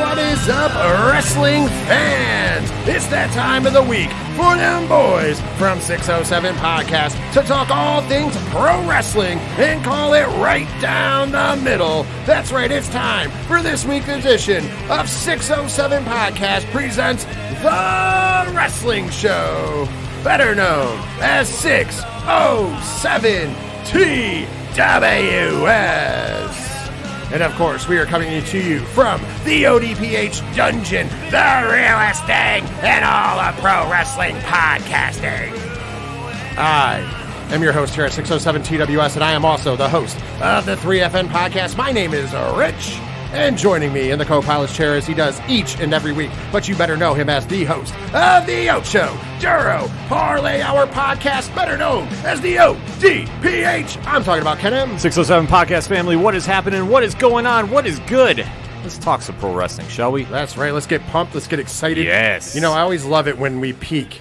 What is up, wrestling fans? It's that time of the week for them boys from 607 Podcast to talk all things pro wrestling and call it right down the middle. That's right, it's time for this week's edition of 607 Podcast presents The Wrestling Show, better known as 607 TWS. And of course, we are coming to you from the ODPH Dungeon, the realest thing in all of pro wrestling podcasting. I am your host here at 607 TWS, and I am also the host of the 3FN Podcast. My name is Rich, and joining me in the co-pilot's chair as he does each and every week, but you better know him as the host of the Ocho Duro Parlay Hour Podcast, better known as the ODPH. I'm talking about Ken M. 607 Podcast family, what is happening? What is going on? What is good? Let's talk some pro wrestling, shall we? That's right. Let's get pumped. Let's get excited. Yes. You know, I always love it when we peak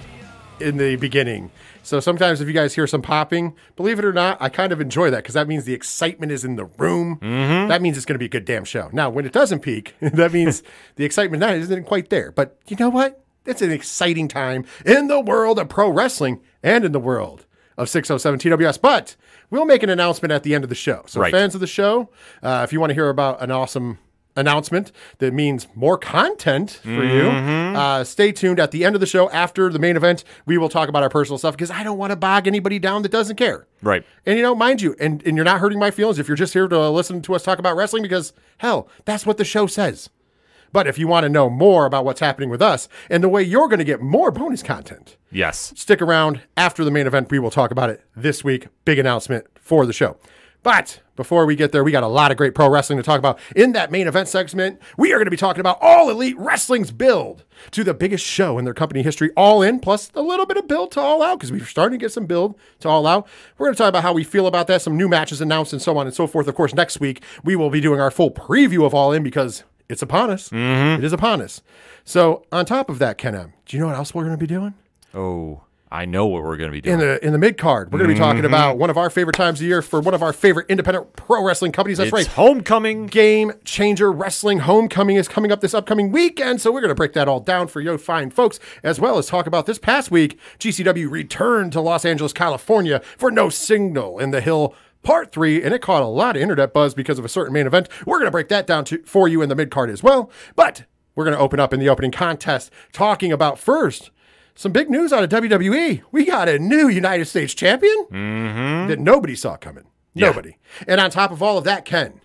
in the beginning. So sometimes if you guys hear some popping, believe it or not, I kind of enjoy that because that means the excitement is in the room. Mm-hmm. That means it's going to be a good damn show. Now, when it doesn't peak, that means the excitement isn't quite there. But you know what? It's an exciting time in the world of pro wrestling and in the world of 607 TWS. But we'll make an announcement at the end of the show. So fans of the show, if you want to hear about an awesome announcement that means more content for you, stay tuned at the end of the show. After the main event, we will talk about our personal stuff because I don't want to bog anybody down that doesn't care. Right. And you know, mind you, and you're not hurting my feelings if you're just here to listen to us talk about wrestling because, hell, that's what the show says. But if you want to know more about what's happening with us and the way you're going to get more bonus content, yes, stick around. After the main event, we will talk about it this week. Big announcement for the show. But before we get there, we got a lot of great pro wrestling to talk about. In that main event segment, we are going to be talking about All Elite Wrestling's build to the biggest show in their company history, All In, plus a little bit of build to All Out, because we're starting to get some build to All Out. We're going to talk about how we feel about that, some new matches announced, and so on and so forth. Of course, next week, we will be doing our full preview of All In, because it's upon us. Mm-hmm. It is upon us. So, on top of that, Ken M., do you know what else we're going to be doing? Oh, I know what we're going to be doing. In the mid-card, we're going to be talking about one of our favorite times of year for one of our favorite independent pro wrestling companies. That's right. Homecoming. Game Changer Wrestling Homecoming is coming up this upcoming weekend, so we're going to break that all down for you fine folks, as well as talk about this past week, GCW returned to Los Angeles, California for No Signal in the Hill Part 3, and it caught a lot of internet buzz because of a certain main event. We're going to break that down for you in the mid-card as well, but we're going to open up in the opening contest talking about first some big news out of WWE. We got a new United States champion that nobody saw coming. Yeah. Nobody. And on top of all of that, Ken,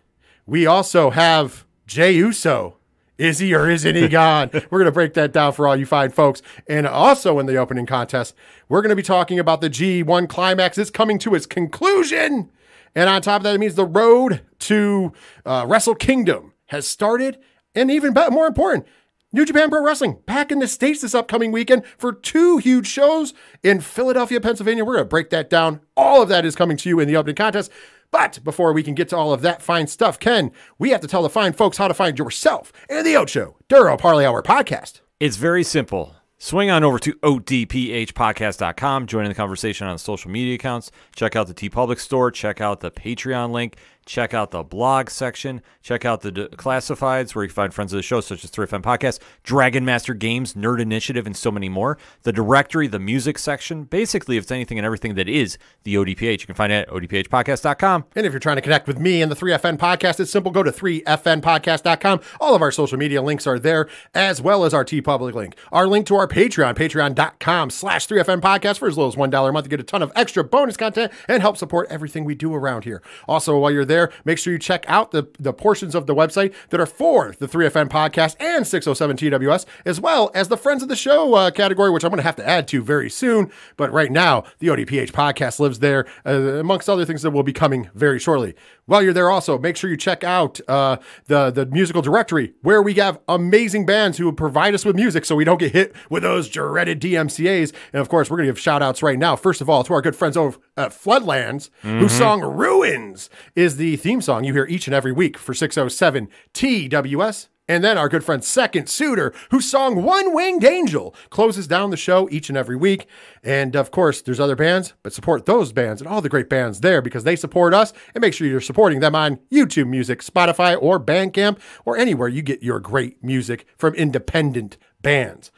we also have Jey Uso. Is he or isn't he gone? We're going to break that down for all you fine folks. And also in the opening contest, we're going to be talking about the G1 Climax. It's coming to its conclusion. And on top of that, it means the road to Wrestle Kingdom has started. And even more important, New Japan Pro Wrestling back in the States this upcoming weekend for 2 huge shows in Philadelphia, Pennsylvania. We're going to break that down. All of that is coming to you in the opening contest. But before we can get to all of that fine stuff, Ken, we have to tell the fine folks how to find yourself in the Ocho Duro Parlay Hour Podcast. It's very simple. Swing on over to odphpodcast.com, join in the conversation on social media accounts, check out the TeePublic store, check out the Patreon link, check out the blog section, check out the classifieds where you can find friends of the show such as 3FM Podcast, Dragon Master Games, Nerd Initiative, and so many more. The directory, the music section, basically it's anything and everything that is the ODPH. You can find it at odphpodcast.com. And if you're trying to connect with me and the 3FN Podcast, it's simple. Go to 3fnpodcast.com. All of our social media links are there, as well as our TeePublic link. Our link to our Patreon, patreon.com/3FN Podcast. For as little as $1 a month, you get a ton of extra bonus content and help support everything we do around here. Also, while you're there, make sure you check out the portions of the website that are for the 3FN Podcast and 607 TWS, as well as the Friends of the Show category, which I'm going to have to add to very soon. But right now, the ODPH Podcast lives there, amongst other things that will be coming very shortly. While you're there also, make sure you check out the musical directory, where we have amazing bands who provide us with music so we don't get hit with those dreaded DMCAs. And of course, we're going to give shout outs right now. First of all, to our good friends over at Floodlands, whose song Ruins is the theme song you hear each and every week for 607 TWS. And then our good friend Second Suitor, whose song One Winged Angel closes down the show each and every week. And of course, there's other bands, but support those bands and all the great bands there because they support us. And make sure you're supporting them on YouTube Music, Spotify, or Bandcamp, or anywhere you get your great music from independent bands.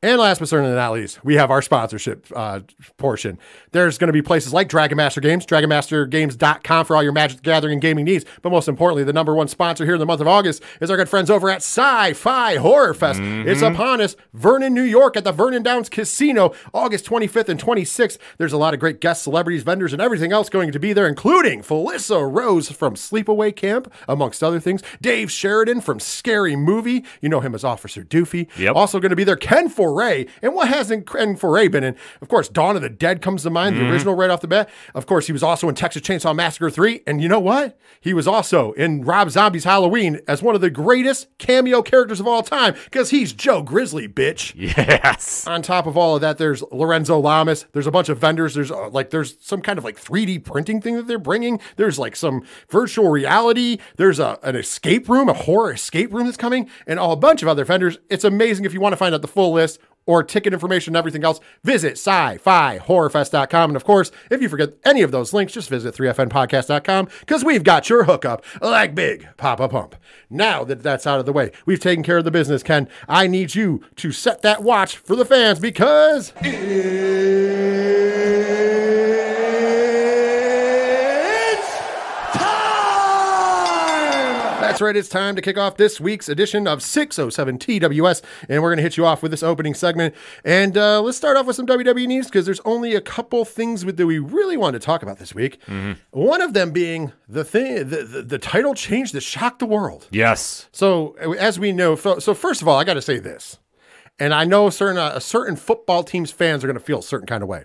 And last but certainly not least, we have our sponsorship portion. There's going to be places like Dragon Master Games, dragonmastergames.com for all your Magic the Gathering and gaming needs. But most importantly, the number one sponsor here in the month of August is our good friends over at Sci-Fi Horror Fest. It's upon us, Vernon, New York at the Vernon Downs Casino, August 25th and 26th. There's a lot of great guests, celebrities, vendors, and everything else going to be there, including Felissa Rose from Sleepaway Camp, amongst other things. Dave Sheridan from Scary Movie. You know him as Officer Doofy. Yep. Also going to be there, Ken Foray. And what hasn't Ken Foray been in? Of course, Dawn of the Dead comes to mind, the original right off the bat. Of course, he was also in Texas Chainsaw Massacre 3. And you know what? He was also in Rob Zombie's Halloween as one of the greatest cameo characters of all time because he's Joe Grizzly, bitch. Yes. On top of all of that, there's Lorenzo Lamas. There's a bunch of vendors. There's some kind of like 3D printing thing that they're bringing. There's like some virtual reality. There's an escape room, a horror escape room that's coming, and a bunch of other vendors. It's amazing. If you want to find out the full list or ticket information and everything else, visit sci-fi-horrorfest.com. And of course, if you forget any of those links, just visit 3fnpodcast.com because we've got your hookup like Big Papa Pump. Now that that's out of the way, we've taken care of the business, Ken. I need you to set that watch for the fans because that's right, it's time to kick off this week's edition of 607 TWS, and we're going to hit you off with this opening segment. And let's start off with some WWE news because there's only a couple things that we really want to talk about this week. One of them being the title change that shocked the world. Yes. So as we know, so first of all, I got to say this, and I know certain football team's fans are going to feel a certain kind of way.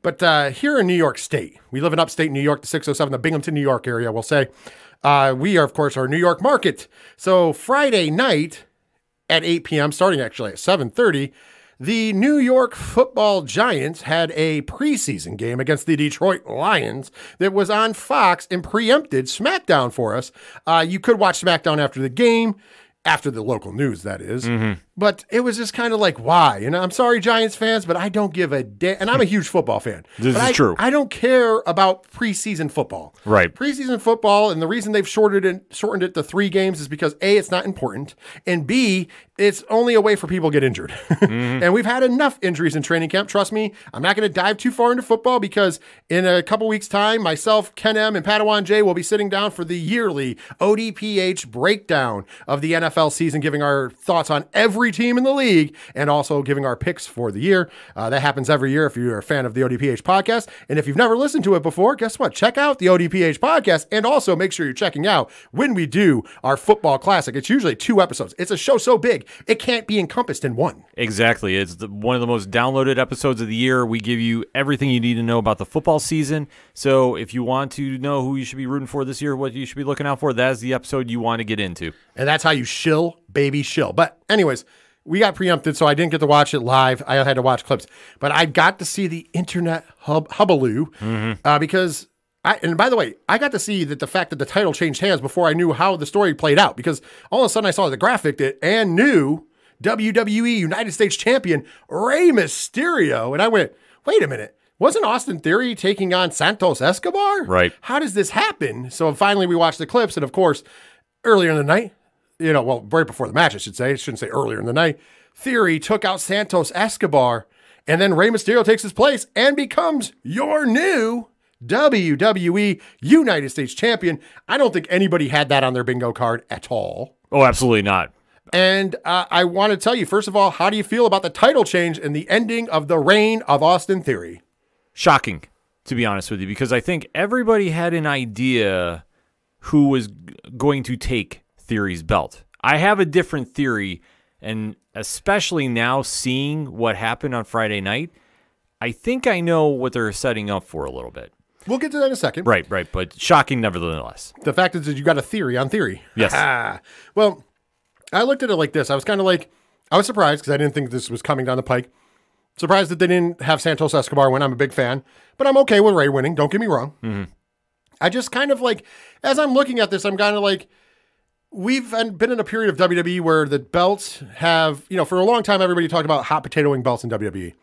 But here in New York State, we live in upstate New York, the 607, the Binghamton, New York area, we'll say. We are, of course, our New York market. So Friday night at 8 p.m., starting actually at 7:30, the New York Football Giants had a preseason game against the Detroit Lions that was on Fox and preempted SmackDown for us. You could watch SmackDown after the game, after the local news, that is. But it was just kind of like, why? And I'm sorry, Giants fans, but I don't give a damn. And I'm a huge football fan. This is true. I don't care about preseason football. Right. Preseason football, and the reason they've shortened it to 3 games is because A, it's not important, and B, it's only a way for people to get injured. And we've had enough injuries in training camp. Trust me, I'm not going to dive too far into football because in a couple weeks' time, myself, Ken M, and Padawan J will be sitting down for the yearly ODPH breakdown of the NFL season, giving our thoughts on every team in the league and also giving our picks for the year. That happens every year if you're a fan of the ODPH podcast. And if you've never listened to it before, guess what? Check out the ODPH podcast and also make sure you're checking out when we do our football classic. It's usually 2 episodes. It's a show so big, it can't be encompassed in one. Exactly. It's one of the most downloaded episodes of the year. We give you everything you need to know about the football season. So if you want to know who you should be rooting for this year, what you should be looking out for, that is the episode you want to get into. And that's how you shill, baby, shill. But anyways, we got preempted, so I didn't get to watch it live. I had to watch clips. But I got to see the internet hullabaloo because, and by the way, I got to see that the fact that the title changed hands before I knew how the story played out because all of a sudden I saw the graphic and knew WWE United States Champion Rey Mysterio. And I went, wait a minute. Wasn't Austin Theory taking on Santos Escobar? Right. How does this happen? So finally we watched the clips, and of course, earlier in the night, right before the match, I should say. I shouldn't say earlier in the night. Theory took out Santos Escobar, and then Rey Mysterio takes his place and becomes your new WWE United States Champion. I don't think anybody had that on their bingo card at all. Oh, absolutely not. And I want to tell you, first of all, how do you feel about the title change and the ending of the reign of Austin Theory? Shocking, to be honest with you, because I think everybody had an idea who was going to take Theory's belt. I have a different theory, and especially now seeing what happened on Friday night, I think I know what they're setting up for a little bit. We'll get to that in a second. Right, but shocking nevertheless. The fact is that you got a theory on Theory. Yes. Well, I looked at it like this. I was kind of like, I was surprised because I didn't think this was coming down the pike. Surprised that they didn't have Santos Escobar win. I'm a big fan, but I'm okay with Rey winning. Don't get me wrong. I just kind of like, as I'm looking at this, I'm kind of like, we've been in a period of WWE where the belts have, for a long time, everybody talked about hot potatoing belts in WWE.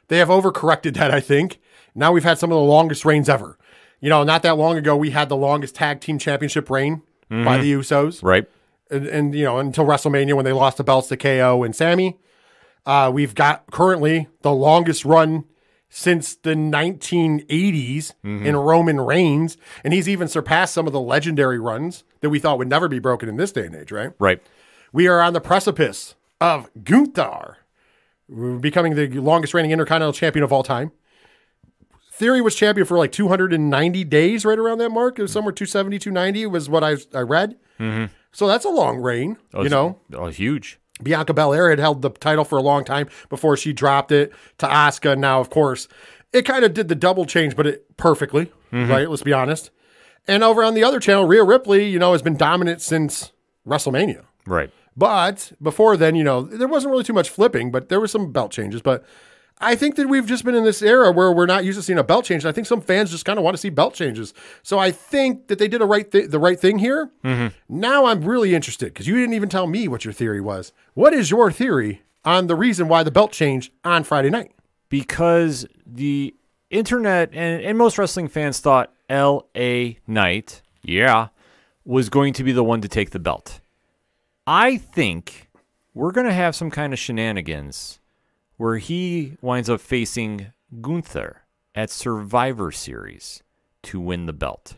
They have overcorrected that, I think. Now we've had some of the longest reigns ever. Not that long ago, we had the longest tag team championship reign by the Usos. Right. And until WrestleMania when they lost the belts to KO and Sammy. We've got currently the longest run since the 1980s in Roman Reigns. And he's even surpassed some of the legendary runs that we thought would never be broken in this day and age, right? Right. We are on the precipice of Gunther becoming the longest reigning Intercontinental Champion of all time. Theory was champion for like 290 days, right around that mark. It was somewhere 270, 290 was what I read. So that's a long reign, Huge. Bianca Belair had held the title for a long time before she dropped it to Asuka. Now, of course, it kind of did the double change, but it perfectly, right? Let's be honest. And over on the other channel, Rhea Ripley, has been dominant since WrestleMania. Right. But before then, there wasn't really too much flipping, but there were some belt changes. But I think that we've just been in this era where we're not used to seeing a belt change. I think some fans just kind of want to see belt changes. So I think that they did the right thing here. Now I'm really interested because you didn't even tell me what your theory was. What is your theory on the reason why the belt changed on Friday night? Because the internet and most wrestling fans thought LA Knight, was going to be the one to take the belt. I think we're going to have some kind of shenanigans where he winds up facing Gunther at Survivor Series to win the belt.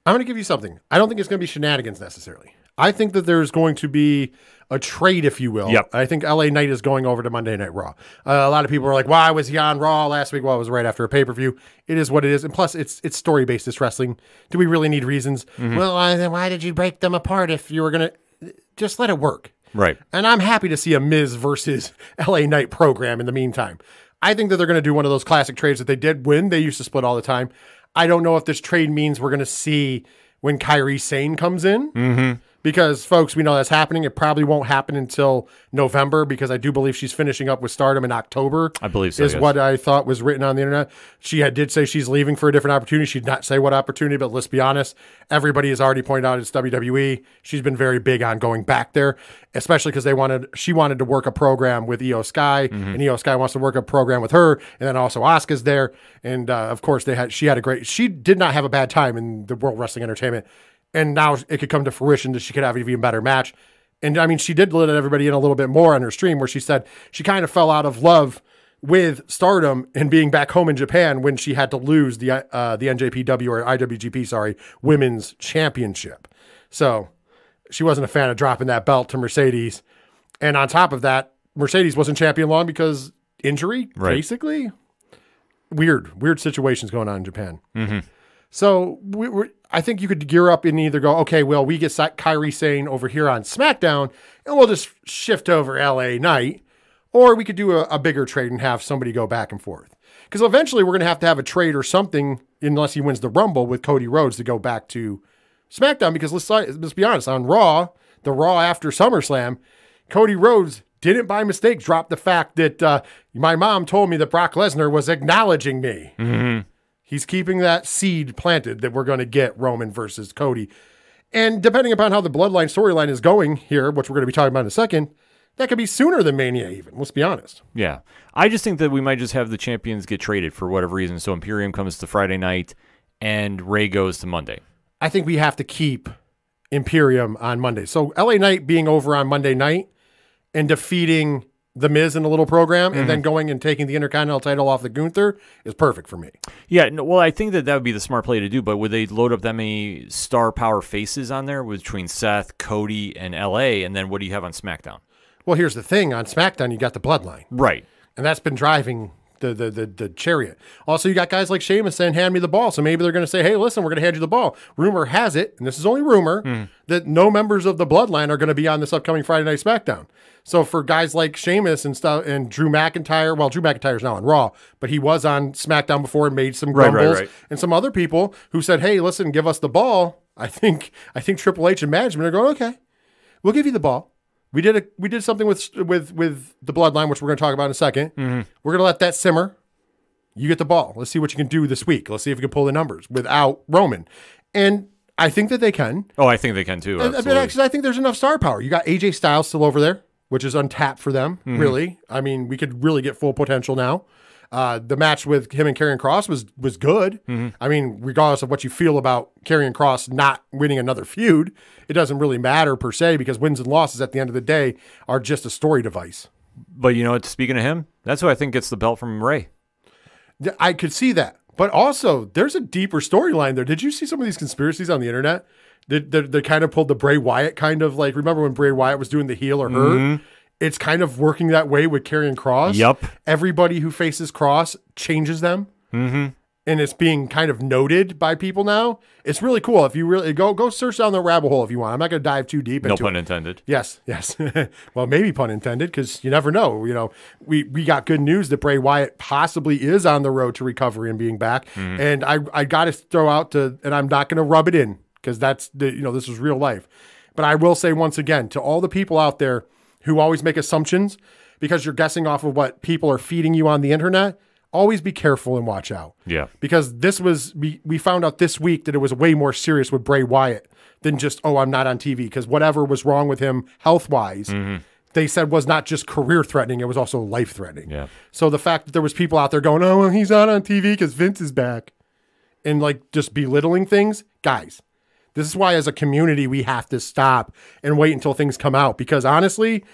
I'm going to give you something. I don't think it's going to be shenanigans necessarily. I think that there's going to be a trade, if you will. Yep. I think LA Knight is going over to Monday Night Raw. A lot of people are like, why was he on Raw last week? Well, it was right after a pay-per-view. It is what it is. And plus, it's story-based, this wrestling. Do we really need reasons? Well, then why did you break them apart if you were going to just let it work? Right. And I'm happy to see a Miz versus LA Knight program in the meantime. I think that they're going to do one of those classic trades that they did when they used to split all the time. I don't know if this trade means we're going to see when Kairi Sane comes in. Because, folks, we know that's happening. It probably won't happen until November because I do believe she's finishing up with Stardom in October. I believe so, is yes. what I thought was written on the internet. She did say she's leaving for a different opportunity. She did not say what opportunity, but let's be honest. Everybody has already pointed out it's WWE. She's been very big on going back there, especially because she wanted to work a program with Io Sky, and Io Sky wants to work a program with her, and then also Asuka's there. And, of course, she did not have a bad time in the World Wrestling Entertainment. And now it could come to fruition that she could have an even better match. And I mean, she did let everybody in a little bit more on her stream where she said she kind of fell out of love with Stardom and being back home in Japan when she had to lose the NJPW or IWGP, Women's Championship. So she wasn't a fan of dropping that belt to Mercedes. And on top of that, Mercedes wasn't champion long because injury, basically. Weird situations going on in Japan. So I think you could gear up and either go, okay, well, we get Kairi Sane over here on SmackDown, and we'll just shift over LA Knight, or we could do a bigger trade and have somebody go back and forth. Because eventually we're going to have a trade or something, unless he wins the Rumble with Cody Rhodes to go back to SmackDown. Because let's be honest, on Raw, the Raw after SummerSlam, Cody Rhodes didn't by mistake drop the fact that my mom told me that Brock Lesnar was acknowledging me. He's keeping that seed planted that we're going to get Roman versus Cody. And depending upon how the Bloodline storyline is going here, which we're going to be talking about in a second, that could be sooner than Mania even. Let's be honest. Yeah. I just think that we might just have the champions get traded for whatever reason. So Imperium comes to Friday night and Ray goes to Monday. I think we have to keep Imperium on Monday. So LA Knight being over on Monday night and defeating The Miz in a little program and then going and taking the Intercontinental title off the Gunther is perfect for me. Yeah, no, well, I think that would be the smart play to do, but would they load up that many star power faces on there between Seth, Cody, and LA, and then what do you have on SmackDown? Well, here's the thing. On SmackDown, you got the Bloodline. Right. And that's been driving the chariot. Also, you got guys like Sheamus saying, hand me the ball. So maybe they're going to say, hey, listen, we're going to hand you the ball. Rumor has it, and this is only rumor, that no members of the Bloodline are going to be on this upcoming Friday Night SmackDown. So for guys like Sheamus and stuff and Drew McIntyre, well, Drew McIntyre's now on Raw, but he was on SmackDown before and made some grumbles. Right. And some other people who said, hey, listen, give us the ball. I think Triple H and management are going, okay, we'll give you the ball. We did something with the Bloodline, which we're going to talk about in a second. We're going to let that simmer. You get the ball. Let's see what you can do this week. Let's see if you can pull the numbers without Roman. And I think that they can. Oh, I think they can too. Actually, I think there's enough star power. You got AJ Styles still over there, which is untapped for them, really. I mean, we could really get full potential now. The match with him and Karrion Kross was good. I mean, regardless of what you feel about Karrion Kross not winning another feud, it doesn't really matter per se because wins and losses at the end of the day are just a story device. But you know what? Speaking of him, that's who I think gets the belt from Ray. I could see that. But also, there's a deeper storyline there. Did you see some of these conspiracies on the internet? They kind of pulled the Bray Wyatt kind of like, remember when Bray Wyatt was doing the heel or her? It's kind of working that way with Karrion Kross. Yep. Everybody who faces Kross changes them. And it's being kind of noted by people now. It's really cool. If you really go search down the rabbit hole if you want. I'm not going to dive too deep into it. No pun intended. Yes. Well, maybe pun intended because you never know. You know, we got good news that Bray Wyatt possibly is on the road to recovery and being back. And I got to throw out and I'm not going to rub it in because that's this is real life. But I will say once again to all the people out there who always make assumptions because you're guessing off of what people are feeding you on the internet. Always be careful and watch out. Yeah. Because we found out this week that it was way more serious with Bray Wyatt than just, I'm not on TV. Because whatever was wrong with him health-wise, they said was not just career-threatening, it was also life-threatening. Yeah. So the fact that there was people out there going, well, he's not on TV because Vince is back. And like just belittling things. Guys, this is why as a community we have to stop and wait until things come out. Because honestly,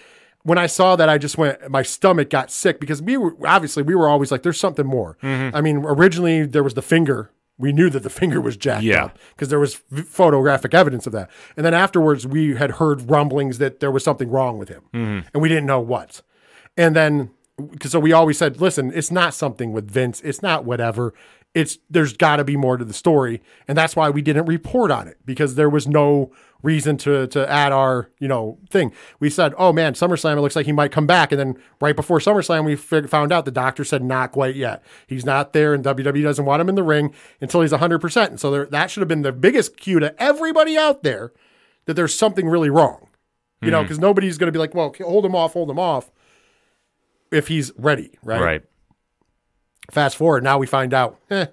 when I saw that, I just my stomach got sick because we were always like, there's something more. I mean, originally there was the finger. We knew that the finger was jacked up because there was photographic evidence of that. And then afterwards, we had heard rumblings that there was something wrong with him and we didn't know what. And then, so we always said, listen, it's not something with Vince. It's not whatever. There's got to be more to the story. And that's why we didn't report on it because there was no reason to add our, thing. We said, oh man, SummerSlam, it looks like he might come back. And then right before SummerSlam, we found out the doctor said not quite yet. He's not there and WWE doesn't want him in the ring until he's 100%. And so that should have been the biggest cue to everybody out there that there's something really wrong, because nobody's going to be like, well, hold him off if he's ready. Right. Fast forward. Now we find out, Bray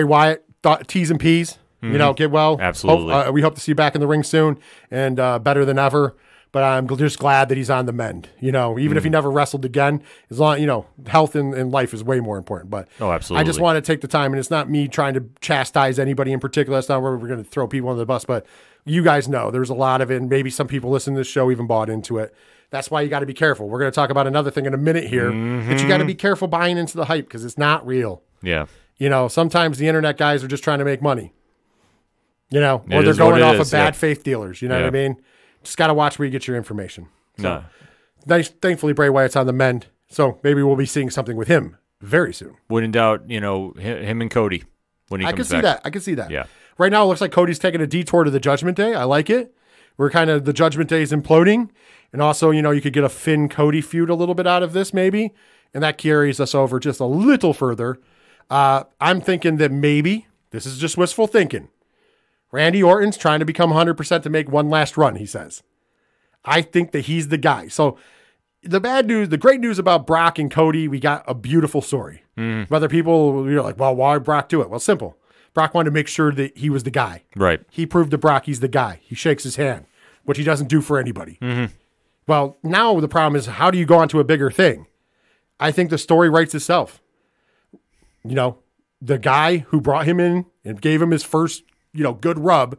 Wyatt thought T's and P's. Get well. Absolutely. We hope to see you back in the ring soon and better than ever. But I'm just glad that he's on the mend. Even if he never wrestled again, as long health and life is way more important. But absolutely. I just want to take the time, and it's not me trying to chastise anybody in particular. That's not where we're going to throw people under the bus. But you guys know there's a lot of it, and maybe some people listening to this show even bought into it. That's why you got to be careful. We're going to talk about another thing in a minute here, but you got to be careful buying into the hype because it's not real. Yeah. Sometimes the internet guys are just trying to make money. Or they're going off of bad faith dealers. You know what I mean? Just got to watch where you get your information. So, thankfully, Bray Wyatt's on the mend. So maybe we'll be seeing something with him very soon. When in doubt, him and Cody when he comes back. I can see that. Yeah. Right now, it looks like Cody's taking a detour to the Judgment Day. I like it. We're kind of, the Judgment Day is imploding. And also, you could get a Finn-Cody feud a little bit out of this maybe. And that carries us over just a little further. I'm thinking that maybe, this is just wishful thinking, Randy Orton's trying to become 100% to make one last run, he says. I think that he's the guy. So the great news about Brock and Cody, we got a beautiful story. Whether people, like, well, why Brock do it? Well, simple. Brock wanted to make sure that he was the guy. Right. He proved to Brock he's the guy. He shakes his hand, which he doesn't do for anybody. Well, now the problem is, how do you go on to a bigger thing? I think the story writes itself. The guy who brought him in and gave him his first, good rub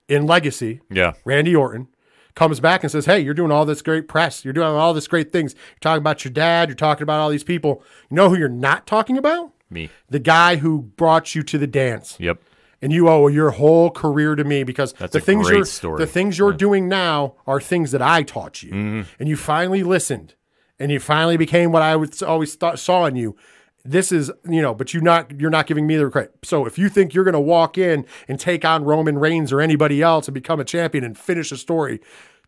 in Legacy, Randy Orton, comes back and says, hey, you're doing all this great press. You're doing all this great things. You're talking about your dad. You're talking about all these people. You know who you're not talking about? Me. The guy who brought you to the dance. Yep. And you owe your whole career to me because the things you're doing now are things that I taught you. And you finally listened. And you finally became what I always saw in you. This is, but you're not giving me the credit. So if you think you're going to walk in and take on Roman Reigns or anybody else and become a champion and finish a story,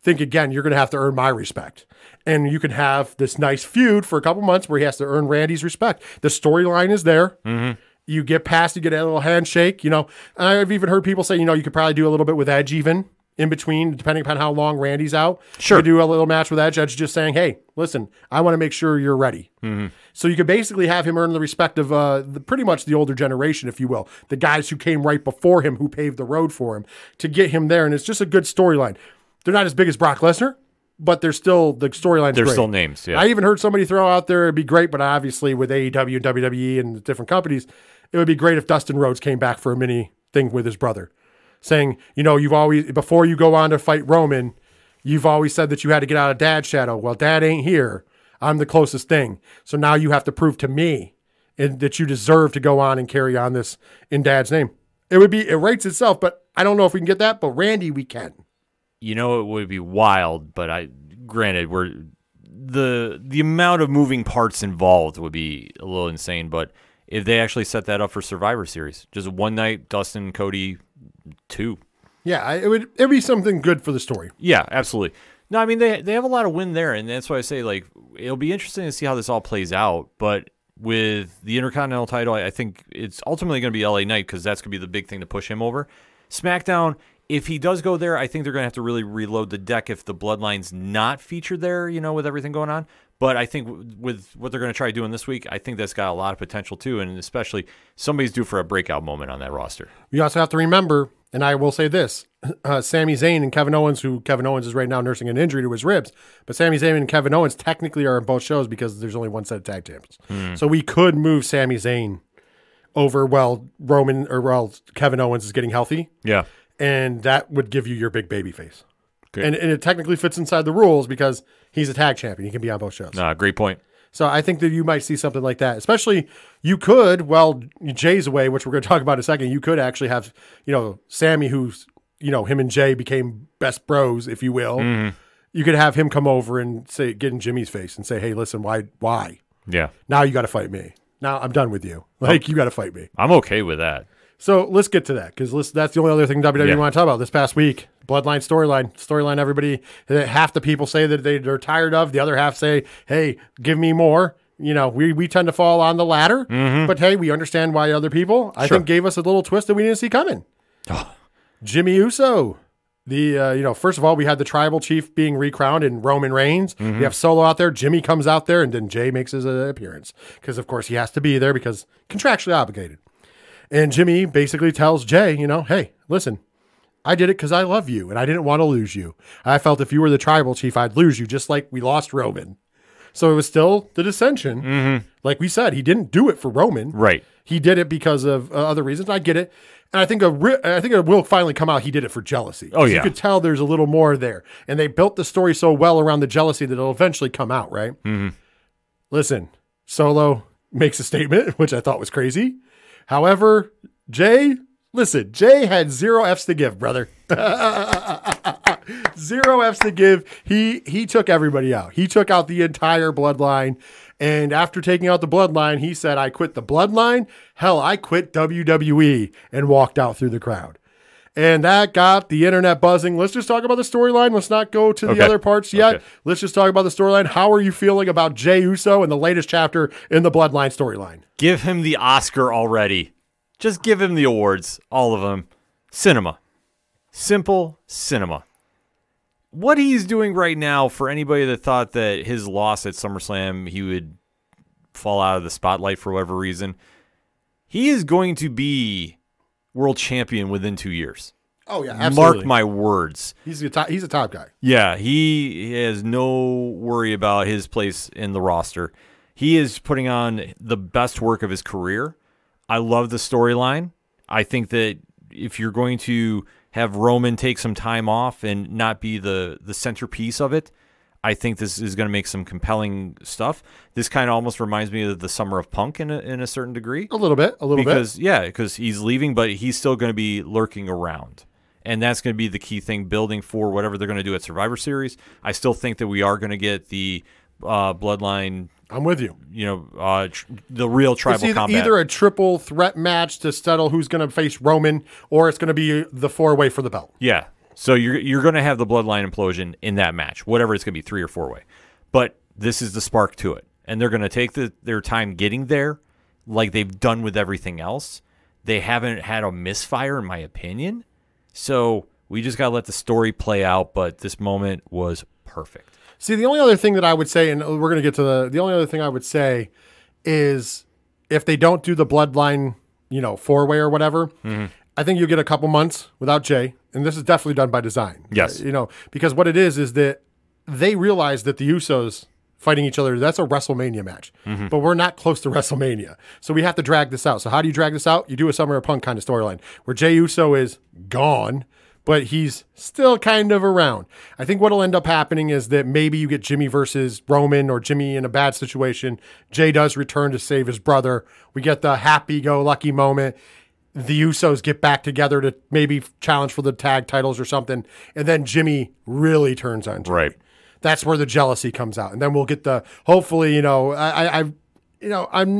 think again, you're going to have to earn my respect. And you can have this nice feud for a couple months where he has to earn Randy's respect. The storyline is there. You get past, you get a little handshake, and I've even heard people say, you could probably do a little bit with Edge even. in between, depending upon how long Randy's out. Sure. You could do a little match with Edge. Edge just saying, hey, listen, I want to make sure you're ready. Mm-hmm. So you could basically have him earn the respect of pretty much the older generation, if you will, the guys who came right before him, who paved the road for him to get him there. And it's just a good storyline. They're not as big as Brock Lesnar, but they're still, the storyline's They're great. still names, yeah. I even heard somebody throw out there, it'd be great, but obviously with AEW and WWE and different companies, it would be great if Dustin Rhodes came back for a mini thing with his brother, saying, you've always, before you go on to fight Roman, you've always said that you had to get out of Dad's shadow. Well, Dad ain't here. I'm the closest thing. So now you have to prove to me that you deserve to go on and carry on this in Dad's name. It writes itself, but I don't know if we can get that, but Randy, we can. It would be wild, but granted, the amount of moving parts involved would be a little insane, but if they actually set that up for Survivor Series, just one night, Dustin, Cody, 2. Yeah, it'd be something good for the story. Yeah, absolutely. No, I mean, they have a lot of win there, and that's why I say, it'll be interesting to see how this all plays out, but with the Intercontinental title, I think it's ultimately going to be LA Knight, because that's going to be the big thing to push him over. SmackDown, if he does go there, I think they're going to have to really reload the deck if the Bloodline's not featured there, with everything going on. But I think with what they're going to try doing this week, I think that's got a lot of potential too, and especially somebody's due for a breakout moment on that roster. You also have to remember, and I will say this, Sami Zayn and Kevin Owens, who Kevin Owens is right now nursing an injury to his ribs, but Sami Zayn and Kevin Owens technically are in both shows because there's only one set of tag champions. So we could move Sami Zayn over while Kevin Owens is getting healthy. Yeah. And that would give you your big baby face. And it technically fits inside the rules because he's a tag champion. He can be on both shows. Great point. So I think that you might see something like that. Especially you could, while Jay's away, which we're going to talk about in a second, you could actually have, Sammy, who's, him and Jay became best bros, if you will. Mm-hmm. You could have him come over and get in Jimmy's face and say, hey, listen, why? Yeah. Now you got to fight me. Now I'm done with you. You got to fight me. I'm okay with that. So let's get to that, because that's the only other thing WWE want to talk about this past week. Bloodline storyline. Everybody, half the people say that they're tired of. The other half say, "Hey, give me more." We tend to fall on the latter, but hey, we understand why other people I think gave us a little twist that we didn't see coming. Jimmy Uso, first of all, we had the tribal chief being recrowned in Roman Reigns. We have Solo out there. Jimmy comes out there, and then Jay makes his appearance because, of course, he has to be there because contractually obligated. And Jimmy basically tells Jay, hey, listen, I did it because I love you and I didn't want to lose you. I felt if you were the tribal chief, I'd lose you just like we lost Roman. So it was still the dissension. Mm-hmm. Like we said, he didn't do it for Roman. Right. He did it because of other reasons. I get it. And I think it will finally come out he did it for jealousy. Oh, yeah. You could tell there's a little more there. And they built the story so well around the jealousy that it'll eventually come out, right? Mm-hmm. Listen, Solo makes a statement, which I thought was crazy. However, Jay had 0 F's to give, brother. 0 F's to give. He took everybody out. He took out the entire bloodline. And after taking out the bloodline, he said, I quit the bloodline. Hell, I quit WWE, and walked out through the crowd. And that got the internet buzzing. Let's just talk about the storyline. Let's not go to the other parts yet. Okay. Let's just talk about the storyline. How are you feeling about Jey Uso and the latest chapter in the bloodline storyline? Give him the Oscar already. Just give him the awards, all of them. Cinema. Simple cinema. What he's doing right now, for anybody that thought that his loss at SummerSlam, he would fall out of the spotlight for whatever reason, he is going to be world champion within 2 years. Oh, yeah, absolutely. Mark my words. He's a top guy. Yeah, he has no worry about his place in the roster. He is putting on the best work of his career. I love the storyline. I think that if you're going to have Roman take some time off and not be the centerpiece of it, I think this is going to make some compelling stuff. This kind of almost reminds me of the Summer of Punk in a certain degree. A little bit. Because he's leaving, but he's still going to be lurking around. And that's going to be the key thing, building for whatever they're going to do at Survivor Series. I still think that we are going to get the Bloodline. I'm with you. The real tribal combat. Either a triple threat match to settle who's going to face Roman, or it's going to be the 4-way for the belt. Yeah. So you're going to have the Bloodline implosion in that match, whatever it's going to be, 3 or 4-way. But this is the spark to it. And they're going to take their time getting there like they've done with everything else. They haven't had a misfire, in my opinion. So We just got to let the story play out, but this moment was perfect. See, the only other thing that I would say, and we're going to get to the only other thing I would say is if they don't do the bloodline, four-way or whatever, I think you'll get a couple months without Jey. And this is definitely done by design. Yes. Because what it is that they realize that the Usos fighting each other, that's a WrestleMania match. But we're not close to WrestleMania. So we have to drag this out. So how do you drag this out? You do a Summer of Punk kind of storyline where Jey Uso is gone, but he's still kind of around. I think what'll end up happening is that maybe you get Jimmy versus Roman or Jimmy in a bad situation. Jey does return to save his brother. We get the happy-go-lucky moment. The Usos get back together to maybe challenge for the tag titles or something. And then Jimmy really turns on Jimmy. Right. That's where the jealousy comes out. And then we'll get hopefully, I'm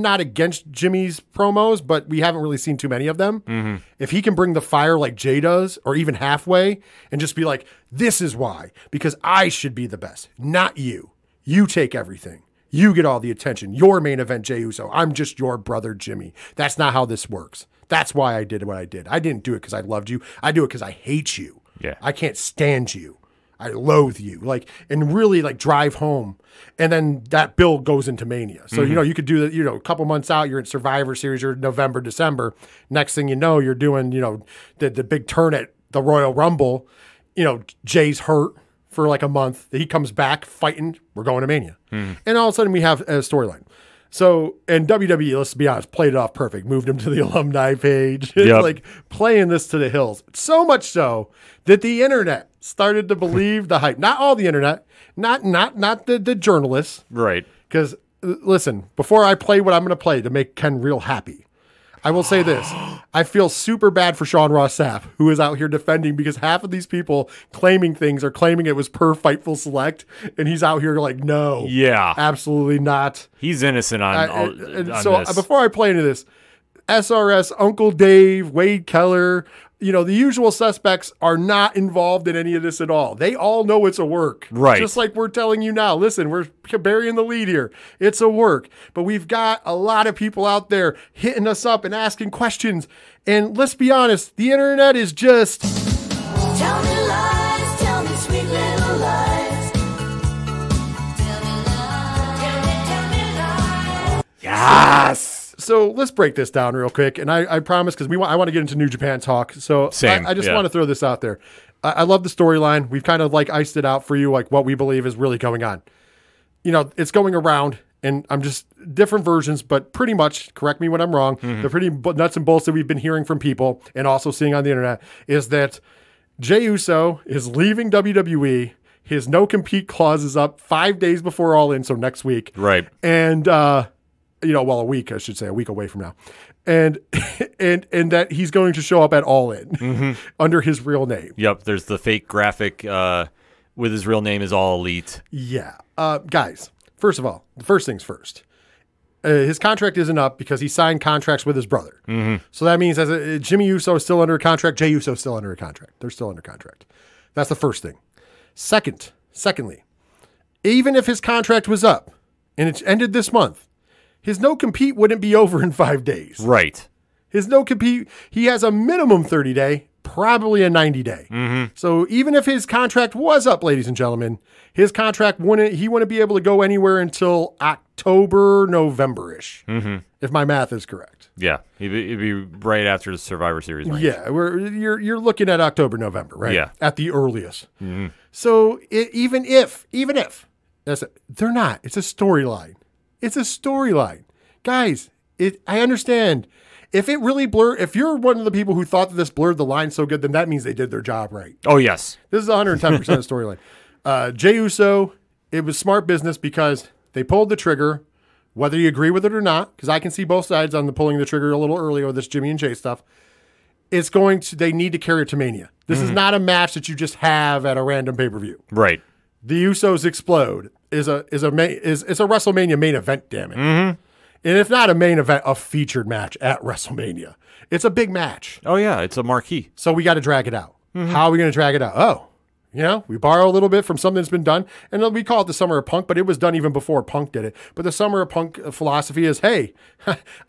not against Jimmy's promos, but we haven't really seen too many of them. If he can bring the fire like Jey does, or even halfway, and just be like, this is why, because I should be the best, not you. You take everything. You get all the attention. Your main event, Jey Uso. I'm just your brother, Jimmy. That's not how this works. That's why I did what I did. I didn't do it because I loved you. I do it because I hate you. Yeah. I can't stand you. I loathe you. And really drive home. And then that build goes into Mania. So, you could do that, a couple months out, you're in Survivor Series, you're November, December. Next thing you know, you're doing, the big turn at the Royal Rumble. Jay's hurt for a month. He comes back fighting. We're going to Mania. And all of a sudden we have a storyline. So, and WWE, let's be honest, played it off perfect. Moved him to the alumni page. Yep. Playing this to the hills. So much so that the internet started to believe the hype. Not all the internet. Not the journalists. Right. Because, listen, before I play what I'm going to play to make Ken real happy, I will say this. I feel super bad for Sean Ross Sapp, who is out here defending, because half of these people claiming things are claiming it was per Fightful Select, and he's out here no. Yeah. Absolutely not. He's innocent on this. Before I play into this, SRS, Uncle Dave, Wade Keller, the usual suspects are not involved in any of this at all. They all know it's a work. Right. Just like we're telling you now. Listen, we're burying the lead here. It's a work. But we've got a lot of people out there hitting us up and asking questions. And let's be honest, the internet is just... Tell me lies, tell me sweet little lies. Tell me lies, tell me lies. Yes! So let's break this down real quick. And I promise, because I want to get into New Japan talk. So Same, I just want to throw this out there. I love the storyline. We've kind of iced it out for you, what we believe is really going on. It's going around, and I'm just different versions, but pretty much, correct me when I'm wrong, the pretty nuts and bolts that we've been hearing from people and also seeing on the internet is that Jey Uso is leaving WWE. His no-compete clause is up 5 days before All In, so next week. Right. And... a week, I should say, a week away from now. And and that he's going to show up at All In under his real name. Yep, there's the fake graphic with his real name is All Elite. Yeah. Guys, first of all, the first things first. His contract isn't up because he signed contracts with his brother. So that means Jimmy Uso is still under a contract, Jey Uso is still under a contract. They're still under contract. That's the first thing. Secondly, even if his contract was up and it ended this month, his no-compete wouldn't be over in 5 days. Right. His no-compete, he has a minimum 30-day, probably a 90-day. So even if his contract was up, ladies and gentlemen, his contract wouldn't be able to go anywhere until October, November-ish, if my math is correct. Yeah, it'd be right after the Survivor Series range. Yeah, you're looking at October, November, right? Yeah. At the earliest. So even if, they're not. It's a storyline. It's a storyline. Guys, I understand. If it really if you're one of the people who thought that this blurred the line so good, then that means they did their job right. Oh, yes. This is 110% storyline. Jey Uso, it was smart business because they pulled the trigger, whether you agree with it or not, because I can see both sides on the pulling the trigger a little earlier with this Jimmy and Jey stuff. They need to carry it to Mania. This is not a match that you just have at a random pay-per-view. Right. The Usos explode is a WrestleMania main event, damn it. And if not a main event, a featured match at WrestleMania. It's a big match. Oh, yeah. It's a marquee. So we got to drag it out. How are we going to drag it out? Oh, we borrow a little bit from something that's been done. And then we call it the Summer of Punk, but it was done even before Punk did it. But the Summer of Punk philosophy is, hey,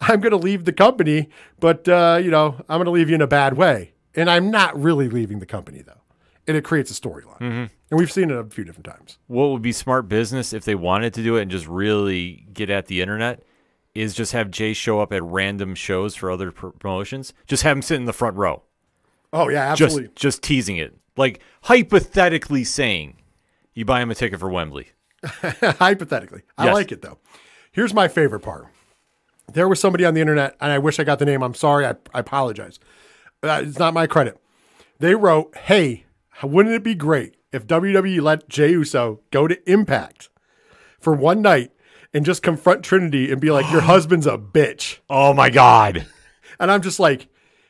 I'm going to leave the company, but, I'm going to leave you in a bad way. And I'm not really leaving the company, though. and it creates a storyline. Mm-hmm. And we've seen it a few different times. What would be smart business if they wanted to do it and just really get at the internet is just have Jay show up at random shows for other promotions. Just have him sit in the front row. Oh, yeah, absolutely. Just teasing it. Like, hypothetically saying you buy him a ticket for Wembley. Hypothetically. I Yes. like it, though. Here's my favorite part. There was somebody on the internet, and I wish I got the name. I'm sorry. I apologize. It's not my credit. They wrote, hey, wouldn't it be great if WWE let Jey Uso go to Impact for one night and just confront Trinity and be like, your husband's a bitch? Oh, my God. And I'm just like,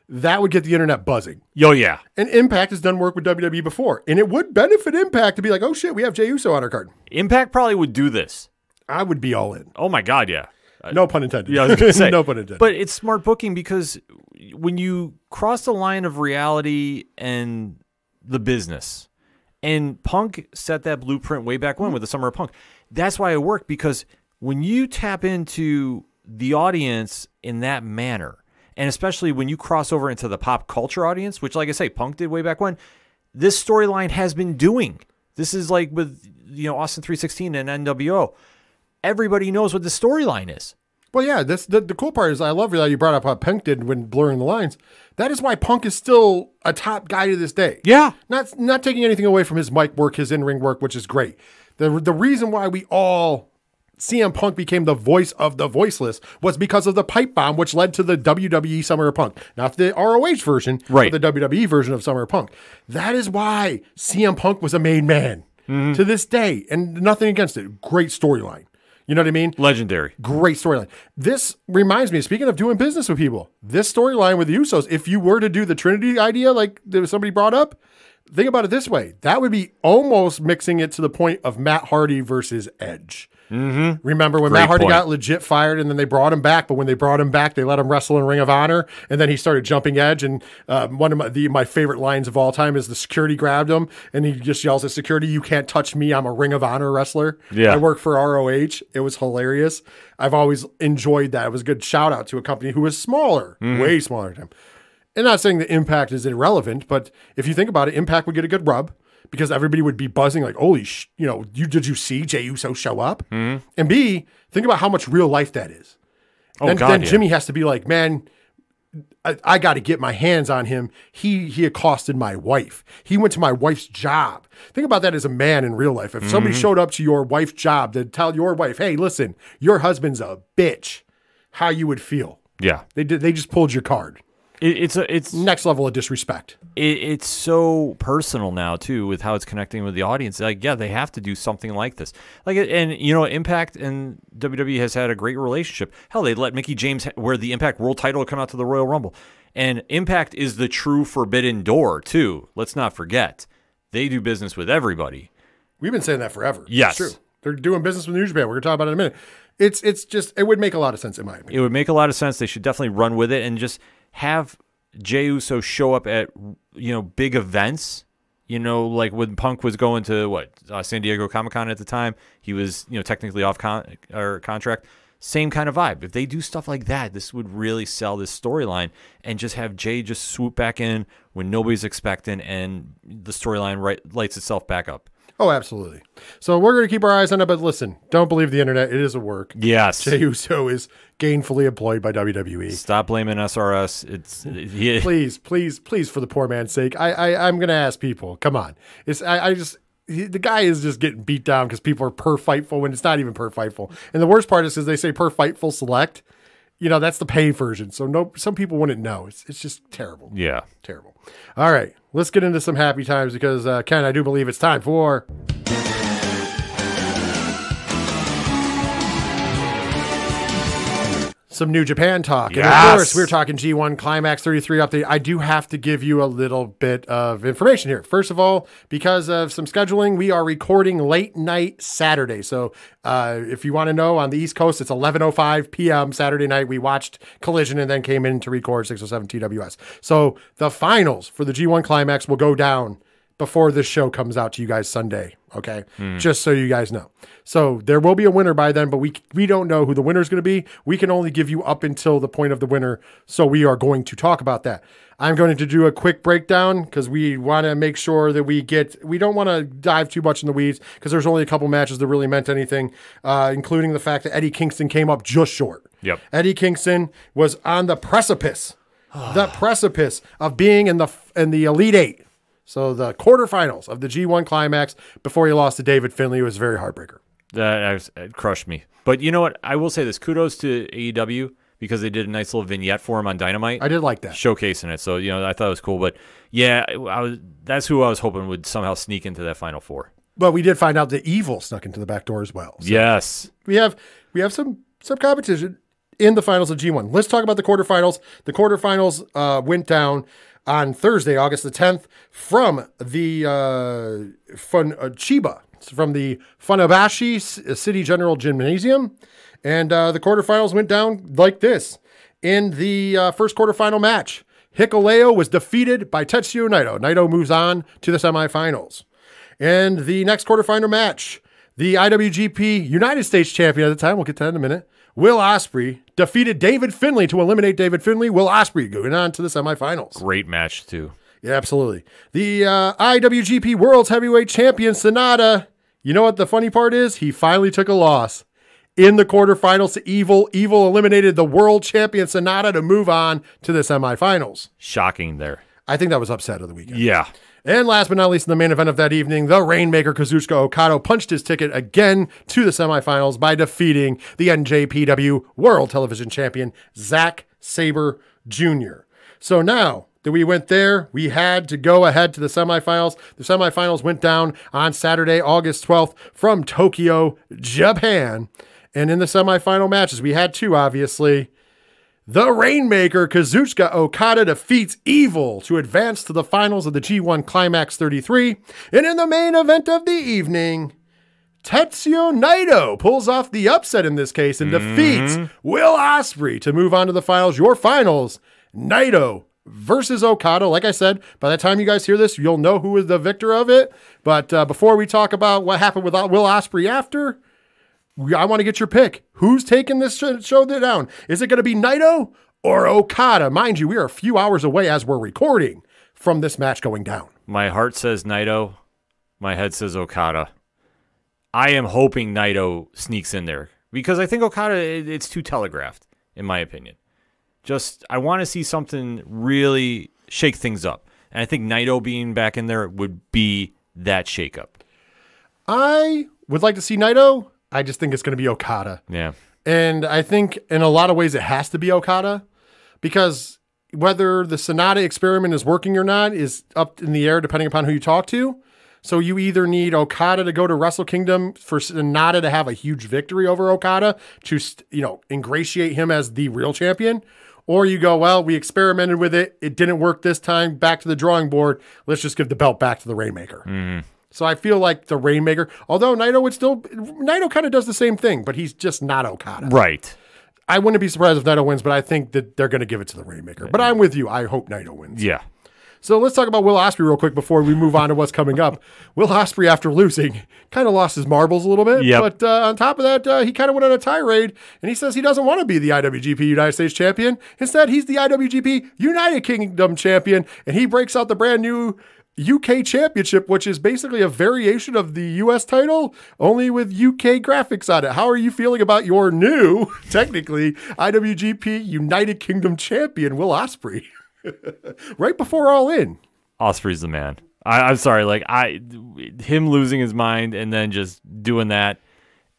that would get the internet buzzing. Yo, yeah. And Impact has done work with WWE before. And it would benefit Impact to be like, oh, shit, we have Jey Uso on our card. Impact probably would do this. I would be all in. Oh, my God, yeah. No pun intended. Yeah, I was gonna say. No pun intended. But it's smart booking because when you cross the line of reality and the business, and Punk set that blueprint way back when with the Summer of Punk, that's why it worked, because when you tap into the audience in that manner, and especially when you cross over into the pop culture audience, which, like I say, Punk did way back when, this storyline has been doing. This is like with Austin 316 and NWO. Everybody knows what the storyline is. Well, yeah, the cool part is I love that you brought up what Punk did when blurring the lines. That is why Punk is still a top guy to this day. Yeah. Not taking anything away from his mic work, his in-ring work, which is great. The reason why we all CM Punk became the voice of the voiceless was because of the pipe bomb, which led to the WWE Summer of Punk. Not the ROH version, right, but the WWE version of Summer of Punk. That is why CM Punk was a made man to this day, and nothing against it. Great storyline. You know what I mean? Legendary. Great storyline. This reminds me, speaking of doing business with people, this storyline with the Usos, if you were to do the Trinity idea like somebody brought up, think about it this way. That would be almost mixing it to the point of Matt Hardy versus Edge. Mm-hmm. Remember when Matt Hardy got legit fired and then they brought him back, but when they brought him back, they let him wrestle in Ring of Honor, and then he started jumping Edge, and one of my favorite lines of all time is the security grabbed him, and he just yells at security, "You can't touch me, I'm a Ring of Honor wrestler." Yeah. I work for ROH. It was hilarious. I've always enjoyed that. It was a good shout out to a company who was smaller, way smaller than him. And not saying the Impact is irrelevant, but if you think about it, Impact would get a good rub, because everybody would be buzzing like, holy, did you see Jey Uso show up? Mm-hmm. And B, think about how much real life that is. Then Jimmy has to be like, man, I got to get my hands on him. He accosted my wife. He went to my wife's job. Think about that as a man in real life. If somebody showed up to your wife's job to tell your wife, hey, listen, your husband's a bitch, how you would feel. Yeah. They just pulled your card. It's next level of disrespect. It's so personal now too, with how it's connecting with the audience. Like, yeah, they have to do something like this. Like, and Impact and WWE has had a great relationship. Hell, they let Mickie James wear the Impact World Title come out to the Royal Rumble, and Impact is the true forbidden door too. Let's not forget, they do business with everybody. We've been saying that forever. Yes, it's true. They're doing business with New Japan. We're going to talk about it in a minute. It's just, it would make a lot of sense in my opinion. It would make a lot of sense. They should definitely run with it and just have Jey Uso show up at big events. Like when Punk was going to San Diego Comic-Con at the time, he was technically off contract. Same kind of vibe. If they do stuff like that, this would really sell this storyline, and just have Jay just swoop back in when nobody's expecting, and the storyline lights itself back up. Oh, absolutely. So we're going to keep our eyes on it, but listen, don't believe the internet. It is a work. Yes. Jey Uso is gainfully employed by WWE. Stop blaming SRS. Please, for the poor man's sake. I'm going to ask people. Come on. The guy is just getting beat down because people are per Fightful when it's not even per Fightful. And the worst part is they say per Fightful Select. That's the paid version. So some people wouldn't know. It's just terrible. Yeah. Terrible. All right. Let's get into some happy times because, Ken, I do believe it's time for... some New Japan talk. Yes. And of course, we're talking G1 Climax 33 update. I do have to give you a little bit of information here. First of all, because of some scheduling, we are recording late night Saturday. So if you want to know, on the East Coast, it's 11:05 p.m. Saturday night. We watched Collision and then came in to record 607 TWS. So the finals for the G1 Climax will go down before this show comes out to you guys Sunday. Okay. Just so you guys know. So there will be a winner by then, but we don't know who the winner is going to be. We can only give you up until the point of the winner. So we are going to talk about that. I'm going to do a quick breakdown because we want to make sure that we don't want to dive too much in the weeds because there's only a couple matches that really meant anything, including the fact that Eddie Kingston came up just short. Yep. Eddie Kingston was on the precipice of being in the Elite Eight. So the quarterfinals of the G1 Climax before he lost to David Finlay. It was a very heartbreaker. It crushed me. But you know what? I will say this. Kudos to AEW because they did a nice little vignette for him on Dynamite. I did like that. Showcasing it. So, I thought it was cool. But, yeah, that's who I was hoping would somehow sneak into that Final Four. But we did find out that Evil snuck into the back door as well. So yes. We have some competition in the finals of G1. Let's talk about the quarterfinals. The quarterfinals went down on Thursday, August the 10th, from the Chiba, from the Funabashi City General Gymnasium. And the quarterfinals went down like this. In the first quarterfinal match, Hikuleo was defeated by Tetsuya Naito. Naito moves on to the semifinals. And the next quarterfinal match, the IWGP United States champion at the time, we'll get to that in a minute, Will Ospreay defeated David Finlay to eliminate David Finlay. Will Ospreay going on to the semifinals. Great match, too. Yeah, absolutely. The IWGP World's Heavyweight Champion, Sonata, you know what the funny part is? He finally took a loss in the quarterfinals to Evil. Evil eliminated the world champion, Sonata, to move on to the semifinals. Shocking there. I think that was upset of the weekend. Yeah. And last but not least, in the main event of that evening, the Rainmaker Kazuchika Okada punched his ticket again to the semifinals by defeating the NJPW World Television Champion, Zack Sabre Jr. So now that we went there, we had to go ahead to the semifinals. The semifinals went down on Saturday, August 12th from Tokyo, Japan. And in the semifinal matches, we had two, obviously. The Rainmaker Kazuchika Okada defeats Evil to advance to the finals of the G1 Climax 33. And in the main event of the evening, Tetsuya Naito pulls off the upset in this case and defeats Will Ospreay to move on to the finals. Your finals, Naito versus Okada. Like I said, by the time you guys hear this, you'll know who is the victor of it. But before we talk about what happened with Will Ospreay after, I want to get your pick. Who's taking this show down? Is it going to be Naito or Okada? Mind you, we are a few hours away as we're recording from this match going down. My heart says Naito. My head says Okada. I am hoping Naito sneaks in there because I think Okada, it's too telegraphed, in my opinion. I want to see something really shake things up. And I think Naito being back in there would be that shakeup. I would like to see Naito. I just think it's going to be Okada. Yeah. And I think in a lot of ways it has to be Okada because whether the Sonata experiment is working or not is up in the air depending upon who you talk to. So you either need Okada to go to Wrestle Kingdom for Sonata to have a huge victory over Okada to, ingratiate him as the real champion. Or you go, well, we experimented with it. It didn't work this time. Back to the drawing board. Let's just give the belt back to the Rainmaker. Mm-hmm. So I feel like the Rainmaker, although Naito kind of does the same thing, but he's just not Okada. Right. I wouldn't be surprised if Naito wins, but I think that they're going to give it to the Rainmaker. But I'm with you. I hope Naito wins. Yeah. So let's talk about Will Ospreay real quick before we move on to what's coming up. Will Ospreay, after losing, kind of lost his marbles a little bit. Yep. But on top of that, he kind of went on a tirade, and he says he doesn't want to be the IWGP United States Champion. Instead, he's the IWGP United Kingdom Champion, and he breaks out the brand new UK Championship, which is basically a variation of the US title, only with UK graphics on it. How are you feeling about your new, technically, IWGP United Kingdom Champion, Will Ospreay? Right before All In. Ospreay's the man. I'm sorry, him losing his mind and then just doing that,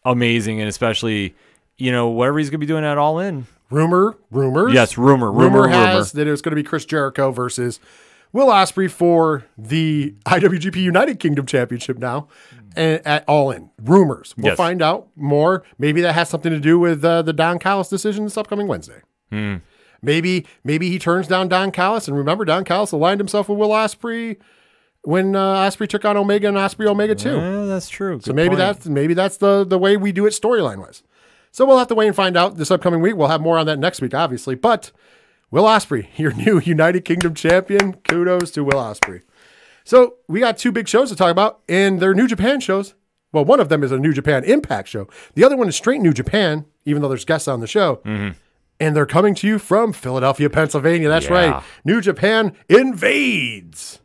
amazing, and especially, whatever he's going to be doing at All In. Rumors? Yes, rumor has that it was going to be Chris Jericho versus Will Ospreay for the IWGP United Kingdom Championship now at All In. Rumors. We'll find out more. Maybe that has something to do with the Don Callis decision this upcoming Wednesday. Maybe he turns down Don Callis. And remember, Don Callis aligned himself with Will Ospreay when Ospreay took on Omega and Ospreay Omega 2. Yeah, that's true. So maybe that's the way we do it storyline-wise. So we'll have to wait and find out this upcoming week. We'll have more on that next week, obviously. But Will Ospreay, your new United Kingdom champion. Kudos to Will Ospreay. So we got two big shows to talk about, and they're New Japan shows. Well, one of them is a New Japan Impact show. The other one is straight New Japan, even though there's guests on the show. Mm-hmm. And they're coming to you from Philadelphia, Pennsylvania. That's right. New Japan invades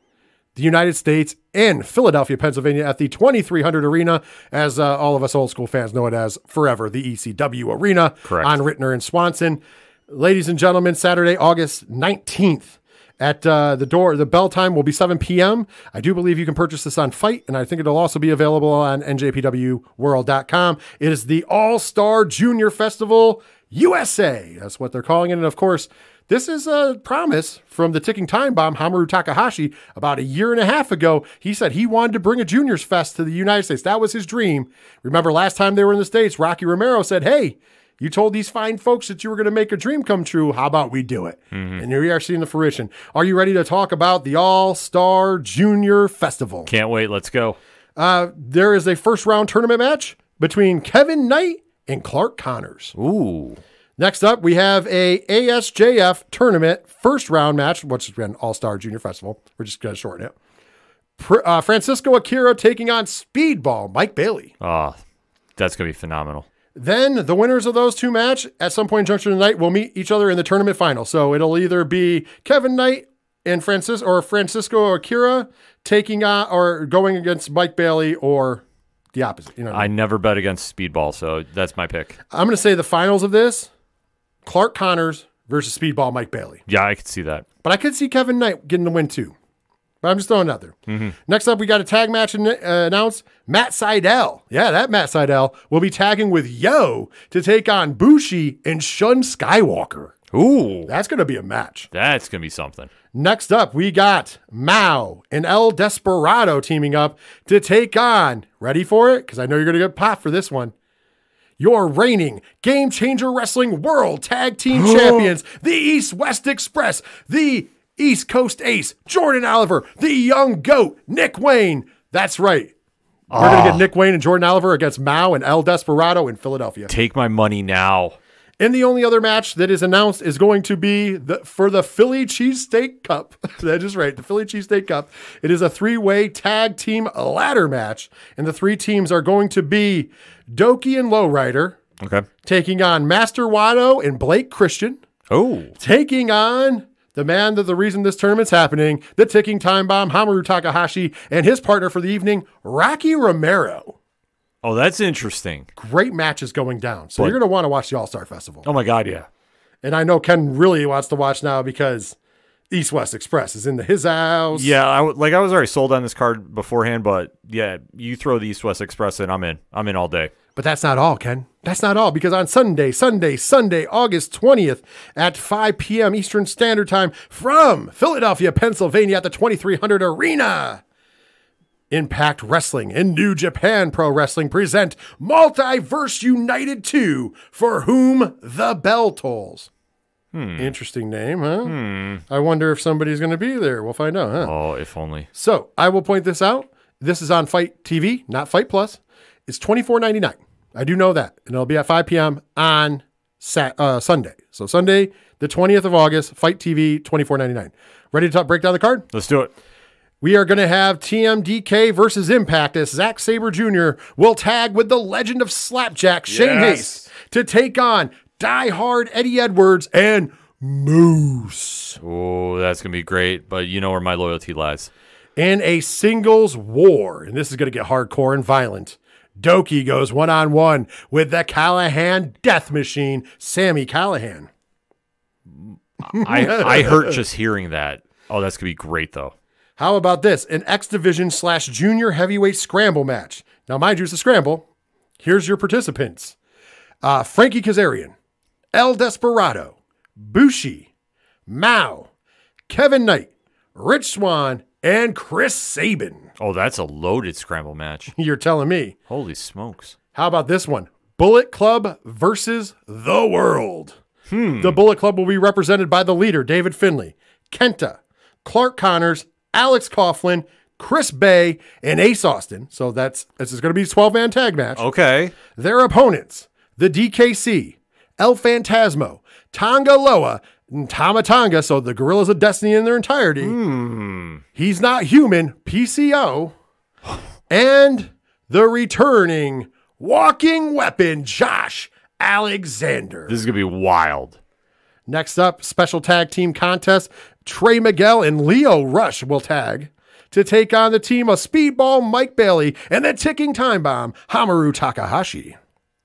the United States and Philadelphia, Pennsylvania at the 2300 Arena, as all of us old school fans know it as forever, the ECW Arena. Correct. On Rittner and Swanson. Ladies and gentlemen, Saturday, August 19th. At the bell time will be 7 p.m. I do believe you can purchase this on Fight, and I think it'll also be available on NJPWWorld.com. It is the All-Star Junior Festival USA. That's what they're calling it. And of course, this is a promise from the ticking time bomb, Hamaru Takahashi, about a year and a half ago. He said he wanted to bring a Juniors Fest to the United States. That was his dream. Remember last time they were in the States, Rocky Romero said, hey, you told these fine folks that you were going to make a dream come true. How about we do it? Mm-hmm. And here we are seeing the fruition. Are you ready to talk about the All-Star Junior Festival? Can't wait. Let's go. There is a first-round tournament match between Kevin Knight and Clark Connors. Ooh. Next up, we have a ASJF tournament first-round match, which is an All-Star Junior Festival. We're just going to shorten it. Francisco Akira taking on Speedball Mike Bailey. Oh, that's going to be phenomenal. Then the winners of those two matches at some point in Junction tonight will meet each other in the tournament final. So it'll either be Kevin Knight and Francisco Akira taking on or going against Mike Bailey or the opposite. You know what I never bet against Speedball, so that's my pick. I'm going to say the finals of this, Clark Connors versus Speedball Mike Bailey. Yeah, I could see that. But I could see Kevin Knight getting the win too. But I'm just throwing it out there. Mm-hmm. Next up, we got a tag match announced. Matt Seidel. Yeah, that Matt Seidel will be tagging with Yo to take on Bushi and Shun Skywalker. Ooh. That's going to be a match. That's going to be something. Next up, we got Mao and El Desperado teaming up to take on, ready for it? Because I know you're going to get popped for this one. Your reigning Game Changer Wrestling World Tag Team Champions, the East-West Express, the East Coast Ace, Jordan Oliver, the Young Goat, Nick Wayne. That's right. We're going to get Nick Wayne and Jordan Oliver against Mao and El Desperado in Philadelphia. Take my money now. And the only other match that is announced is going to be for the Philly Cheesesteak Cup. That is right, the Philly Cheesesteak Cup. It is a three-way tag team ladder match. And the three teams are going to be Doki and Lowrider. Okay. Taking on Master Watto and Blake Christian. Oh. Taking on the man that the reason this tournament's happening, the ticking time bomb, Hamaru Takahashi, and his partner for the evening, Rocky Romero. Oh, that's interesting. Great matches going down. So you're going to want to watch the All-Star Festival. Oh, my God, yeah. And I know Ken really wants to watch now because East-West Express is in his house. Yeah, I was already sold on this card beforehand, but yeah, you throw the East-West Express in, I'm in. I'm in all day. But that's not all, Ken. That's not all, because on Sunday, August 20th at 5 p.m. Eastern Standard Time from Philadelphia, Pennsylvania at the 2300 Arena, Impact Wrestling and New Japan Pro Wrestling present Multiverse United 2, For Whom the Bell Tolls. Interesting name, huh? I wonder if somebody's going to be there. We'll find out, huh? Oh, if only. So I will point this out. This is on Fight TV, not Fight Plus. It's $24.99. I do know that. And it'll be at 5 p.m. on Sunday. So Sunday, the 20th of August, Fight TV, $24.99. Ready to break down the card? Let's do it. We are going to have TMDK versus Impact as Zack Sabre Jr. will tag with the legend of Slapjack, Shane Hayes, to take on Die Hard Eddie Edwards and Moose. Oh, that's going to be great, but you know where my loyalty lies. In a singles war, and this is going to get hardcore and violent, Doki goes one-on-one with the Callahan Death Machine, Sammy Callahan. I hurt just hearing that. Oh, that's going to be great, though. How about this? An X Division / Junior Heavyweight Scramble match. Now, mind you, it's a scramble. Here's your participants. Frankie Kazarian, El Desperado, Bushi, Mao, Kevin Knight, Rich Swann, and Chris Sabin. Oh, that's a loaded scramble match. You're telling me. Holy smokes. How about this one? Bullet Club versus The World. The Bullet Club will be represented by the leader, David Finlay, Kenta, Clark Connors, Alex Coughlin, Chris Bay, and Ace Austin. So this is going to be a 12-man tag match. Okay. Their opponents, the DKC, El Phantasmo, Tonga Loa, Tama Tonga, so the Gorillas of Destiny in their entirety. He's Not Human, PCO. And the returning walking weapon, Josh Alexander. This is going to be wild. Next up, special tag team contest. Trey Miguel and Leo Rush will tag to take on the team of Speedball Mike Bailey and the ticking time bomb, Hamaru Takahashi.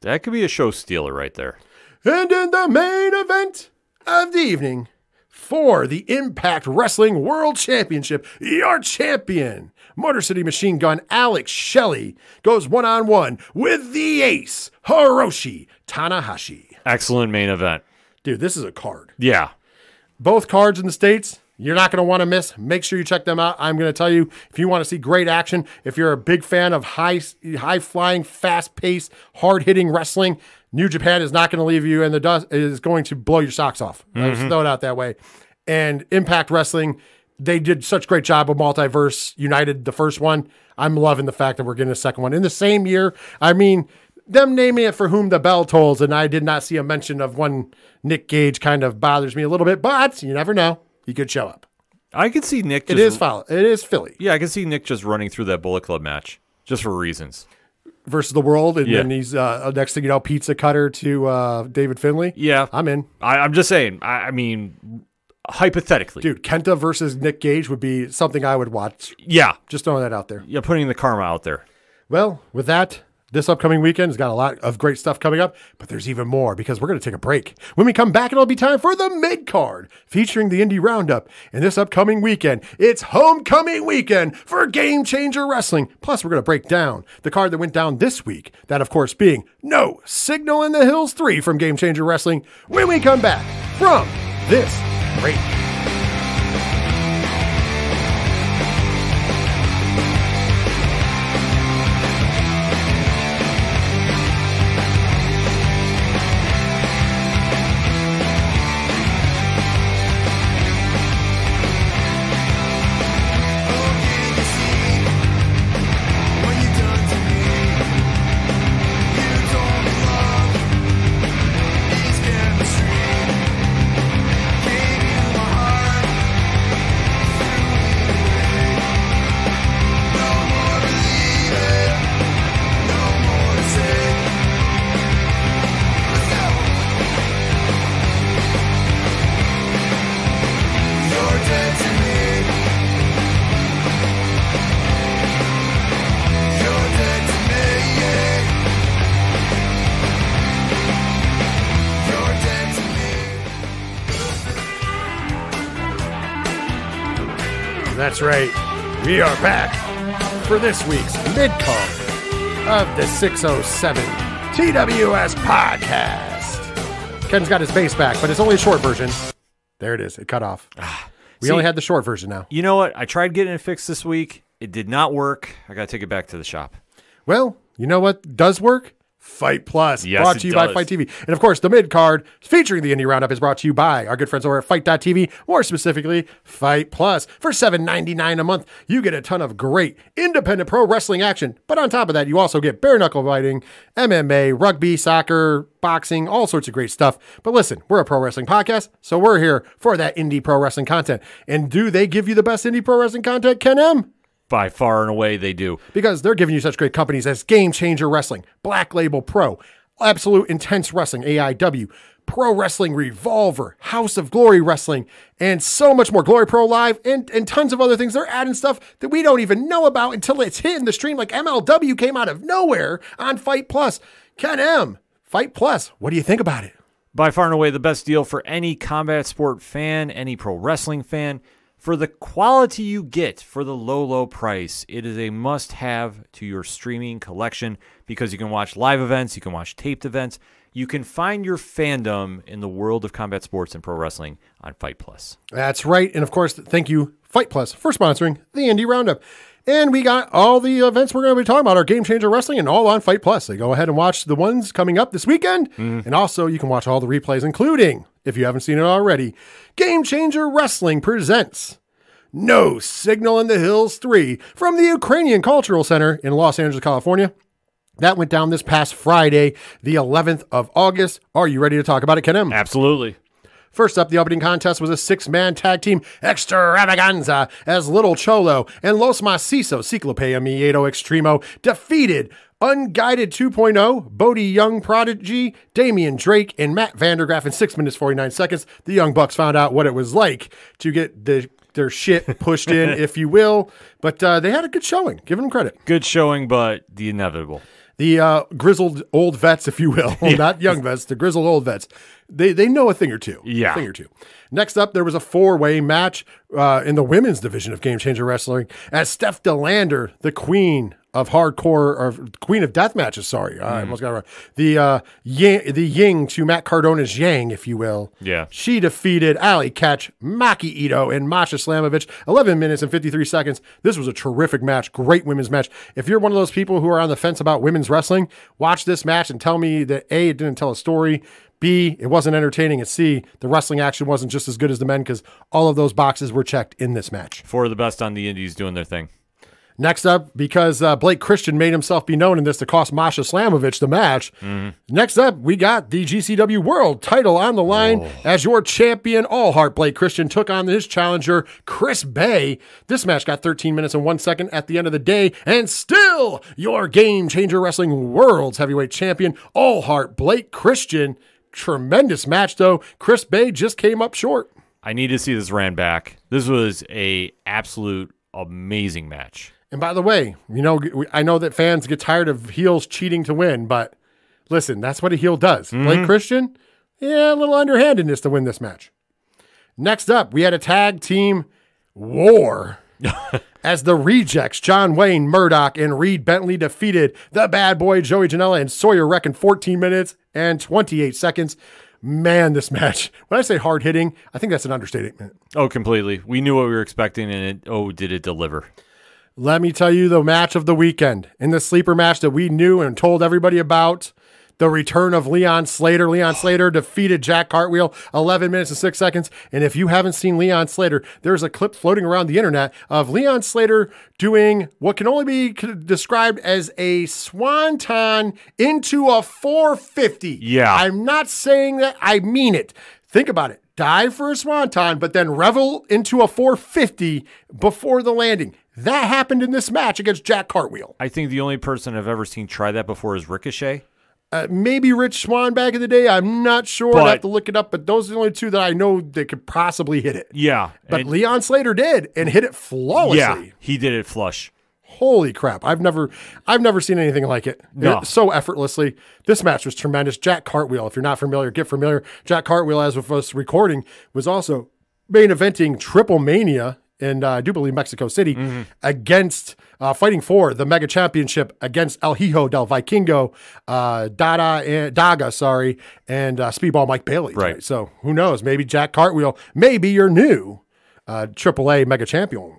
That could be a show stealer right there. And in the main event of the evening, for the Impact Wrestling World Championship, your champion, Motor City Machine Gun Alex Shelley, goes one-on-one with the ace, Hiroshi Tanahashi. Excellent main event. Dude, this is a card. Yeah. Both cards in the States, you're not going to want to miss. Make sure you check them out. I'm going to tell you, if you want to see great action, if you're a big fan of high-flying, fast-paced, hard-hitting wrestling, New Japan is not going to leave you in the dust. It is going to blow your socks off. I'll just throw it out that way. And Impact Wrestling, they did such a great job of Multiverse United, the first one. I'm loving the fact that we're getting a second one in the same year. I mean, them naming it For Whom the Bell Tolls, and I did not see a mention of one Nick Gage kind of bothers me a little bit, but you never know. He could show up. I could see Nick just... It is Philly. Yeah, I can see Nick just running through that Bullet Club match, just for reasons. Versus the World, and then he's, next thing you know, pizza cutter to David Finlay. Yeah. I'm in. I'm just saying, I mean, hypothetically. Dude, Kenta versus Nick Gage would be something I would watch. Yeah. Just throwing that out there. Yeah, putting the karma out there. Well, with that, this upcoming weekend has got a lot of great stuff coming up, but there's even more because we're going to take a break. When we come back, it'll be time for the mid-card featuring the Indie Roundup. And this upcoming weekend, it's homecoming weekend for Game Changer Wrestling. Plus, we're going to break down the card that went down this week. That, of course, being No Signal in the Hills 3 from Game Changer Wrestling when we come back from this break. That's right. We are back for this week's mid-card of the 607 TWS podcast. Ken's got his bass back, but it's only a short version. There it is. It cut off. We only had the short version now. You know what? I tried getting it fixed this week. It did not work. I got to take it back to the shop. Well, you know what does work? Fight Plus, Yes, brought it to you does. by Fight TV. And of course, the mid-card featuring the Indie Roundup is brought to you by our good friends over at Fight.tv, more specifically, Fight Plus. For $7.99 a month, you get a ton of great independent pro wrestling action. But on top of that, you also get bare knuckle fighting, MMA, rugby, soccer, boxing, all sorts of great stuff. But listen, we're a pro wrestling podcast, so we're here for that indie pro wrestling content. And do they give you the best indie pro wrestling content, Ken M? By far and away, they do. Because they're giving you such great companies as Game Changer Wrestling, Black Label Pro, Absolute Intense Wrestling, AEW, Pro Wrestling Revolver, House of Glory Wrestling, and so much more. Glory Pro Live, and tons of other things. They're adding stuff that we don't even know about until it's hitting the stream, like MLW came out of nowhere on Fight Plus. Ken M, Fight Plus, what do you think about it? By far and away, the best deal for any combat sport fan, any pro wrestling fan. For the quality you get for the low, low price, it is a must-have to your streaming collection because you can watch live events, you can watch taped events, you can find your fandom in the world of combat sports and pro wrestling on Fight Plus. That's right. And of course, thank you, Fight Plus, for sponsoring the Indie Roundup. And we got all the events we're going to be talking about, our Game Changer Wrestling, and all on Fight Plus. So go ahead and watch the ones coming up this weekend. And also, you can watch all the replays, including, if you haven't seen it already, Game Changer Wrestling presents No Signal in the Hills 3 from the Ukrainian Cultural Center in Los Angeles, California. That went down this past Friday, the 11th of August. Are you ready to talk about it, Ken M? Absolutely. First up, the opening contest was a 6-man tag team extravaganza as Little Cholo and Los Macizos Ciclope Miedo Extremo defeated Unguided 2.0, Bodie Young Prodigy, Damian Drake, and Matt Vandergraff in 6 minutes 49 seconds. The Young Bucks found out what it was like to get their shit pushed in, if you will. But they had a good showing. Give them credit. Good showing, but the inevitable. The grizzled old vets, if you will, not young vets, the grizzled old vets. They know a thing or two. Yeah. A thing or two. Next up, there was a 4-way match in the women's division of Game Changer Wrestling as Steph DeLander, the queen of hardcore, or queen of death matches, sorry. I almost got it wrong. The Ying to Matt Cardona's Yang, if you will. Yeah. She defeated Ali Catch, Maki Ito, and Masha Slamovich, 11 minutes and 53 seconds. This was a terrific match, great women's match. If you're one of those people who are on the fence about women's wrestling, watch this match and tell me that A, it didn't tell a story, B, it wasn't entertaining, and C, the wrestling action wasn't just as good as the men because all of those boxes were checked in this match. For the best on the indies doing their thing. Next up, because Blake Christian made himself be known in this to cost Masha Slamovich the match. Next up, we got the GCW World title on the line as your champion, All Heart Blake Christian, took on his challenger, Chris Bay. This match got 13 minutes and 1 second at the end of the day, and still your Game Changer Wrestling World's heavyweight champion, All Heart Blake Christian. Tremendous match, though. Chris Bay just came up short. I need to see this ran back. This was a absolute amazing match. And by the way, you know, I know that fans get tired of heels cheating to win, but listen, that's what a heel does. Blake Christian, yeah, a little underhandedness to win this match. Next up, we had a tag team war as the Rejects, John Wayne, Murdoch, and Reed Bentley defeated the Bad Boy, Joey Janela, and Sawyer Wreck in 14 minutes and 28 seconds. Man, this match, when I say hard hitting, I think that's an understatement. Oh, completely. We knew what we were expecting, and did it deliver? Let me tell you the match of the weekend. In the sleeper match that we knew and told everybody about, the return of Leon Slater. Leon Slater defeated Jack Cartwheel, 11 minutes and 6 seconds. And if you haven't seen Leon Slater, there's a clip floating around the internet of Leon Slater doing what can only be described as a swanton into a 450. Yeah. I'm not saying that. I mean it. Think about it. Dive for a swanton, but then revel into a 450 before the landing. That happened in this match against Jack Cartwheel. I think the only person I've ever seen try that before is Ricochet. Maybe Rich Swann back in the day. I'm not sure. I have to look it up, but those are the only two that I know that could possibly hit it. Yeah. But Leon Slater did and hit it flawlessly. Yeah, he did it flush. Holy crap. I've never seen anything like it. No. So effortlessly. This match was tremendous. Jack Cartwheel, if you're not familiar, get familiar. Jack Cartwheel, as with us recording, was also main eventing Triple Mania in, I do believe, Mexico City against, fighting for the Mega Championship against El Hijo del Vikingo, Daga, and Speedball Mike Bailey. Right. So who knows? Maybe Jack Cartwheel, maybe your new AAA Mega Champion.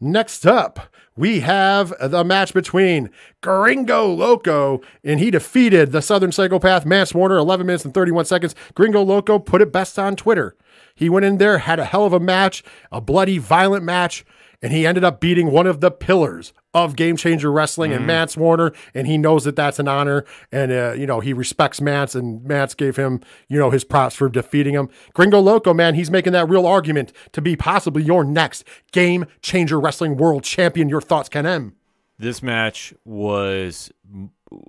Next up, we have the match between Gringo Loco, and he defeated the Southern Psychopath Mance Warner, 11 minutes and 31 seconds. Gringo Loco put it best on Twitter. He went in there, had a hell of a match, a bloody, violent match, and he ended up beating one of the pillars of Game Changer Wrestling and Mance Warner, and he knows that that's an honor, and, he respects Mance, and Mance gave him, his props for defeating him. Gringo Loco, man, he's making that real argument to be possibly your next Game Changer Wrestling World Champion. Your thoughts, Ken M? This match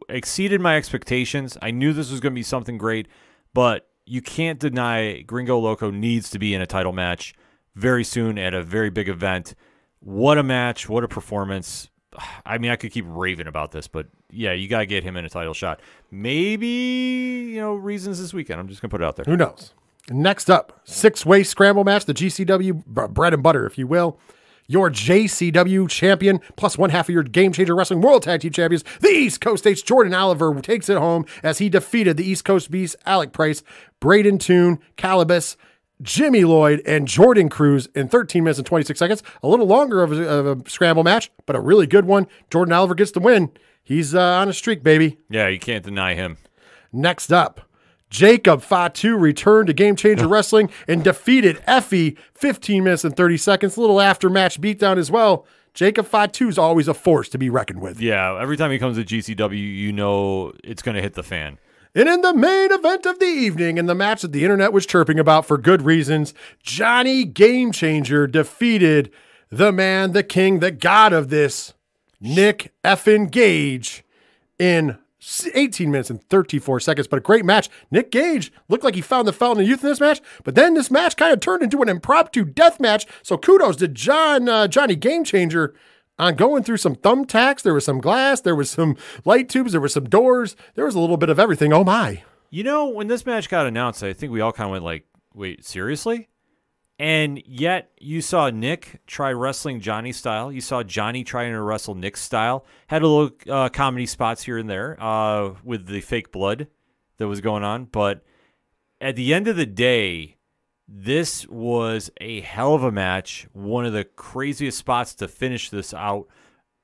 exceeded my expectations. I knew this was going to be something great, but you can't deny Gringo Loco needs to be in a title match very soon at a very big event. What a match. What a performance. I mean, I could keep raving about this, but yeah, you got to get him in a title shot. Maybe, reasons this weekend. I'm just going to put it out there. Who knows? Next up, 6-way scramble match, the GCW bread and butter, if you will. Your JCW champion, plus one half of your Game Changer Wrestling World Tag Team Champions, the East Coast State's Jordan Oliver takes it home as he defeated the East Coast Beast, Alec Price, Braden Toon, Calibus, Jimmy Lloyd, and Jordan Cruz in 13 minutes and 26 seconds. A little longer of a scramble match, but a really good one. Jordan Oliver gets the win. He's on a streak, baby. Yeah, you can't deny him. Next up, Jacob Fatu returned to Game Changer Wrestling and defeated Effie 15 minutes and 30 seconds. A little after-match beatdown as well. Jacob Fatu's always a force to be reckoned with. Yeah, every time he comes to GCW, it's going to hit the fan. And in the main event of the evening, in the match that the internet was chirping about for good reasons, Johnny Game Changer defeated the man, the king, the god of this, Nick effing Gage, in 18 minutes and 34 seconds. But a great match. Nick Gage looked like he found the fountain of youth in this match, but then this match kind of turned into an impromptu death match. So kudos to Johnny Game Changer on going through some thumbtacks. There was some glass, there was some light tubes, there was some doors, there was a little bit of everything. Oh my. You know, when this match got announced, I think we all kind of went like, wait, seriously? And yet you saw Nick try wrestling Johnny style. You saw Johnny trying to wrestle Nick style. Had a little comedy spots here and there with the fake blood that was going on. But at the end of the day, this was a hell of a match. One of the craziest spots to finish this out.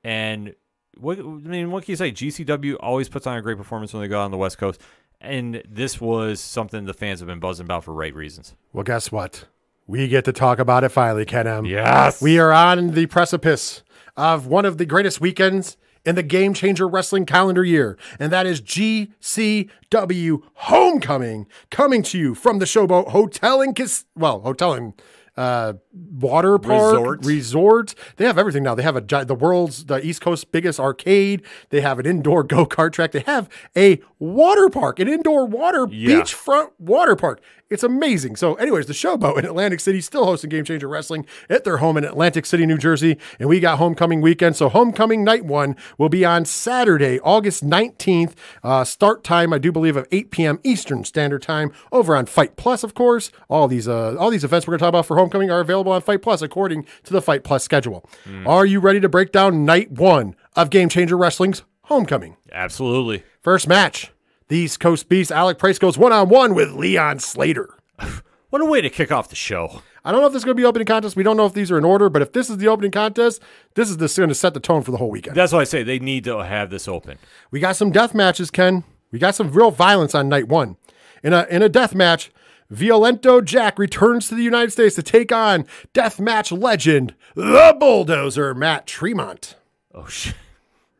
And what can you say? GCW always puts on a great performance when they go out on the West Coast. And this was something the fans have been buzzing about for right reasons. Well, guess what? We get to talk about it finally, Ken M. Yes. We are on the precipice of one of the greatest weekends in the Game Changer Wrestling calendar year, and that is GCW Homecoming, coming to you from the Showboat Hotel and water park resort. They have everything now. They have the East Coast biggest arcade. They have an indoor go-kart track. They have a water park, an indoor beachfront water park. It's amazing. So anyways, the Showboat in Atlantic City still hosting Game Changer Wrestling at their home in Atlantic City, New Jersey. And we got Homecoming weekend. So Homecoming night 1 will be on Saturday, August 19th. Start time, I do believe, of 8 p.m. Eastern Standard Time over on Fight Plus, of course. All these events we're going to talk about for Homecoming are available on Fight Plus according to the Fight Plus schedule. Are you ready to break down night 1 of Game Changer Wrestling's Homecoming? Absolutely. First match. The East Coast Beast, Alec Price, goes one-on-one with Leon Slater. What a way to kick off the show. I don't know if this is going to be opening contest. We don't know if these are in order, but if this is the opening contest, this is going to set the tone for the whole weekend. That's why I say they need to have this open. We got some death matches, Ken. We got some real violence on night 1. In a death match, Violento Jack returns to the United States to take on death match legend, the Bulldozer, Matt Tremont. Oh, shit.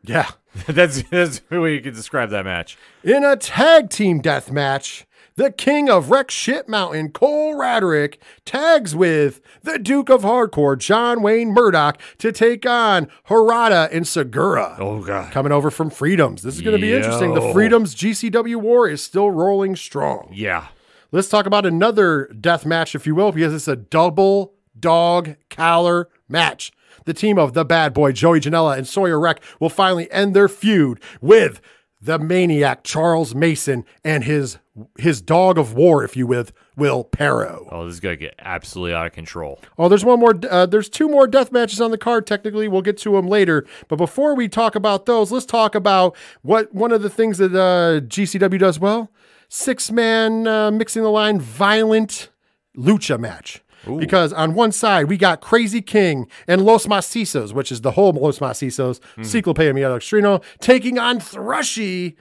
Yeah. That's the way you can describe that match. In a tag team death match, the king of Wreck Shit Mountain, Cole Radrick, tags with the Duke of Hardcore, John Wayne Murdoch, to take on Harada and Segura. Oh, God. Coming over from Freedoms. This is going to be interesting. The Freedoms GCW war is still rolling strong. Yeah. Let's talk about another death match, if you will, because it's a double dog collar match. The team of the Bad Boy, Joey Janela and Sawyer Wreck, will finally end their feud with the Maniac, Charles Mason, and his dog of war, if you will, Perro. Oh, this is going to get absolutely out of control. Oh, there's one more. There's 2 more death matches on the card, technically. We'll get to them later. But before we talk about those, let's talk about one of the things that GCW does well. 6-man mixing the line, violent lucha match. Ooh. Because on one side, we got Crazy King and Los Macizos, which is the whole Los Macizos, Ciclope Miedo Extremo, taking on Thrushy,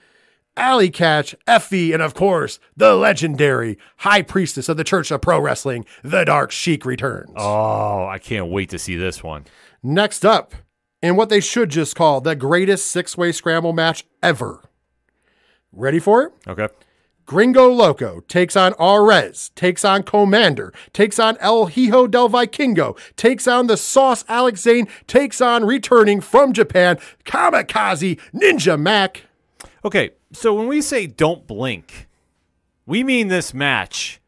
Alley Catch, Effie, and of course, the legendary High Priestess of the Church of Pro Wrestling, the Dark Sheik, returns. Oh, I can't wait to see this one. Next up, in what they should just call the greatest 6-way scramble match ever. Ready for it? Okay. Gringo Loco takes on Arez, takes on Commander, takes on El Hijo del Vikingo, takes on the Sauce Alex Zane, takes on returning from Japan, Kamikaze Ninja Mac. Okay, so when we say don't blink, we mean this match.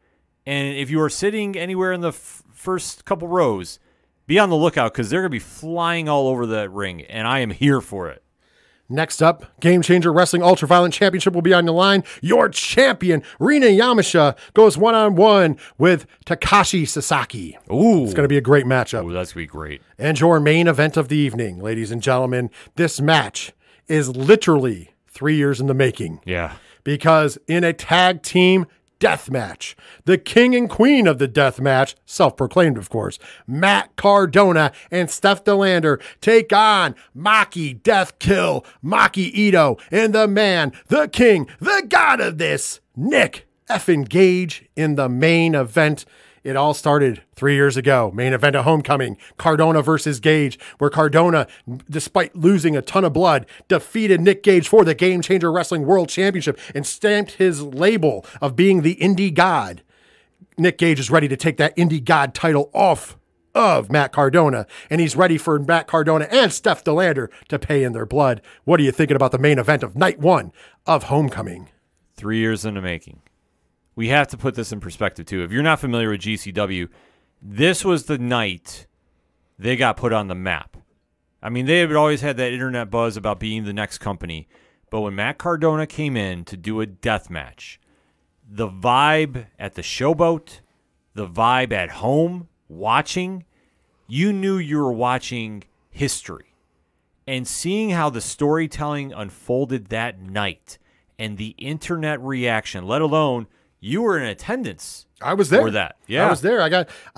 And if you are sitting anywhere in the first couple rows, be on the lookout because they're going to be flying all over that ring, and I am here for it. Next up, Game Changer Wrestling Ultraviolent Championship will be on the line. Your champion, Rina Yamasha, goes one-on-one with Takashi Sasaki. Ooh. It's going to be a great matchup. Ooh, that's going to be great. And your main event of the evening, ladies and gentlemen, this match is literally 3 years in the making. Yeah. Because in a tag team death match, the king and queen of the death match, self-proclaimed of course, Matt Cardona and Steph DeLander take on Maki Death Kill, Maki Ito, and the man, the king, the god of this, Nick effing Gage, in the main event. It all started 3 years ago. Main event of Homecoming, Cardona versus Gage, where Cardona, despite losing a ton of blood, defeated Nick Gage for the Game Changer Wrestling World Championship and stamped his label of being the Indie God. Nick Gage is ready to take that Indie God title off of Matt Cardona, and he's ready for Matt Cardona and Steph DeLander to pay in their blood. What are you thinking about the main event of night 1 of Homecoming? 3 years in the making. We have to put this in perspective, too. If you're not familiar with GCW, this was the night they got put on the map. I mean, they had always had that internet buzz about being the next company, but when Matt Cardona came in to do a death match, the vibe at the showboat, the vibe at home watching, you knew you were watching history. And seeing how the storytelling unfolded that night and the internet reaction, let alone you were in attendance. I was there for that. Yeah, I was there. I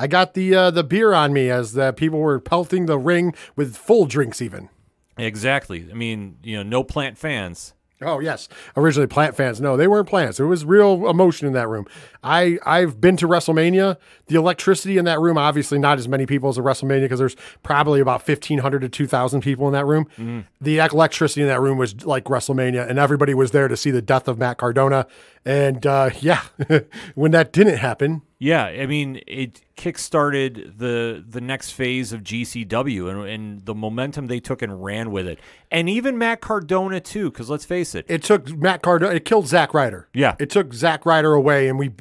got the beer on me as the people were pelting the ring with full drinks even. Exactly. I mean, no Plant fans. Oh, yes. Originally Plant fans. No, they weren't Plants. There was real emotion in that room. I've been to WrestleMania. The electricity in that room, obviously not as many people as a WrestleMania because there's probably about 1,500 to 2,000 people in that room. Mm-hmm. The electricity in that room was like WrestleMania, and everybody was there to see the death of Matt Cardona. And, when that didn't happen. Yeah, I mean, it kickstarted the next phase of GCW and the momentum they took and ran with it. And even Matt Cardona, too, because let's face it. It took Matt Cardona, it killed Zack Ryder. Yeah. It took Zack Ryder away, and we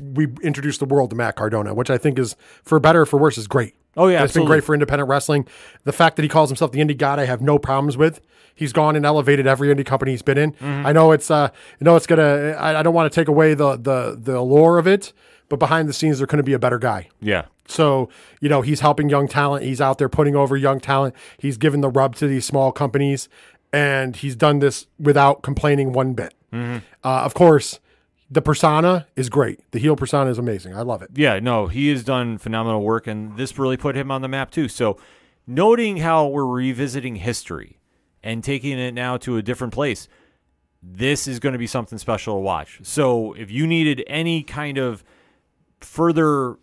introduced the world to Matt Cardona, which I think is, for better or for worse, is great. Oh, yeah, It's been great for independent wrestling. The fact that he calls himself the Indie God, I have no problems with. He's gone and elevated every indie company he's been in. Mm-hmm. I know it's gonna. I don't want to take away the allure of it, but behind the scenes, there couldn't be a better guy. Yeah. So, he's helping young talent. He's out there putting over young talent. He's given the rub to these small companies, and he's done this without complaining one bit. Mm-hmm. Of course, the persona is great. The heel persona is amazing. I love it. Yeah, no, he has done phenomenal work, and this really put him on the map, too. So, noting how we're revisiting history and taking it now to a different place, this is going to be something special to watch. So, if you needed any kind of further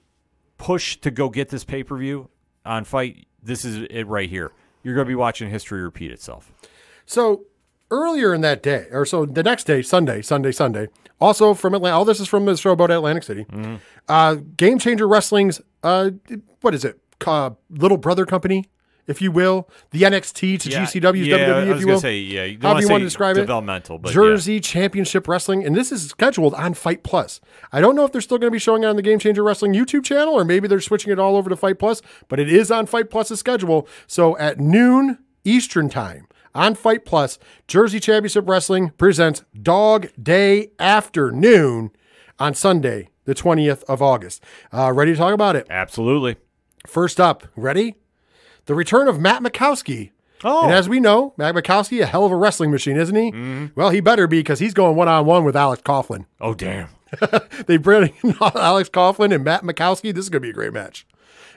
push to go get this pay-per-view on Fight, this is it right here. You're going to be watching history repeat itself. So earlier in that day, or so the next day, Sunday, also from Atlanta, all this is from the showboat at Atlantic City, Game Changer Wrestling's, what is it, little brother company, if you will, the NXT to GCW's WWE, if you will. However you want to describe it. Developmental, but Jersey Championship Wrestling, and this is scheduled on Fight Plus. I don't know if they're still going to be showing it on the Game Changer Wrestling YouTube channel, or maybe they're switching it all over to Fight Plus, but it is on Fight Plus's schedule. So at noon Eastern time on Fight Plus, Jersey Championship Wrestling presents Dog Day Afternoon on Sunday, the 20th of August. Ready to talk about it? Absolutely. First up, ready? The return of Matt Mikowski. Oh. And as we know, Matt Mikowski, a hell of a wrestling machine, isn't he? Mm-hmm. Well, he better be, because he's going one-on-one with Alex Coughlin. Oh, damn. They bring in Alex Coughlin and Matt Mikowski. This is going to be a great match.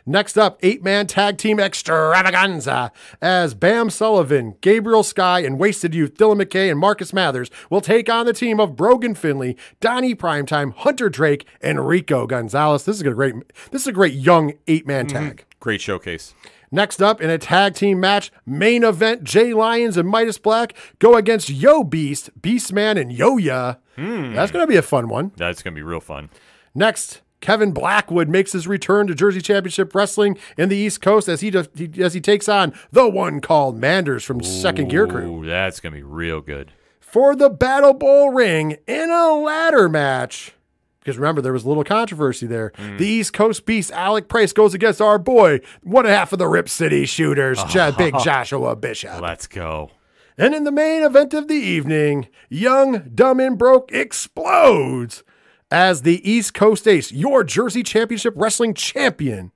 Next up, 8-man tag team extravaganza as Bam Sullivan, Gabriel Sky, and Wasted Youth, Dylan McKay, and Marcus Mathers will take on the team of Brogan Finley, Donnie Primetime, Hunter Drake, and Rico Gonzalez. This is a great young 8-man tag. Great showcase. Next up, in a tag team match, main event, Jay Lyons and Midas Black go against Yo Beast, Beastman, and Yo-Ya. That's going to be a fun one. That's going to be real fun. Next, Kevin Blackwood makes his return to Jersey Championship Wrestling in the East Coast as he takes on the one called Manders from Second Gear Crew. Ooh, that's going to be real good. For the Battle Bowl ring in a ladder match. Because remember, there was a little controversy there. The East Coast Beast, Alec Price, goes against our boy, one half of the Rip City Shooters, Big Joshua Bishop. Let's go. And in the main event of the evening, Young, Dumb, and Broke explodes as the East Coast Ace, your Jersey Championship Wrestling champion,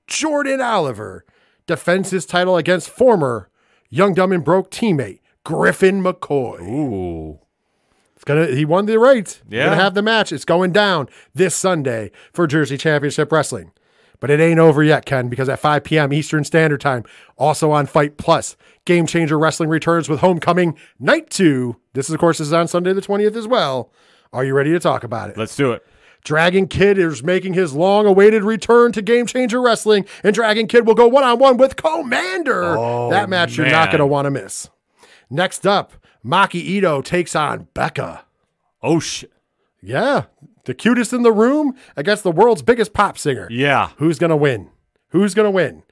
Jordan Oliver, defends his title against former Young, Dumb, and Broke teammate, Griffin McCoy. Ooh. He won the rights. Yeah. Gonna have the match. It's going down this Sunday for Jersey Championship Wrestling. But it ain't over yet, Ken, because at 5 p.m. Eastern Standard Time, also on Fight Plus, Game Changer Wrestling returns with Homecoming Night 2. This is on Sunday the 20th as well. Are you ready to talk about it? Let's do it. Dragon Kid is making his long-awaited return to Game Changer Wrestling, and Dragon Kid will go one-on-one with Commander. That match you're not going to want to miss. Next up, Maki Ito takes on Becca. Oh, shit. Yeah, the cutest in the room against the world's biggest pop singer. Yeah. Who's going to win? Who's going to win?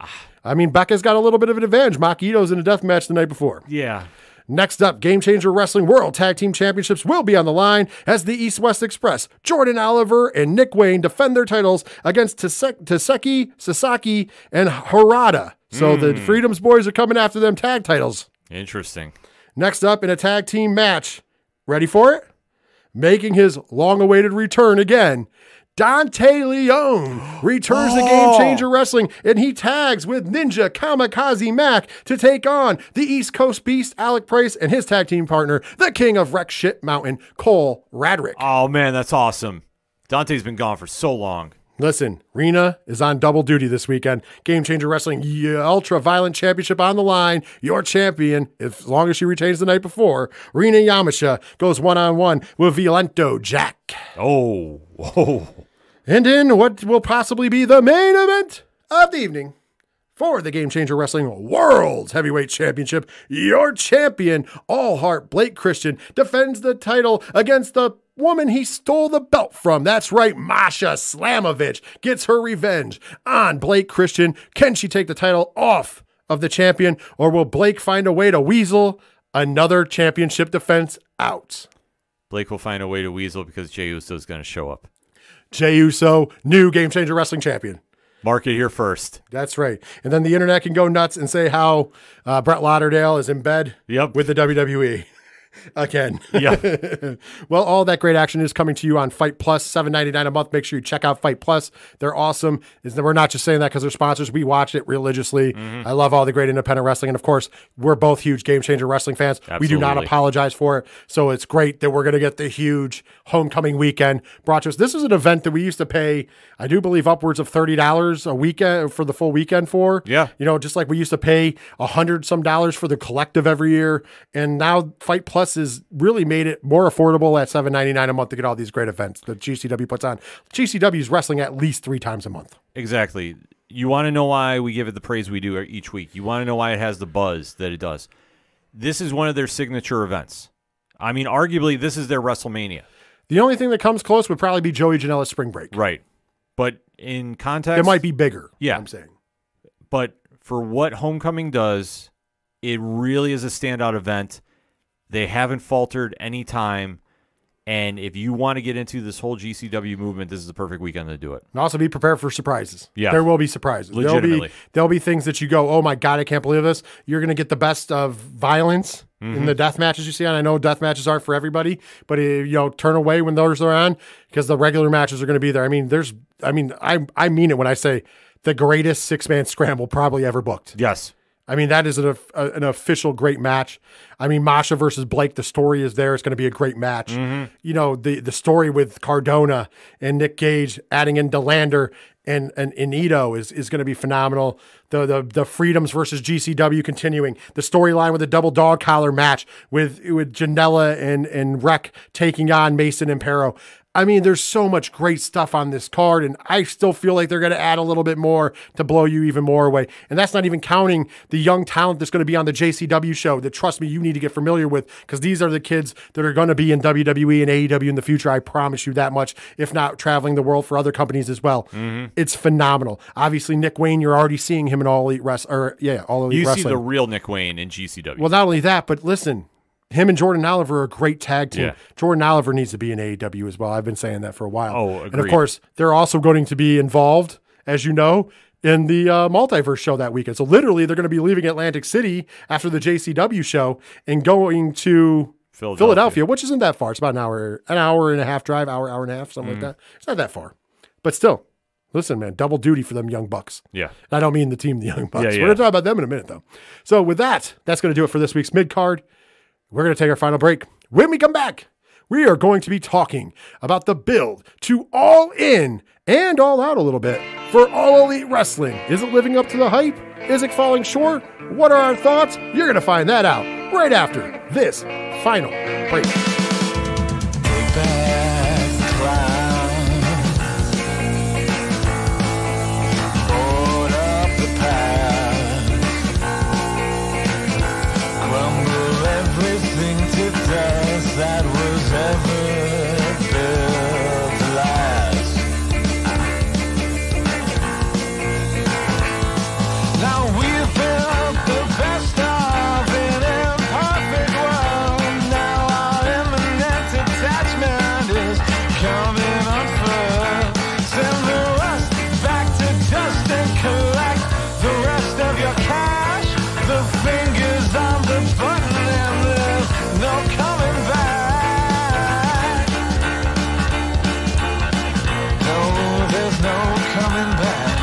I mean, Becca's got a little bit of an advantage. Maki Ito's in a death match the night before. Yeah. Next up, Game Changer Wrestling World Tag Team Championships will be on the line as the East-West Express, Jordan Oliver and Nick Wayne, defend their titles against Taseki, Sasaki, and Harada. So the Freedoms boys are coming after them tag titles. Interesting. Next up, in a tag team match, ready for it? Making his long-awaited return again, Dante Leone returns to Game Changer Wrestling, and he tags with Ninja Kamikaze Mac to take on the East Coast Beast, Alec Price, and his tag team partner, the King of Wreck Shit Mountain, Cole Radrick. Oh, man, that's awesome. Dante's been gone for so long. Listen, Rena is on double duty this weekend. Game Changer Wrestling Ultra Violent Championship on the line. Your champion, as long as she retains the night before, Rena Yamasha goes one-on-one with Violento Jack. Oh. Whoa. And in what will possibly be the main event of the evening for the Game Changer Wrestling World's Heavyweight Championship, your champion, All Heart Blake Christian, defends the title against the woman he stole the belt from. That's right, Masha Slamovich gets her revenge on Blake Christian. Can she take the title off of the champion, or will Blake find a way to weasel another championship defense out? Blake will find a way to weasel because Jey Uso is going to show up. Jey Uso, new Game Changer Wrestling champion. Mark it here first. That's right. And then the internet can go nuts and say how Brett Lauderdale is in bed with the WWE. Again. Yeah. Well, all that great action is coming to you on Fight Plus, $7.99 a month. Make sure you check out Fight Plus. They're awesome. We're not just saying that because they're sponsors. We watch it religiously. I love all the great independent wrestling. And of course, we're both huge Game Changer Wrestling fans. Absolutely. We do not apologize for it. So it's great that we're going to get the huge homecoming weekend brought to us. This is an event that we used to pay, I do believe, upwards of $30 a weekend for the full weekend for. Yeah. You know, just like we used to pay $100 some for the collective every year. And now Fight Plus has really made it more affordable at $7.99 a month to get all these great events that GCW puts on. GCW is wrestling at least 3 times a month. Exactly. You want to know why we give it the praise we do each week. You want to know why it has the buzz that it does. This is one of their signature events. I mean, arguably, this is their WrestleMania. The only thing that comes close would probably be Joey Janela's Spring Break. Right. But in context... It might be bigger, yeah. I'm saying. But for what Homecoming does, it really is a standout event. They haven't faltered any time. And if you want to get into this whole GCW movement, this is the perfect weekend to do it. And also be prepared for surprises. Yeah. There will be surprises. Legitimately. There'll be things that you go, oh my God, I can't believe this. You're going to get the best of violence in the death matches you see on. I know death matches aren't for everybody, but turn away when those are on because the regular matches are going to be there. I mean, it when I say the greatest 6-man scramble probably ever booked. Yes. I mean, that is an official great match. I mean, Masha versus Blake, the story is there. It's going to be a great match. You know, the story with Cardona and Nick Gage adding in DeLander and Ito is going to be phenomenal. The Freedoms versus GCW continuing. The storyline with the double dog collar match with Janela and Rec taking on Mason and Pero. I mean, there's so much great stuff on this card, and I still feel like they're going to add a little bit more to blow you even more away. And that's not even counting the young talent that's going to be on the JCW show that, trust me, you need to get familiar with because these are the kids that are going to be in WWE and AEW in the future. I promise you that much, if not traveling the world for other companies as well. It's phenomenal. Obviously, Nick Wayne, you're already seeing him in All Elite Wrestling. You see the real Nick Wayne in GCW. Well, not only that, but listen, him and Jordan Oliver are a great tag team. Yeah. Jordan Oliver needs to be in AEW as well. I've been saying that for a while. Oh, agreed. And of course, they're also going to be involved, as you know, in the Multiverse show that weekend. So literally, they're going to be leaving Atlantic City after the JCW show and going to Philadelphia, which isn't that far. It's about an hour and a half drive, hour and a half, something like that. It's not that far. But still, listen, man, double duty for them Young Bucks. Yeah. And I don't mean the team, the Young Bucks. Yeah, yeah. We're going to talk about them in a minute, though. So with that, that's going to do it for this week's mid-card. We're going to take our final break. When we come back, we are going to be talking about the build to All In and All Out a little bit for All Elite Wrestling. Is it living up to the hype? Is it falling short? What are our thoughts? You're going to find that out right after this final break. Take back the crown. fingers on the button and there's no coming back. No, there's no coming back.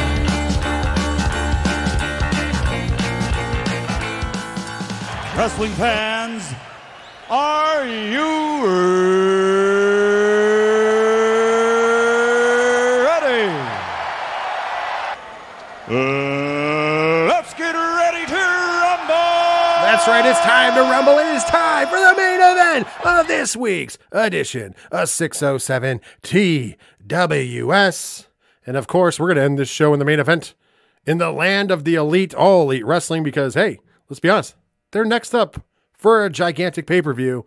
Wrestling fans, are you ready? Let's get ready to rumble! That's right, it's time to rumble. It is time for the main event of this week's edition of 607 TWS. And of course, we're going to end this show in the main event in the land of the elite, all elite wrestling, because, hey, let's be honest, they're next up for a gigantic pay-per-view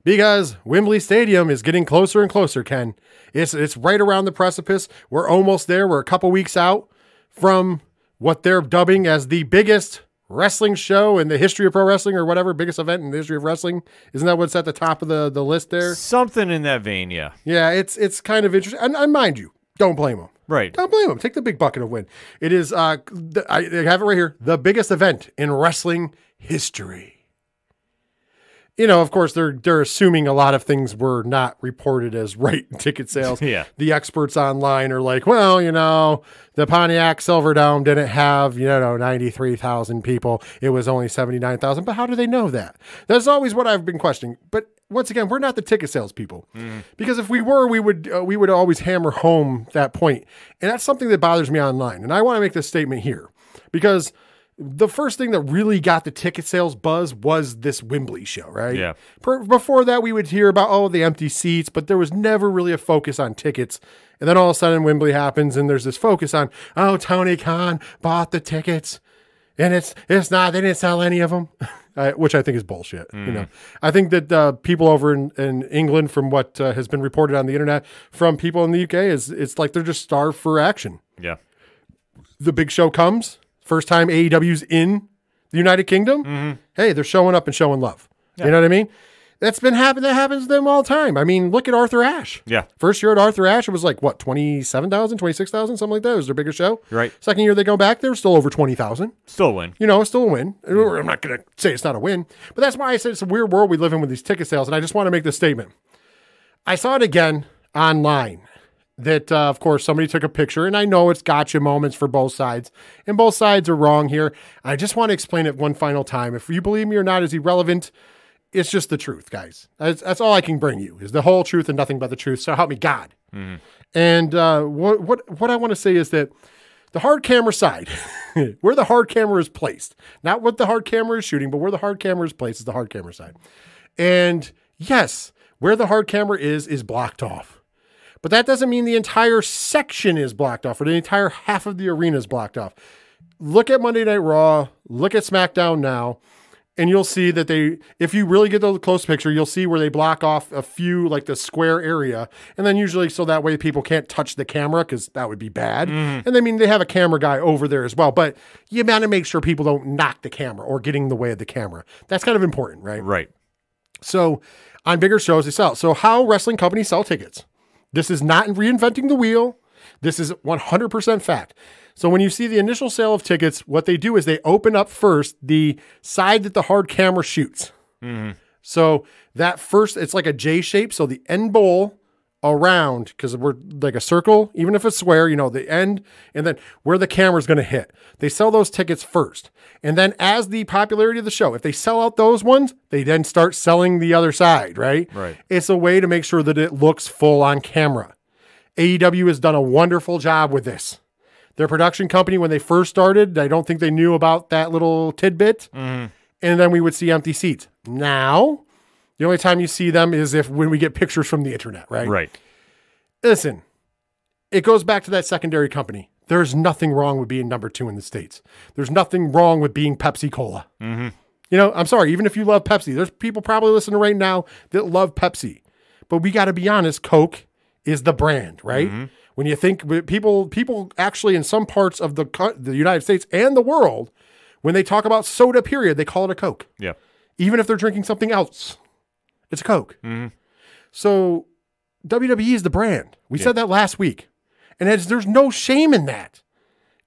because Wembley Stadium is getting closer and closer, Ken. It's right around the precipice. We're almost there. We're a couple weeks out from what they're dubbing as the biggest wrestling show in the history of pro wrestling, or whatever, biggest event in the history of wrestling. Isn't that what's at the top of the list there? Something in that vein, yeah. Yeah, it's kind of interesting. And mind you, don't blame them. Right. Don't blame them. Take the big bucket of win. It is, I have it right here, the biggest event in wrestling history. You know, of course, they're assuming a lot of things were not reported as right in ticket sales. Yeah. The experts online are like, well, you know, the Pontiac Silverdome didn't have, 93,000 people. It was only 79,000. But how do they know that? That's always what I've been questioning. But once again, we're not the ticket sales people. Because if we were, we would always hammer home that point. And that's something that bothers me online. And I want to make this statement here because the first thing that really got the ticket sales buzz was this Wembley show, right? Yeah. Before that, we would hear about, the empty seats, but there was never really a focus on tickets. And then all of a sudden Wembley happens and there's this focus on, Tony Khan bought the tickets and it's not, they didn't sell any of them, which I think is bullshit. I think that people over in England, from what has been reported on the internet from people in the UK, it's like they're just starved for action. Yeah. The big show comes. First time AEW's in the United Kingdom, hey, they're showing up and showing love. Yeah. You know what I mean? That's been happening. That happens to them all the time. I mean, look at Arthur Ashe. Yeah. First year at Arthur Ashe, it was like, 27,000, 26,000, something like that. It was their biggest show. Right. Second year they go back, they're still over 20,000. Still a win. Still a win. I'm not going to say it's not a win, but that's why I said it's a weird world we live in with these ticket sales. And I just want to make this statement. I saw it again online. That, of course, somebody took a picture, and I know it's gotcha moments for both sides, and both sides are wrong here. I just want to explain it one final time. If you believe me or not is irrelevant, it's just the truth, guys. That's all I can bring you, is the whole truth and nothing but the truth. So help me God. And what I want to say is that the hard camera side, where the hard camera is placed, not what the hard camera is shooting, but where the hard camera is placed is the hard camera side. And yes, where the hard camera is blocked off. But that doesn't mean the entire section is blocked off or the entire half of the arena is blocked off. Look at Monday Night Raw, look at SmackDown now, and you'll see that if you really get the close picture, you'll see where they block off a few, like the square area. And then usually, so that way people can't touch the camera because that would be bad. And they have a camera guy over there as well. But you got to make sure people don't knock the camera or get in the way of the camera. That's kind of important, right? Right. So on bigger shows, they sell. So how wrestling companies sell tickets. This is not reinventing the wheel. This is 100% fact. So when you see the initial sale of tickets, what they do is they open up first the side that the hard camera shoots. So that first, it's like a J shape. So the end bowl around, because we're like a circle, even if it's square, the end, and then where the camera's going to hit. They sell those tickets first. And then as the popularity of the show, if they sell out those ones, they then start selling the other side, right? Right. It's a way to make sure that it looks full on camera. AEW has done a wonderful job with this. Their production company, when they first started, I don't think they knew about that little tidbit. And then we would see empty seats. Now, the only time you see them is when we get pictures from the internet, right? Right. Listen, it goes back to that secondary company. There's nothing wrong with being number 2 in the States. There's nothing wrong with being Pepsi Cola. I'm sorry, even if you love Pepsi, there's people probably listening right now that love Pepsi. But we got to be honest, Coke is the brand, right? When you think people actually in some parts of the United States and the world, when they talk about soda, period, they call it a Coke. Yeah. Even if they're drinking something else, it's a Coke. So WWE is the brand. We said that last week. And there's no shame in that.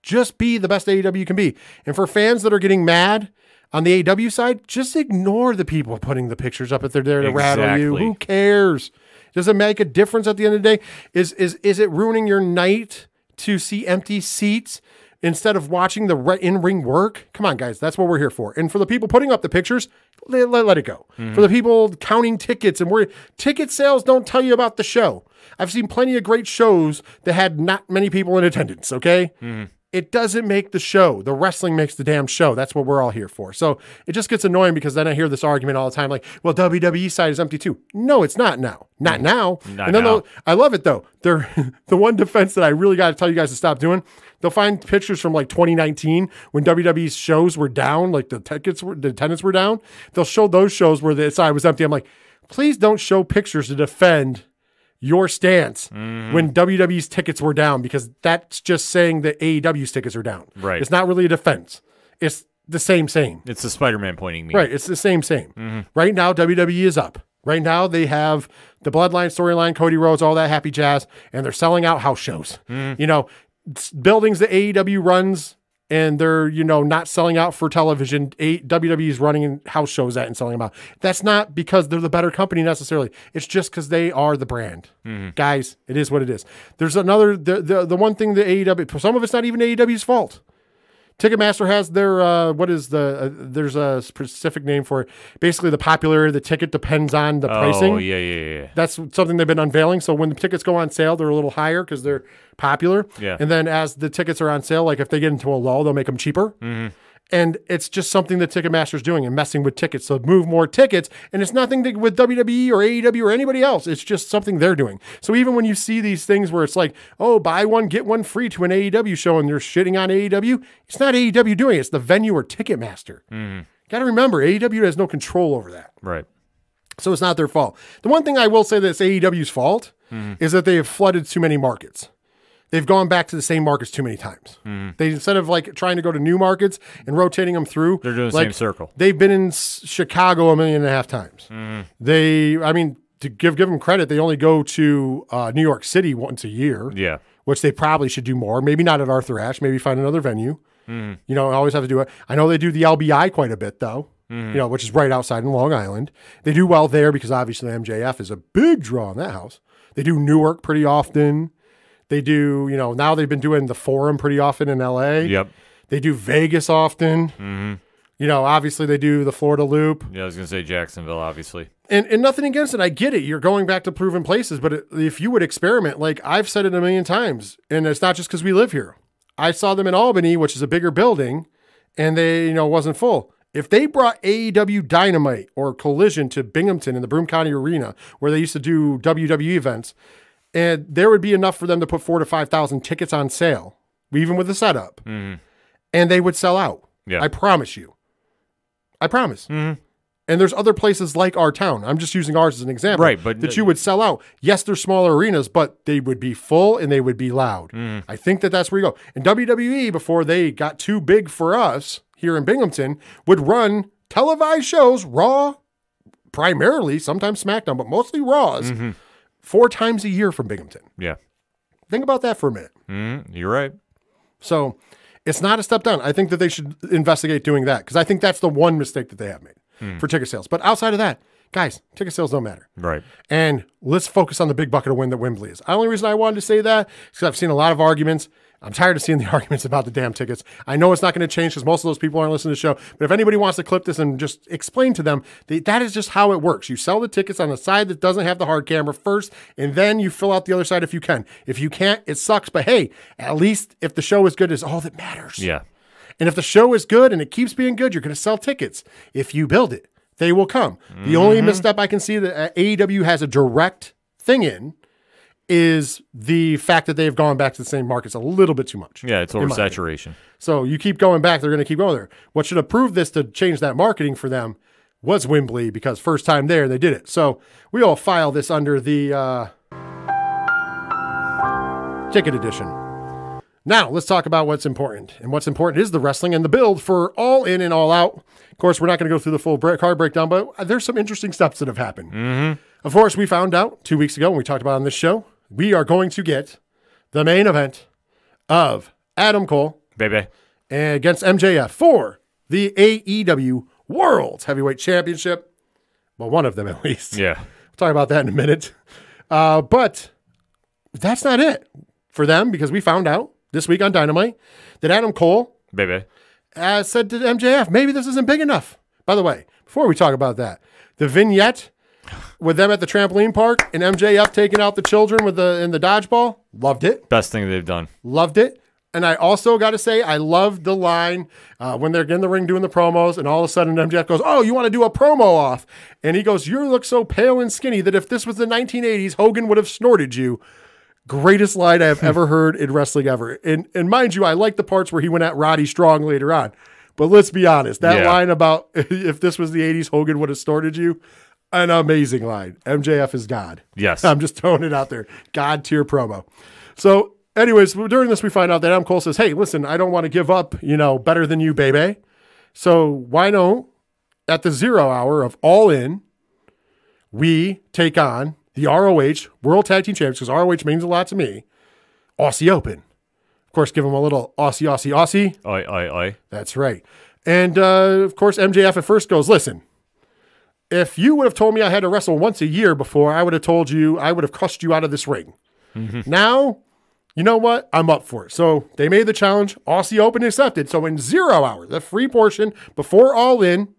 Just be the best AEW can be. And for fans that are getting mad On the AEW side, just ignore the people putting the pictures up if they're there to rattle you. Exactly. Who cares? Does it make a difference at the end of the day? Is it ruining your night to see empty seats instead of watching the in-ring work? Come on, guys. That's what we're here for. And for the people putting up the pictures, let it go. For the people counting tickets, ticket sales don't tell you about the show. I've seen plenty of great shows that had not many people in attendance, okay? It doesn't make the show. The wrestling makes the damn show. That's what we're all here for. So it just gets annoying because then I hear this argument all the time like, well, WWE side is empty too. No, it's not now. Not now. Not now. I love it though. They're the one defense that I really got to tell you guys to stop doing. They'll find pictures from like 2019 when WWE's shows were down, like the attendance were down. They'll show those shows where the side was empty. I'm like, please don't show pictures to defend your stance when WWE's tickets were down, because that's just saying that AEW's tickets are down. Right. It's not really a defense. It's the same. It's the Spider-Man pointing me. Right. It's the same. Right now, WWE is up. Right now, they have the Bloodline storyline, Cody Rhodes, all that happy jazz, and they're selling out house shows. You know, buildings that AEW runs, and they're, not selling out for television. WWE is running house shows at and selling them out. That's not because they're the better company necessarily. It's just because they are the brand. Guys, it is what it is. There's another, the one thing that AEW, some of it's not even AEW's fault. Ticketmaster has their, there's a specific name for it. Basically, the popularity of the ticket depends on the pricing. Oh, yeah. That's something they've been unveiling. So when the tickets go on sale, they're a little higher because they're popular. Yeah. And then as the tickets are on sale, like if they get into a lull, they'll make them cheaper. And it's just something that Ticketmaster's doing and messing with tickets. So move more tickets. And it's nothing with WWE or AEW or anybody else. It's just something they're doing. So even when you see these things where it's like, oh, buy one, get one free to an AEW show and they're shitting on AEW, it's not AEW doing it. It's the venue or Ticketmaster. Got to remember, AEW has no control over that. Right. So it's not their fault. The one thing I will say that's AEW's fault is that they have flooded too many markets. They've gone back to the same markets too many times. They, instead of like trying to go to new markets and rotating them through, They're doing the like, same circle. They've been in Chicago 1.5 million times. To give them credit, they only go to New York City once a year. Yeah. Which they probably should do more. Maybe not at Arthur Ashe. Maybe find another venue. Always have to do it. I know they do the LBI quite a bit though. Which is right outside in Long Island. They do well there because obviously MJF is a big draw in that house. They do Newark pretty often. They do, now they've been doing the Forum pretty often in LA. Yep. They do Vegas often. Obviously they do the Florida Loop. Yeah, I was going to say Jacksonville, obviously. And nothing against it. I get it. You're going back to proven places, but if you would experiment, like I've said it 1,000,000 times, and it's not just because we live here. I saw them in Albany, which is a bigger building, and they, wasn't full. If they brought AEW Dynamite or Collision to Binghamton in the Broome County Arena, where they used to do WWE events, and there would be enough for them to put 4,000 to 5,000 tickets on sale, even with the setup, and they would sell out. Yeah. I promise you. I promise. And there's other places like our town. I'm just using ours as an example. Right, but that you would sell out. Yes, they're smaller arenas, but they would be full and they would be loud. I think that's where you go. And WWE, before they got too big for us here in Binghamton, would run televised shows, Raw, primarily, sometimes SmackDown, but mostly Raws, 4 times a year from Binghamton. Yeah. Think about that for a minute. You're right. So it's not a step down. I think that they should investigate doing that because I think that's the one mistake that they have made for ticket sales. But outside of that, guys, ticket sales don't matter. Right. And let's focus on the big bucket of win that Wembley is. The only reason I wanted to say that is because I've seen a lot of arguments. I'm tired of seeing the arguments about the damn tickets. I know it's not going to change because most of those people aren't listening to the show. But if anybody wants to clip this and just explain to them, that is just how it works. You sell the tickets on the side that doesn't have the hard camera first, and then you fill out the other side if you can. If you can't, it sucks. But hey, at least if the show is good is all that matters. Yeah. And if the show is good and it keeps being good, you're going to sell tickets. If you build it, they will come. The only misstep I can see that AEW has a direct thing in is the fact that they've gone back to the same markets a little bit too much. Yeah, it's oversaturation. So you keep going back, they're going to keep going there. What should have proved this to change that marketing for them was Wembley, because first time there, they did it. So we all file this under the ticket edition. Now, let's talk about what's important. And what's important is the wrestling and the build for All In and All Out. Of course, we're not going to go through the full card breakdown, but there's some interesting steps that have happened. Of course, we found out 2 weeks ago when we talked about it on this show, we are going to get the main event of Adam Cole Baby. against MJF for the AEW World Heavyweight Championship. Well, one of them at least. Yeah. We'll talk about that in a minute. But that's not it for them, because we found out this week on Dynamite that Adam Cole Baby. said to MJF, maybe this isn't big enough. By the way, before we talk about that, the vignette with them at the trampoline park and MJF taking out the children in the dodgeball, loved it. Best thing they've done. Loved it. And I also got to say, I loved the line when they're in the ring doing the promos, and all of a sudden MJF goes, oh, you want to do a promo off? And he goes, you look so pale and skinny that if this was the 1980s, Hogan would have snorted you. Greatest line I have ever heard in wrestling ever. And mind you, I like the parts where he went at Roddy Strong later on. But let's be honest, that line about if this was the 80s, Hogan would have snorted you, an amazing line. MJF is God. Yes. I'm just throwing it out there. God tier promo. So anyways, during this, we find out that Adam Cole says, hey, listen, I don't want to give up, better than you, baby. So why don't, at the 0 hour of All In, we take on the ROH World Tag Team Champions, because ROH means a lot to me, Aussie Open. Of course, give them a little Aussie, Aussie, Aussie. Oi, oi, oi. That's right. And, of course, MJF at first goes, listen, if you would have told me I had to wrestle once a year before, I would have told you, I would have cussed you out of this ring. Now, you know what? I'm up for it. So they made the challenge. Aussie Open accepted. So in 0 hour, the free portion before All In,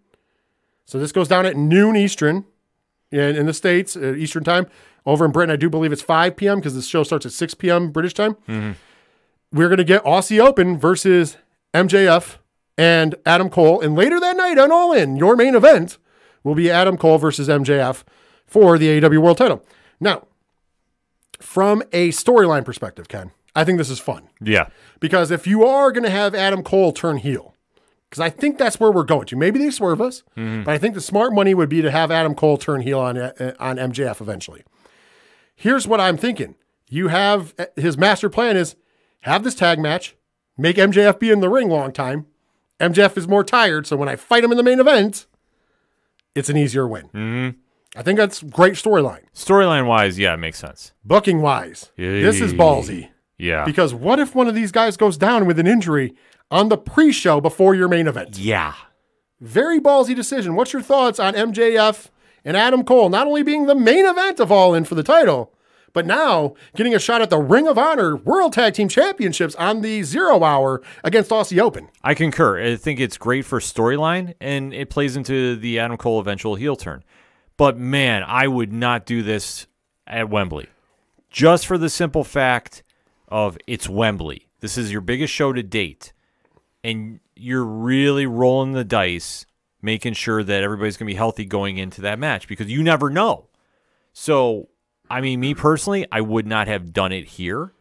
so this goes down at noon Eastern in the States, Eastern time. Over in Britain, I do believe it's 5 p.m. because the show starts at 6 p.m. British time. We're going to get Aussie Open versus MJF and Adam Cole. And later that night on All In, your main event will be Adam Cole versus MJF for the AEW World title. Now, from a storyline perspective, Ken, I think this is fun. Yeah. Because if you are going to have Adam Cole turn heel, because I think that's where we're going to. Maybe they swerve us, but I think the smart money would be to have Adam Cole turn heel on MJF eventually. Here's what I'm thinking. You have his master plan is have this tag match, make MJF be in the ring long time. MJF is more tired, so when I fight him in the main event, it's an easier win. I think that's great storyline. Storyline-wise, yeah, it makes sense. Booking-wise, this is ballsy. Yeah. Because what if one of these guys goes down with an injury on the pre-show before your main event? Yeah. Very ballsy decision. What's your thoughts on MJF and Adam Cole not only being the main event of All In for the title, but now getting a shot at the Ring of Honor World Tag Team Championships on the 0 hour against Aussie Open? I concur. I think it's great for storyline, and it plays into the Adam Cole eventual heel turn. But, man, I would not do this at Wembley. Just for the simple fact of it's Wembley. This is your biggest show to date. And you're really rolling the dice, making sure that everybody's going to be healthy going into that match, because you never know. So, I mean, me personally, I would not have done it here.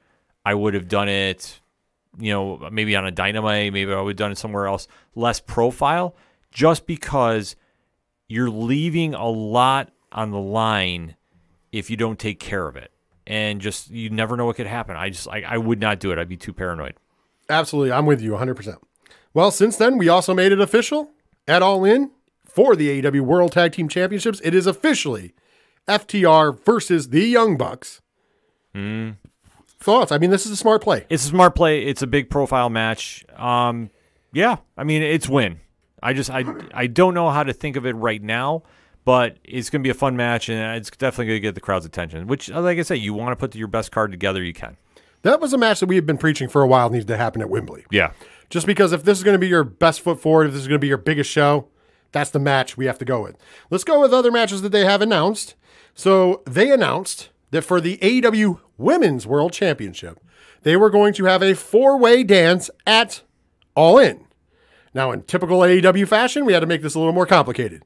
I would have done it, maybe on a Dynamite. Maybe I would have done it somewhere else, less profile, just because you're leaving a lot on the line if you don't take care of it. And just, you never know what could happen. I would not do it. I'd be too paranoid. Absolutely. I'm with you 100%. Well, since then, we also made it official at All In for the AEW World Tag Team Championships. It is officially FTR versus the Young Bucks. Thoughts? I mean, this is a smart play. It's a smart play. It's a big profile match. Yeah, I mean, it's win. I don't know how to think of it right now, but it's going to be a fun match, and it's definitely going to get the crowd's attention, which, like I say, you want to put your best card together, you can. That was a match that we have been preaching for a while needed to happen at Wembley. Yeah. Just because if this is going to be your best foot forward, if this is going to be your biggest show, that's the match we have to go with. Let's go with other matches that they have announced. So they announced that for the AEW Women's World Championship, they were going to have a 4-way dance at All In. Now, in typical AEW fashion, we had to make this a little more complicated.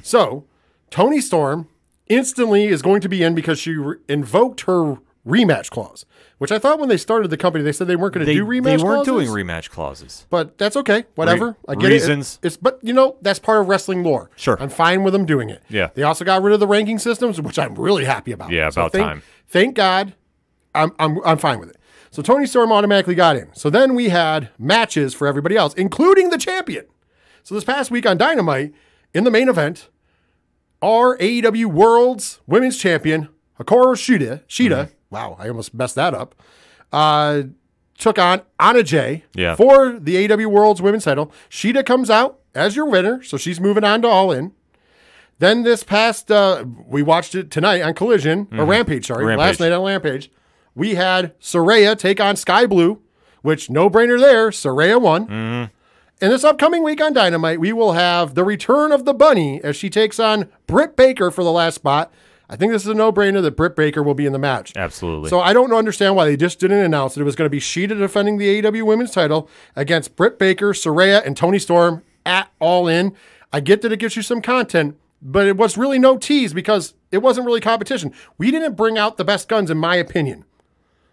So, Toni Storm instantly is going to be in because she invoked her rematch clause, which I thought when they started the company, they said they weren't going to do rematch clauses. They weren't doing rematch clauses. But that's okay. Whatever. I get reasons. it. But, that's part of wrestling lore. Sure. I'm fine with them doing it. Yeah. They also got rid of the ranking systems, which I'm really happy about. Yeah, about time. Thank God. I'm fine with it. So Toni Storm automatically got in. So then we had matches for everybody else, including the champion. So this past week on Dynamite, in the main event, our AEW World's Women's Champion, Hikaru Shida, wow, I almost messed that up, took on Anna Jay for the AEW World's Women's title. Shida comes out as your winner. So she's moving on to All In. Then this past, we watched it tonight on Collision, or Rampage, sorry. Rampage. Last night on Rampage. We had Saraya take on Sky Blue, which no brainer there. Saraya won. In this upcoming week on Dynamite, we will have the return of the Bunny as she takes on Britt Baker for the last spot. I think this is a no-brainer that Britt Baker will be in the match. Absolutely. So I don't understand why they just didn't announce that it was going to be Sheeta defending the AEW Women's title against Britt Baker, Saraya, and Toni Storm at All In. I get that it gives you some content, but it was really no tease because it wasn't really competition. We didn't bring out the best guns, in my opinion.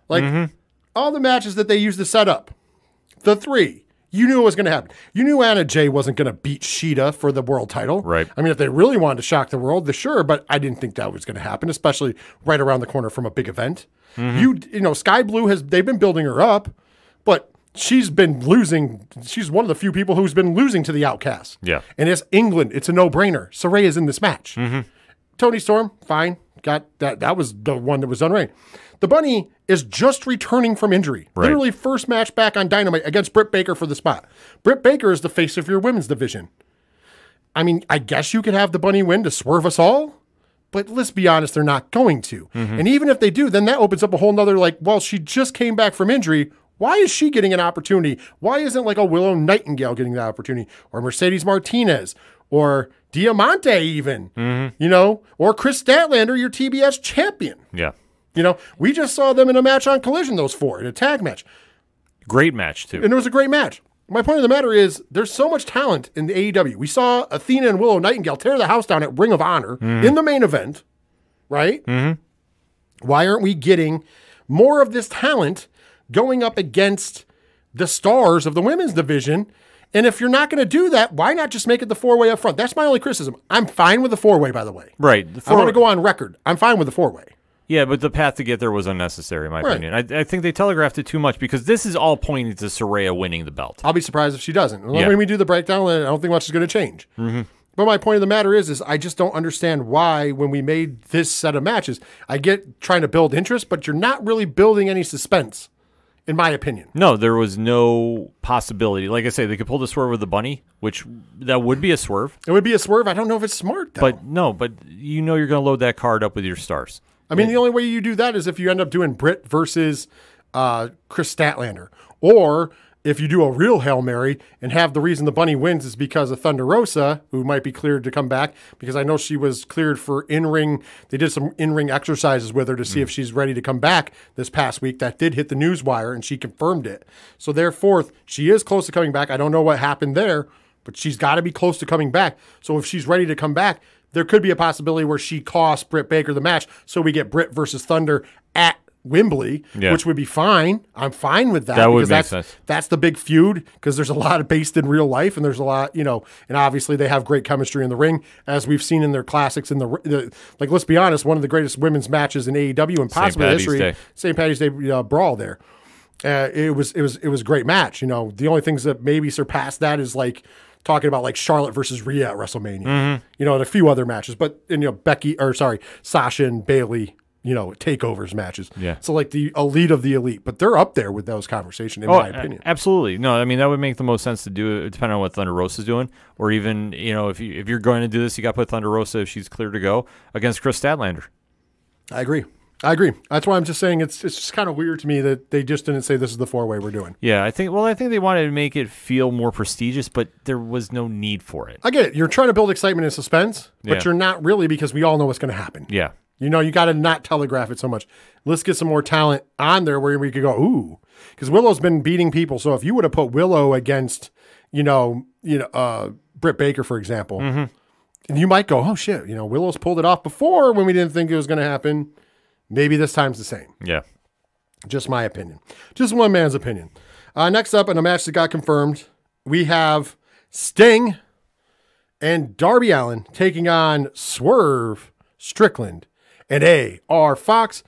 Like, all the matches that they used to set up, the three, you knew it was going to happen. You knew Anna Jay wasn't going to beat Sheeta for the world title. Right. I mean, if they really wanted to shock the world, sure, but I didn't think that was going to happen, especially right around the corner from a big event. You know, Sky Blue they've been building her up, but she's been losing. She's one of the few people who's been losing to the Outcasts. Yeah. And it's England. It's a no-brainer. Saraya's in this match. Toni Storm, fine. Got that. That was the one that was done right. The Bunny is just returning from injury. Right. Literally first match back on Dynamite against Britt Baker for the spot. Britt Baker is the face of your women's division. I mean, I guess you could have the Bunny win to swerve us all, but let's be honest, they're not going to. And even if they do, then that opens up a whole nother, like, well, she just came back from injury. Why is she getting an opportunity? Why isn't like a Willow Nightingale getting that opportunity? Or Mercedes Martinez? Or Diamante even? You know? Or Chris Statlander, your TBS champion. Yeah. You know, we just saw them in a match on Collision, those four, in a tag match. Great match, too. And it was a great match. My point of the matter is there's so much talent in the AEW. We saw Athena and Willow Nightingale tear the house down at Ring of Honor in the main event, right? Why aren't we getting more of this talent going up against the stars of the women's division? And if you're not going to do that, why not just make it the four-way up front? That's my only criticism. I'm fine with the four-way, by the way. Right. I want to go on record. I'm fine with the four-way. Yeah, but the path to get there was unnecessary, in my opinion. I think they telegraphed it too much because this is all pointing to Saraya winning the belt. I'll be surprised if she doesn't. Yeah. When we do the breakdown, I don't think much is going to change. But my point of the matter is I just don't understand why, when we made this set of matches, I get trying to build interest, but you're not really building any suspense, in my opinion. No, there was no possibility. Like I say, they could pull the swerve with the Bunny, which that would be a swerve. It would be a swerve. I don't know if it's smart, though. But you know you're going to load that card up with your stars. I mean, the only way you do that is if you end up doing Britt versus Chris Statlander. Or if you do a real Hail Mary and have the reason the Bunny wins is because of Thunder Rosa, who might be cleared to come back, because I know she was cleared for in-ring. They did some in-ring exercises with her to see if she's ready to come back this past week. That did hit the news wire, and she confirmed it. So therefore, she is close to coming back. I don't know what happened there, but she's got to be close to coming back. So if she's ready to come back, there could be a possibility where she costs Britt Baker the match, so we get Britt versus Thunder at Wembley, which would be fine. I'm fine with that. That would make sense. That's the big feud, because there's a lot of based in real life, and there's a lot, you know, and obviously they have great chemistry in the ring, as we've seen in their classics in the like, let's be honest, one of the greatest women's matches in AEW and possibly history, St. Patty's Day brawl there. It was a great match. You know, the only things that maybe surpass that is like talking about like Charlotte versus Rhea at WrestleMania, you know, and a few other matches, but, and, you know, Sasha and Bayley, you know, takeovers matches. Yeah. So like the elite of the elite, but they're up there with those conversations, in my opinion. Absolutely. No, I mean, that would make the most sense to do it depending on what Thunder Rosa's doing, or even, you know, if you're going to do this, you got to put Thunder Rosa, if she's clear to go, against Chris Statlander. I agree. That's why I'm just saying it's just kind of weird to me that they just didn't say this is the four-way we're doing. Yeah, I think they wanted to make it feel more prestigious, but there was no need for it. I get it. You're trying to build excitement and suspense, but Yeah. you're not really, because we all know what's going to happen. Yeah. You know, you got to not telegraph it so much. Let's get some more talent on there where we could go, ooh, because Willow's been beating people. So if you would have put Willow against, Britt Baker, for example, and you might go, oh shit, you know, Willow's pulled it off before when we didn't think it was going to happen. Maybe this time's the same. Yeah. Just my opinion. Just one man's opinion. Next up, in a match that got confirmed, we have Sting and Darby Allin taking on Swerve Strickland and A.R. Fox.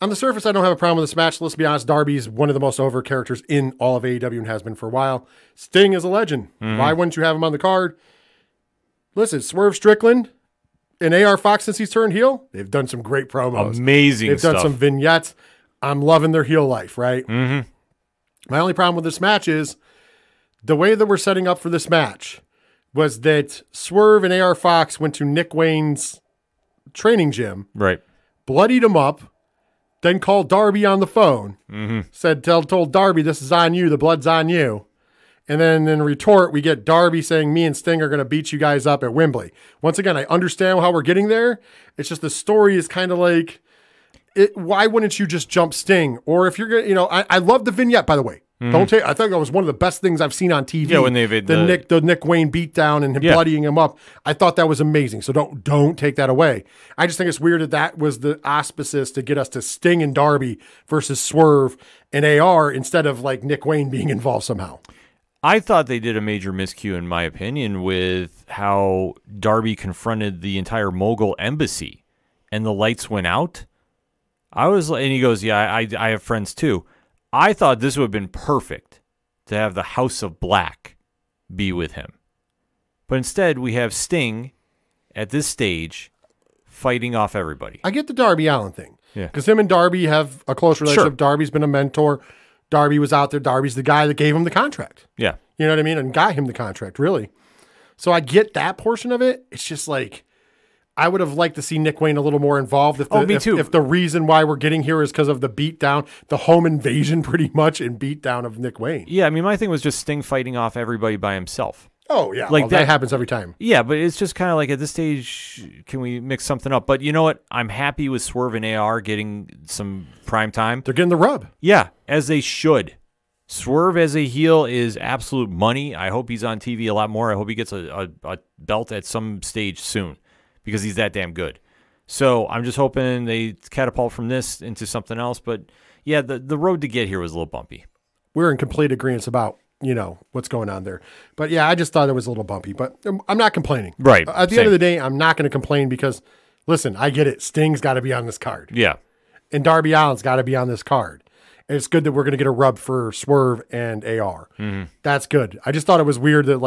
On the surface, I don't have a problem with this match. Let's be honest, Darby's one of the most over characters in all of AEW and has been for a while. Sting is a legend. Why wouldn't you have him on the card? Listen, Swerve Strickland and A.R. Fox, since he's turned heel, they've done some great promos. Amazing They've stuff. done some vignettes. I'm loving their heel life, right? My only problem with this match is the way that we're setting up for this match. was that Swerve and AR Fox went to Nick Wayne's training gym, Right. bloodied him up, then called Darby on the phone, told Darby, this is on you, the blood's on you. And then in retort, we get Darby saying, me and Sting are going to beat you guys up at Wembley. Once again, I understand how we're getting there. It's just the story is kind of like, why wouldn't you just jump Sting? Or if you're going to, I love the vignette, by the way. I think that was one of the best things I've seen on TV. Yeah, when they made the Nick Wayne beatdown and him bloodying him up. I thought that was amazing. So don't take that away. I just think it's weird that was the auspices to get us to Sting and Darby versus Swerve and AR instead of like Nick Wayne being involved somehow. I thought they did a major miscue, in my opinion, with how Darby confronted the entire Mogul embassy and the lights went out. And he goes, yeah, I have friends too. I thought this would have been perfect to have the House of Black be with him. But instead, we have Sting at this stage fighting off everybody. I get the Darby Allin thing. Yeah. Because him and Darby have a close relationship. Sure. Darby's been a mentor. Darby was out there. Darby's the guy that gave him the contract. Yeah. You know what I mean? And got him the contract, really. So I get that portion of it. It's just like, I would have liked to see Nick Wayne a little more involved. Me too. If the reason why we're getting here is because of the beatdown, the home invasion pretty much, and beatdown of Nick Wayne. Yeah, I mean, my thing was just Sting fighting off everybody by himself. Oh, yeah. Like that happens every time. Yeah, but it's just kind of like at this stage, can we mix something up? But you know what? I'm happy with Swerve and AR getting some prime time. They're getting the rub. Yeah, as they should. Swerve as a heel is absolute money. I hope he's on TV a lot more. I hope he gets a belt at some stage soon because he's that damn good. So I'm just hoping they catapult from this into something else. But yeah, the road to get here was a little bumpy. We're in complete agreement about, what's going on there. But yeah, I just thought it was a little bumpy, but I'm not complaining. Right. At the end of the day, I'm not going to complain because, listen, I get it. Sting's got to be on this card. Yeah. And Darby Allin's got to be on this card. And it's good that we're going to get a rub for Swerve and AR. Mm-hmm. That's good. I just thought it was weird that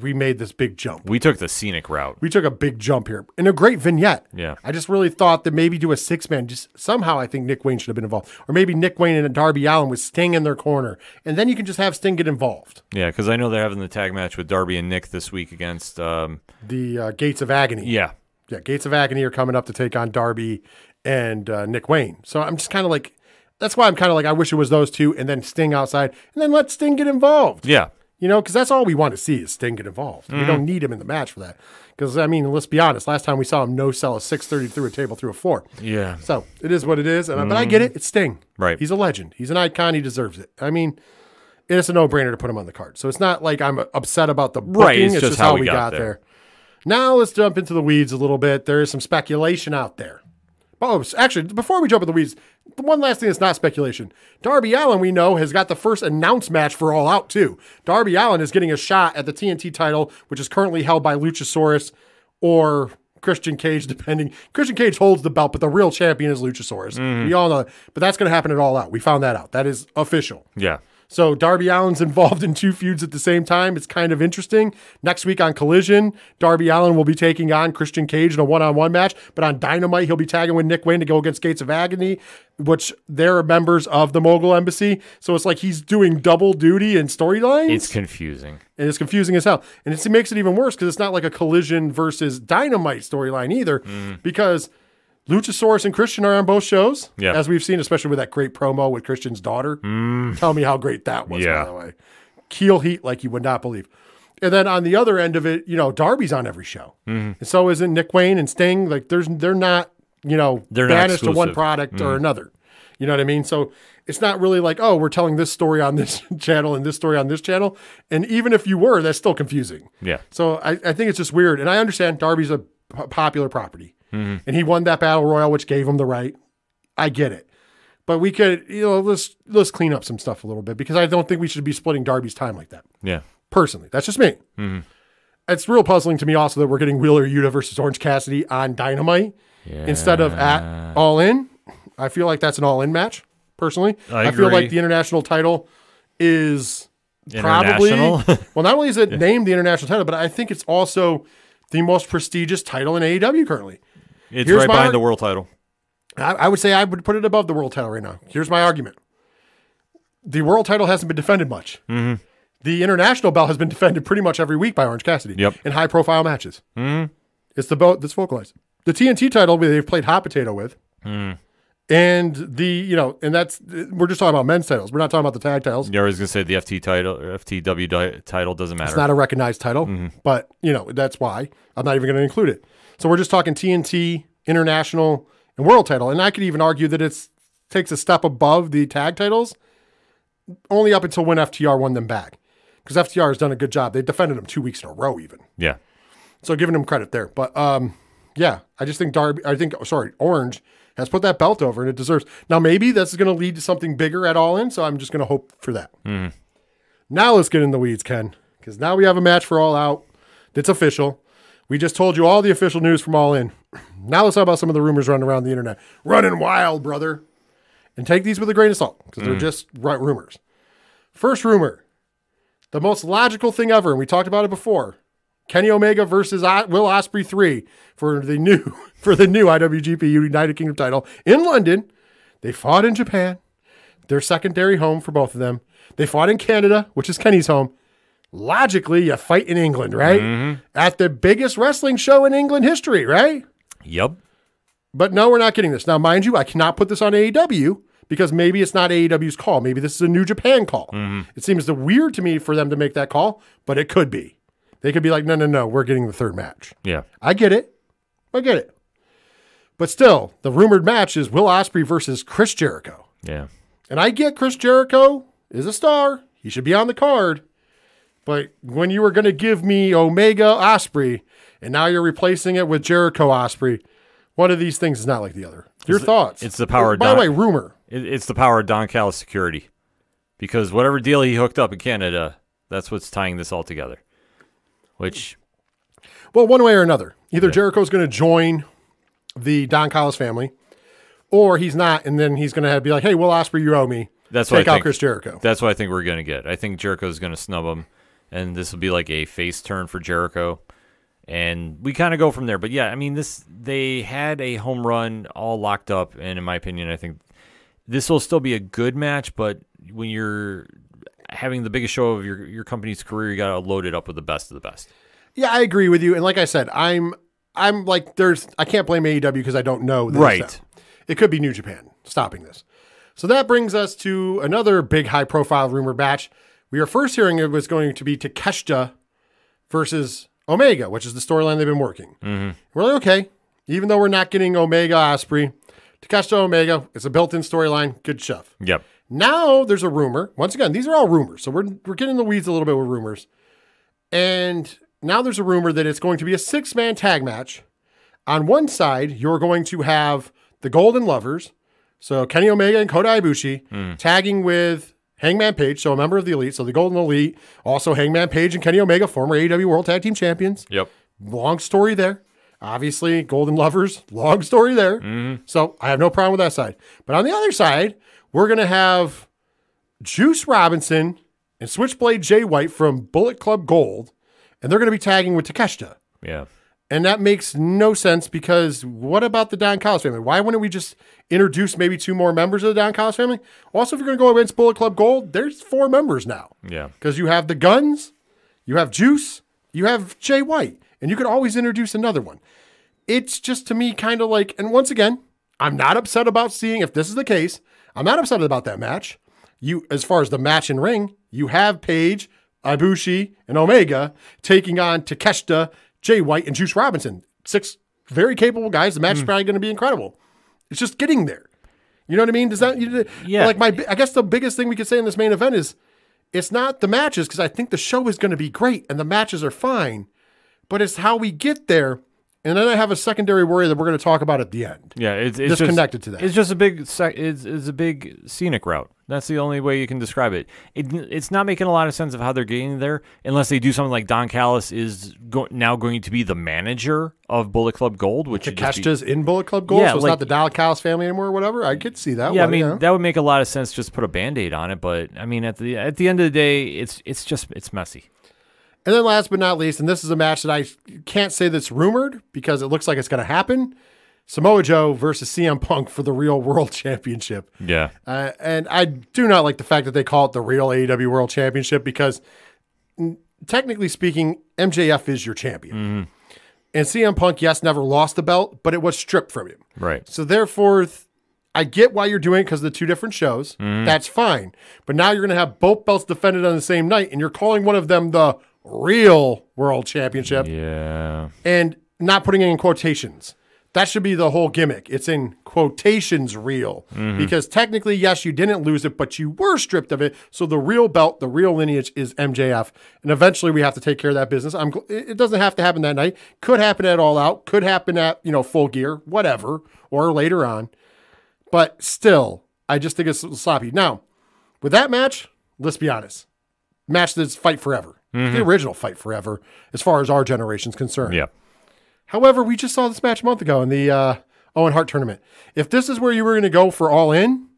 we made this big jump. We took the scenic route. We took a big jump here. And a great vignette. Yeah. I just really thought that maybe do a 6-man. Just somehow I think Nick Wayne should have been involved. Or maybe Nick Wayne and Darby Allin with Sting in their corner. And then you can just have Sting get involved. Yeah, because I know they're having the tag match with Darby and Nick this week against... the Gates of Agony. Yeah. Yeah, Gates of Agony are coming up to take on Darby and Nick Wayne. So I'm just kind of like... That's why I'm kind of like, I wish it was those two and then Sting outside and then let Sting get involved. Yeah. Because that's all we want to see is Sting get involved. We don't need him in the match for that. Because, I mean, let's be honest. Last time we saw him no-sell a 630 through a table through a floor. Yeah. So it is what it is. But I get it. It's Sting. Right. He's a legend. He's an icon. He deserves it. I mean, it's a no-brainer to put him on the card. So it's not like I'm upset about the booking. Right. It's just how we got there. Now let's jump into the weeds a little bit. There is some speculation out there. Oh, actually, before we jump in the weeds, the one last thing that's not speculation. Darby Allin, we know, has got the first announced match for All Out, too. Darby Allin is getting a shot at the TNT title, which is currently held by Luchasaurus or Christian Cage, depending. Christian Cage holds the belt, but the real champion is Luchasaurus. We all know that. But that's going to happen at All Out. We found that out. That is official. Yeah. So Darby Allin's involved in two feuds at the same time. It's kind of interesting. Next week on Collision, Darby Allin will be taking on Christian Cage in a one-on-one match. But on Dynamite, he'll be tagging with Nick Wayne to go against Gates of Agony, which they're members of the Mogul Embassy. So it's like he's doing double duty in storylines. It's confusing. And it's confusing as hell. And it makes it even worse because it's not like a Collision versus Dynamite storyline either. Because Luchasaurus and Christian are on both shows, as we've seen, especially with that great promo with Christian's daughter. Tell me how great that was, by the way. Keel heat like you would not believe. And then on the other end of it, Darby's on every show. And so isn't Nick Wayne and Sting. Like they're not, they're banished not to one product or another. You know what I mean? So it's not really like, oh, we're telling this story on this channel and this story on this channel. And even if you were, that's still confusing. Yeah. So I think it's just weird. And I understand Darby's a popular property. And he won that battle royal, which gave him the right. I get it. But we could, let's clean up some stuff a little bit because I don't think we should be splitting Darby's time like that. Yeah. Personally. That's just me. It's real puzzling to me also that we're getting Wheeler Yuta versus Orange Cassidy on Dynamite instead of at All In. I feel like that's an All In match, personally. I feel like the international title is probably, well, not only is it named the international title, but I think it's also the most prestigious title in AEW currently. It's right behind the world title. I would say I would put it above the world title right now. Here's my argument. The world title hasn't been defended much. The international belt has been defended pretty much every week by Orange Cassidy in high-profile matches. Mm-hmm. It's the belt that's vocalized. The TNT title they've played hot potato with. Mm. And and that's, we're just talking about men's titles. We're not talking about the tag titles. Yeah, I was going to say the FTW title doesn't matter. It's not a recognized title, but, that's why I'm not even going to include it. So we're just talking TNT, international, and world title. And I could even argue that it takes a step above the tag titles only up until when FTR won them back. Because FTR has done a good job. They defended them 2 weeks in a row even. Yeah. So giving them credit there. But, I just think Orange has put that belt over, and it deserves. Now, maybe this is going to lead to something bigger at All In, so I'm just going to hope for that. Mm. Now let's get in the weeds, Ken, because now we have a match for All Out that's official. We just told you all the official news from All In. Now let's talk about some of the rumors running around the internet. Running wild, brother. And take these with a grain of salt, because they're just rumors. First rumor, the most logical thing ever, and we talked about it before, Kenny Omega versus Will Ospreay 3 for the new IWGP United Kingdom title in London. They fought in Japan, their secondary home for both of them. They fought in Canada, which is Kenny's home. Logically, you fight in England, right? Mm-hmm. At the biggest wrestling show in England history, right? Yep. But no, we're not getting this. Now, mind you, I cannot put this on AEW because maybe it's not AEW's call. Maybe this is a New Japan call. Mm-hmm. It seems weird to me for them to make that call, but it could be. They could be like, no, we're getting the third match. Yeah. I get it. But still, the rumored match is Will Ospreay versus Chris Jericho. Yeah. And I get Chris Jericho is a star. He should be on the card. But when you were going to give me Omega Ospreay, and now you're replacing it with Jericho Ospreay, one of these things is not like the other. Your thoughts? It's the power of By the way, rumor. It's the power of Don Callis security. Because whatever deal he hooked up in Canada, that's what's tying this all together. Well, one way or another. Either Jericho's going to join the Don Callis family, or he's not, and then he's going to be like, hey, Will Ospreay, you owe me. Take out Chris Jericho. That's what I think we're going to get. I think Jericho's going to snub him, and this will be like a face turn for Jericho. And we kind of go from there. But, yeah, I mean, they had a home run all locked up, and in my opinion, I think this will still be a good match, but when you're having the biggest show of your company's career, you got to load it up with the best of the best. Yeah, I agree with you. And like I said, I'm like, I can't blame AEW because I don't know this. Right. It could be New Japan stopping this. So that brings us to another big high-profile rumor match. We are first hearing it was going to be Takeshita versus Omega, which is the storyline they've been working. Mm-hmm. We're like, okay, even though we're not getting Omega Ospreay, Takeshita Omega, it's a built-in storyline. Good stuff. Yep. Now there's a rumor. Once again, these are all rumors. So we're getting in the weeds a little bit with rumors. And now there's a rumor that it's going to be a 6-man tag match. On one side, you're going to have the Golden Lovers, so Kenny Omega and Kota Ibushi, tagging with Hangman Page, so a member of the Elite, so the Golden Elite, also Hangman Page and Kenny Omega, former AEW World Tag Team Champions. Yep. Long story there. Obviously, Golden Lovers, long story there. Mm-hmm. So I have no problem with that side. But on the other side, we're going to have Juice Robinson and Switchblade Jay White from Bullet Club Gold, and they're going to be tagging with Takeshita. Yeah. And that makes no sense because what about the Don Callis family? Why wouldn't we just introduce maybe 2 more members of the Don Callis family? Also, if you're going to go against Bullet Club Gold, there's 4 members now. Yeah. Because you have the Guns, you have Juice, you have Jay White, and you could always introduce another one. It's just to me kind of like, and once again, I'm not upset about seeing, if this is the case, I'm not upset about that match. As far as the match in ring, you have Page, Ibushi, and Omega taking on Takeshita, Jay White, and Juice Robinson. 6 very capable guys. The match is probably going to be incredible. It's just getting there. You know what I mean? Does that? Yeah. Like I guess the biggest thing we could say in this main event is it's not the matches because I think the show is going to be great and the matches are fine, but it's how we get there. And then I have a secondary worry that we're going to talk about at the end. Yeah, it's disconnected to that. It's just a big it's a big scenic route. That's the only way you can describe it. It's not making a lot of sense of how they're getting there unless they do something like Don Callis is now going to be the manager of Bullet Club Gold, which Takeshita's in Bullet Club Gold, yeah, so it's not the Don Callis family anymore or whatever. I could see that. Yeah, I mean that would make a lot of sense just to put a Band-Aid on it, but I mean at the end of the day, it's messy. And then last but not least, and this is a match that I can't say that's rumored because it looks like it's going to happen, Samoa Joe versus CM Punk for the Real World Championship. Yeah. And I do not like the fact that they call it the Real AEW World Championship because technically speaking, MJF is your champion. And CM Punk, yes, never lost the belt, but it was stripped from him. Right. So therefore, I get why you're doing it because of the two different shows. That's fine. But now you're going to have both belts defended on the same night, and you're calling one of them the real World Championship Yeah. and not putting it in quotations. That should be the whole gimmick. It's in quotations real. Because technically, yes, you didn't lose it, but you were stripped of it. So the real belt, the real lineage is MJF. And eventually we have to take care of that business. It doesn't have to happen that night. Could happen at All Out. Could happen at, Full Gear, whatever, or later on. But still, I just think it's sloppy. Now, with that match, let's be honest. Match that's Fight Forever. The original Fight Forever, as far as our generation's concerned. Yeah. However, we just saw this match a month ago in the Owen Hart tournament. If this is where you were going to go for All In,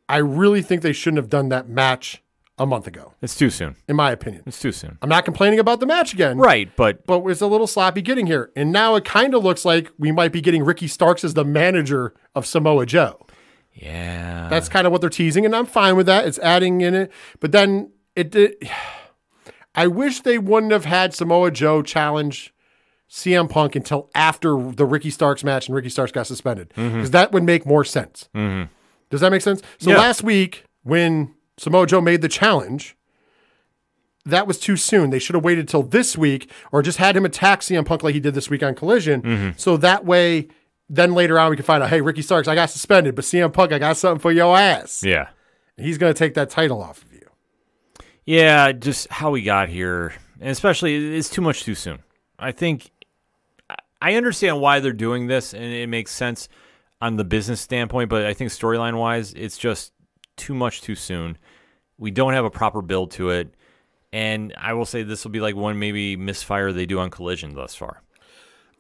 I really think they shouldn't have done that match a month ago, It's too soon. in my opinion. It's too soon. I'm not complaining about the match again. Right, but But it's a little sloppy getting here. And now it kind of looks like we might be getting Ricky Starks as the manager of Samoa Joe. yeah. That's kind of what they're teasing, and I'm fine with that. It's adding in it. But then I wish they wouldn't have had Samoa Joe challenge CM Punk until after the Ricky Starks match and Ricky Starks got suspended. Because that would make more sense. Does that make sense? So Yeah. last week, when Samoa Joe made the challenge, that was too soon. They should have waited till this week or just had him attack CM Punk like he did this week on Collision. So that way, then later on, we can find out, hey, Ricky Starks, I got suspended, but CM Punk, I got something for your ass. yeah. He's going to take that title off of you. Yeah, just how we got here. And especially, it's too much too soon. I think I understand why they're doing this, and it makes sense on the business standpoint, but I think storyline-wise, it's just too much too soon. We don't have a proper build to it, and I will say this will be like one maybe misfire they do on Collision thus far.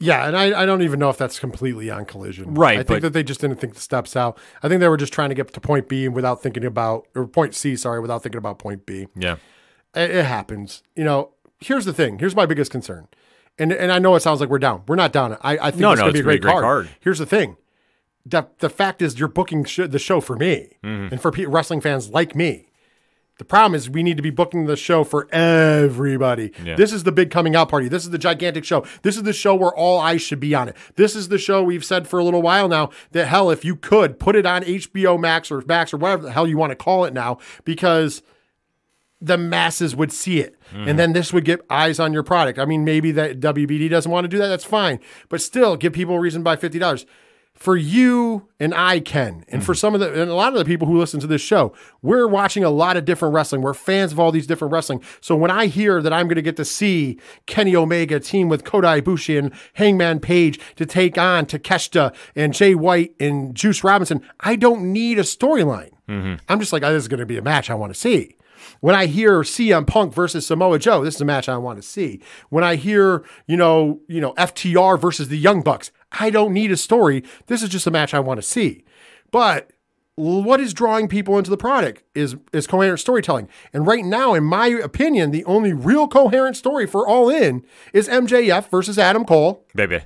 Yeah, and I don't even know if that's completely on Collision. Right, I think but- that they just didn't think the steps out. I think they were just trying to get to point B without thinking about, or point C, sorry, without thinking about point B. Yeah. It happens. Here's the thing. Here's my biggest concern. And I know it sounds like we're down. We're not down. I think No, it's no, going to be it's a great gonna be a great card. card. Here's the thing. The fact is you're booking the show for me and for wrestling fans like me. The problem is we need to be booking the show for everybody. Yeah. This is the big coming out party. This is the gigantic show. This is the show where all eyes should be on it. This is the show we've said for a little while now that, hell, if you could, put it on HBO Max or whatever the hell you want to call it now, because the masses would see it. And then this would get eyes on your product. I mean, maybe that WBD doesn't want to do that. That's fine. But still, give people a reason to buy $50. For you and I can, and for and a lot of the people who listen to this show, we're watching a lot of different wrestling. We're fans of all these different wrestling. So when I hear that I'm going to get to see Kenny Omega team with Kota Ibushi and Hangman Page to take on Takeshita and Jay White and Juice Robinson, I don't need a storyline. I'm just like, oh, this is going to be a match I want to see. When I hear CM Punk versus Samoa Joe, this is a match I want to see. When I hear, FTR versus the Young Bucks, I don't need a story. This is just a match I want to see. But what is drawing people into the product is coherent storytelling. And right now, in my opinion, the only real coherent story for All In is MJF versus Adam Cole. Baby.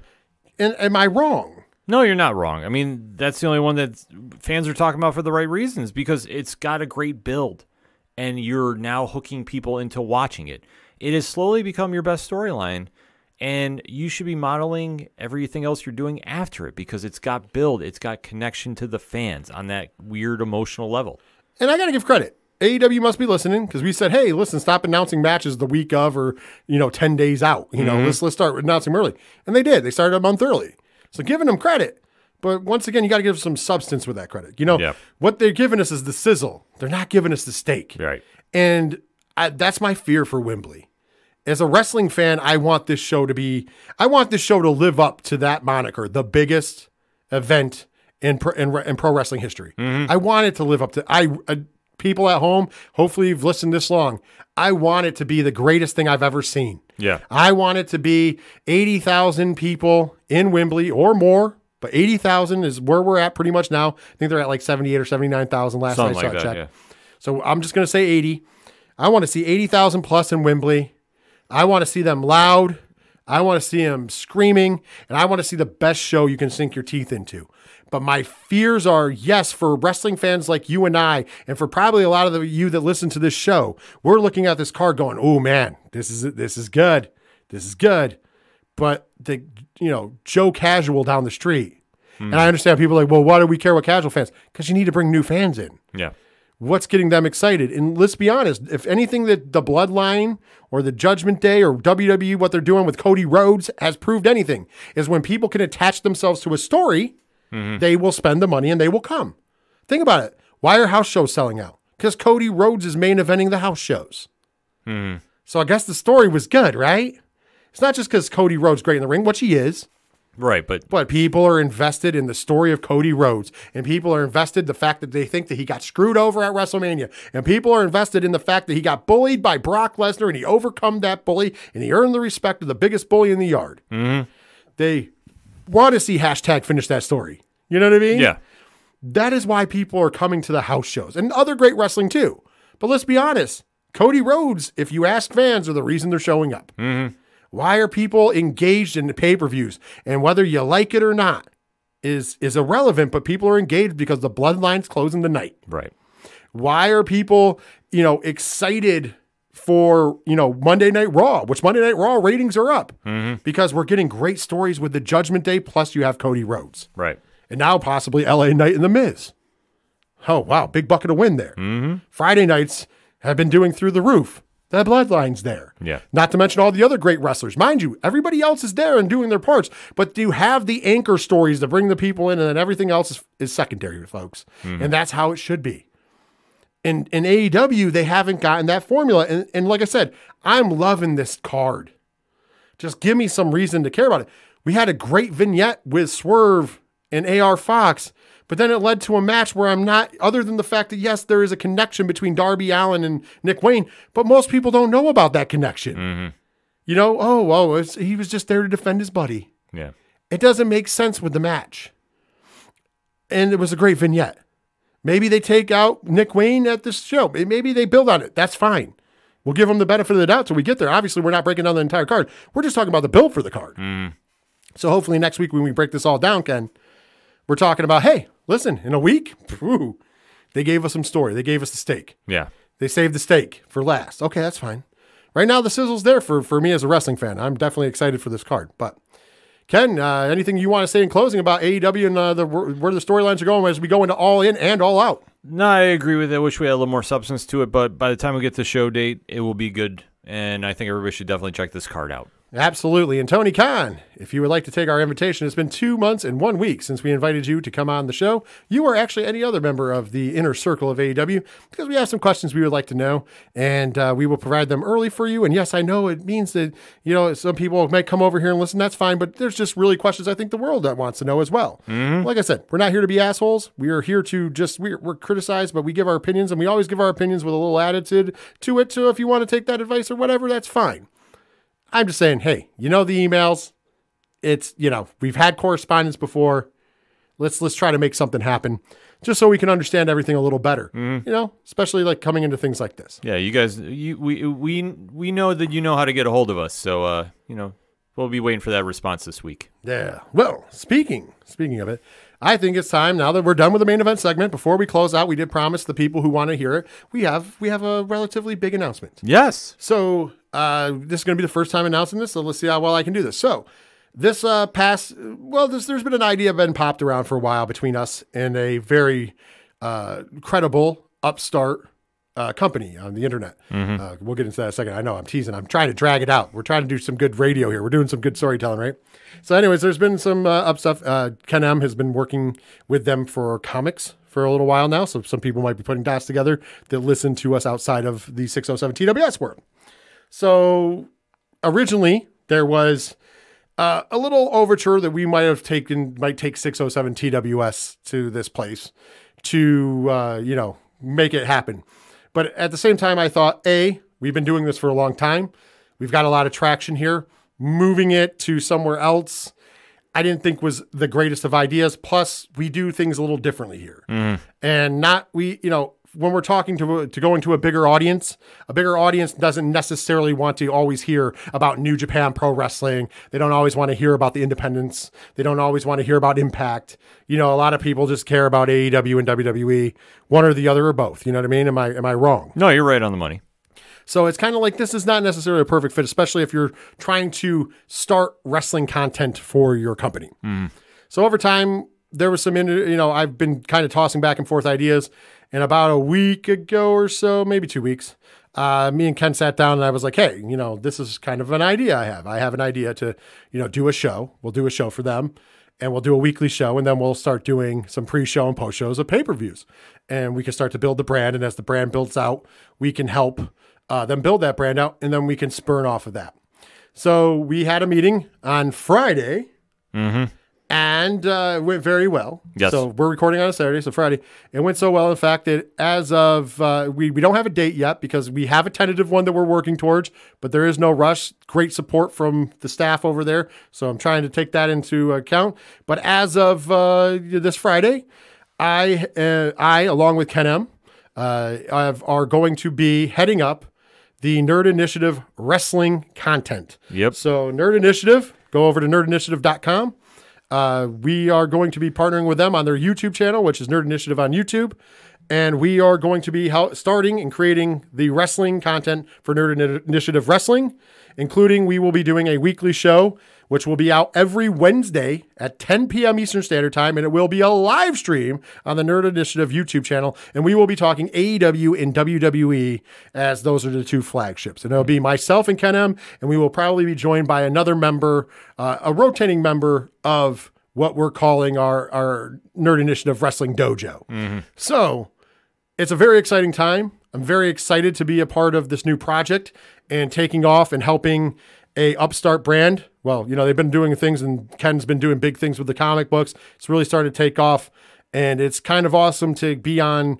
And am I wrong? No, you're not wrong. I mean, that's the only one that fans are talking about for the right reasons, because it's got a great build, and you're now hooking people into watching it. It has slowly become your best storyline, and you should be modeling everything else you're doing after it, because it's got build, it's got connection to the fans on that weird emotional level. And I got to give credit. AEW must be listening, because we said, hey, listen, stop announcing matches the week of or, 10 days out. Let's start announcing them early. And they did. They started a month early. So giving them credit. But once again, you got to give some substance with that credit. What they're giving us is the sizzle. They're not giving us the steak. Right. And that's my fear for Wembley. As a wrestling fan, I want this show to live up to that moniker, the biggest event in pro wrestling history. I want it to live up to, people at home, hopefully you've listened this long. I want it to be the greatest thing I've ever seen. Yeah. I want it to be 80,000 people in Wembley or more. But 80,000 is where we're at pretty much now. I think they're at like 78 or 79,000 last Something night I like saw a that, check. yeah. So I'm just going to say 80. I want to see 80,000 plus in Wembley. I want to see them loud. I want to see them screaming, and I want to see the best show you can sink your teeth into. But my fears are, yes, for wrestling fans like you and I, and for probably a lot of you that listen to this show, we're looking at this card going, oh man, this is good. This is good. But the, Joe Casual down the street. And I understand people are like, well, why do we care what casual fans? Because you need to bring new fans in. Yeah. What's getting them excited? And let's be honest, if anything that the Bloodline or the Judgment Day or WWE, what they're doing with Cody Rhodes has proved anything, is when people can attach themselves to a story, they will spend the money and they will come. Think about it. Why are house shows selling out? Because Cody Rhodes is main eventing the house shows. So I guess the story was good, right? It's not just because Cody Rhodes is great in the ring, which he is. Right, but People are invested in the story of Cody Rhodes, and people are invested the fact that they think that he got screwed over at WrestleMania, and people are invested in the fact that he got bullied by Brock Lesnar and he overcome that bully and he earned the respect of the biggest bully in the yard. They want to see hashtag finish that story. You know what I mean? yeah. That is why people are coming to the house shows and other great wrestling too. But let's be honest, Cody Rhodes, if you ask fans, are the reason they're showing up. Why are people engaged in the pay-per-views? And whether you like it or not is irrelevant, but people are engaged because the Bloodline's closing the night. Right. Why are people, excited for, Monday Night Raw, which Monday Night Raw ratings are up because we're getting great stories with the Judgment Day, plus you have Cody Rhodes. Right. And now possibly LA Knight and The Miz. Oh, wow. Big bucket of win there. Friday nights have been doing through the roof. The Bloodline's there. Yeah. Not to mention all the other great wrestlers. Mind you, everybody else is there and doing their parts, but do you have the anchor stories to bring the people in, and then everything else is secondary, folks. And that's how it should be. In AEW, they haven't gotten that formula. And like I said, I'm loving this card. Just give me some reason to care about it. We had a great vignette with Swerve and AR Fox, but then it led to a match where I'm not, other than the fact that, yes, there is a connection between Darby Allin and Nick Wayne, but most people don't know about that connection. He was just there to defend his buddy. Yeah. It doesn't make sense with the match. And it was a great vignette. Maybe they take out Nick Wayne at this show. Maybe they build on it. That's fine. We'll give them the benefit of the doubt till we get there. Obviously, we're not breaking down the entire card. We're just talking about the build for the card. So hopefully next week when we break this all down, Ken, we're talking about, hey, listen, in a week, they gave us some story. They gave us the steak. Yeah. They saved the steak for last. Okay, that's fine. Right now, the sizzle's there for me as a wrestling fan. I'm definitely excited for this card. But, Ken, anything you want to say in closing about AEW and where the storylines are going as we go into All In and All Out? No, I agree with it. I wish we had a little more substance to it, but by the time we get to the show date, it will be good. And I think everybody should definitely check this card out. Absolutely. And Tony Khan, if you would like to take our invitation, it's been 2 months and 1 week since we invited you to come on the show. You or actually any other member of the inner circle of AEW, because we have some questions we would like to know, and we will provide them early for you. And yes, I know it means that, some people might come over here and listen. That's fine. But there's just really questions I think the world that wants to know as well. Like I said, we're not here to be assholes. We are here to we're criticized, but we give our opinions, and we always give our opinions with a little attitude to it. So if you want to take that advice or whatever, that's fine. I'm just saying, hey, the emails, it's, we've had correspondence before. Let's try to make something happen just so we can understand everything a little better, especially like coming into things like this. Yeah, you guys, we know that you know how to get a hold of us. So, we'll be waiting for that response this week. Yeah. Well, speaking of it, I think it's time now that we're done with the main event segment. Before we close out, we did promise the people who want to hear it, we have a relatively big announcement. Yes. So, this is going to be the first time announcing this, so let's see how well I can do this. So, this there's been an idea been popped around for a while between us and a very credible upstart company on the internet. We'll get into that in a second. I know I'm teasing. I'm trying to drag it out. We're trying to do some good radio here. We're doing some good storytelling, right? So anyways, there's been some up stuff. Ken M has been working with them for comics for a little while now. So some people might be putting dots together that listen to us outside of the 607 TWS world. So originally there was a little overture that we might take 607 TWS to this place to, make it happen. But at the same time, I thought, we've been doing this for a long time. We've got a lot of traction here. Moving it to somewhere else, I didn't think was the greatest of ideas. Plus, we do things a little differently here. And when we're talking to going to a bigger audience doesn't necessarily want to always hear about New Japan Pro Wrestling. They don't always want to hear about the independents. They don't always want to hear about Impact. A lot of people just care about AEW and WWE, one or the other or both. You know what I mean? Am I wrong? No, you're right on the money. So it's kind of like this is not necessarily a perfect fit, especially if you're trying to start wrestling content for your company. So over time, there was some, I've been kind of tossing back and forth ideas. And about a week ago or so, maybe 2 weeks, me and Ken sat down and I was like, hey, this is kind of an idea I have. I have an idea to, do a show. We'll do a show for them and we'll do a weekly show. And then we'll start doing some pre-show and post-shows of pay-per-views. And we can start to build the brand. And as the brand builds out, we can help them build that brand out. And then we can spurn off of that. So we had a meeting on Friday. And it went very well. Yes. So we're recording on a Saturday, so Friday. It went so well, in fact, that as of, we don't have a date yet because we have a tentative one that we're working towards, but there is no rush. Great support from the staff over there. So I'm trying to take that into account. But as of this Friday, I along with Ken M, are going to be heading up the Nerd Initiative wrestling content. Yep. So Nerd Initiative, go over to nerdinitiative.com. We are going to be partnering with them on their YouTube channel, which is Nerd Initiative on YouTube. And we are going to be starting and creating the wrestling content for Nerd Initiative Wrestling, including we will be doing a weekly show, which will be out every Wednesday at 10 p.m. Eastern Standard Time. And it will be a live stream on the Nerd Initiative YouTube channel. And we will be talking AEW and WWE as those are the two flagships. And it'll be myself and Ken M. And we will probably be joined by another member, a rotating member of what we're calling our Nerd Initiative Wrestling Dojo. So it's a very exciting time. I'm very excited to be a part of this new project and taking off and helping a upstart brand. Well, they've been doing things and Ken's been doing big things with the comic books. It's really started to take off and it's kind of awesome to be on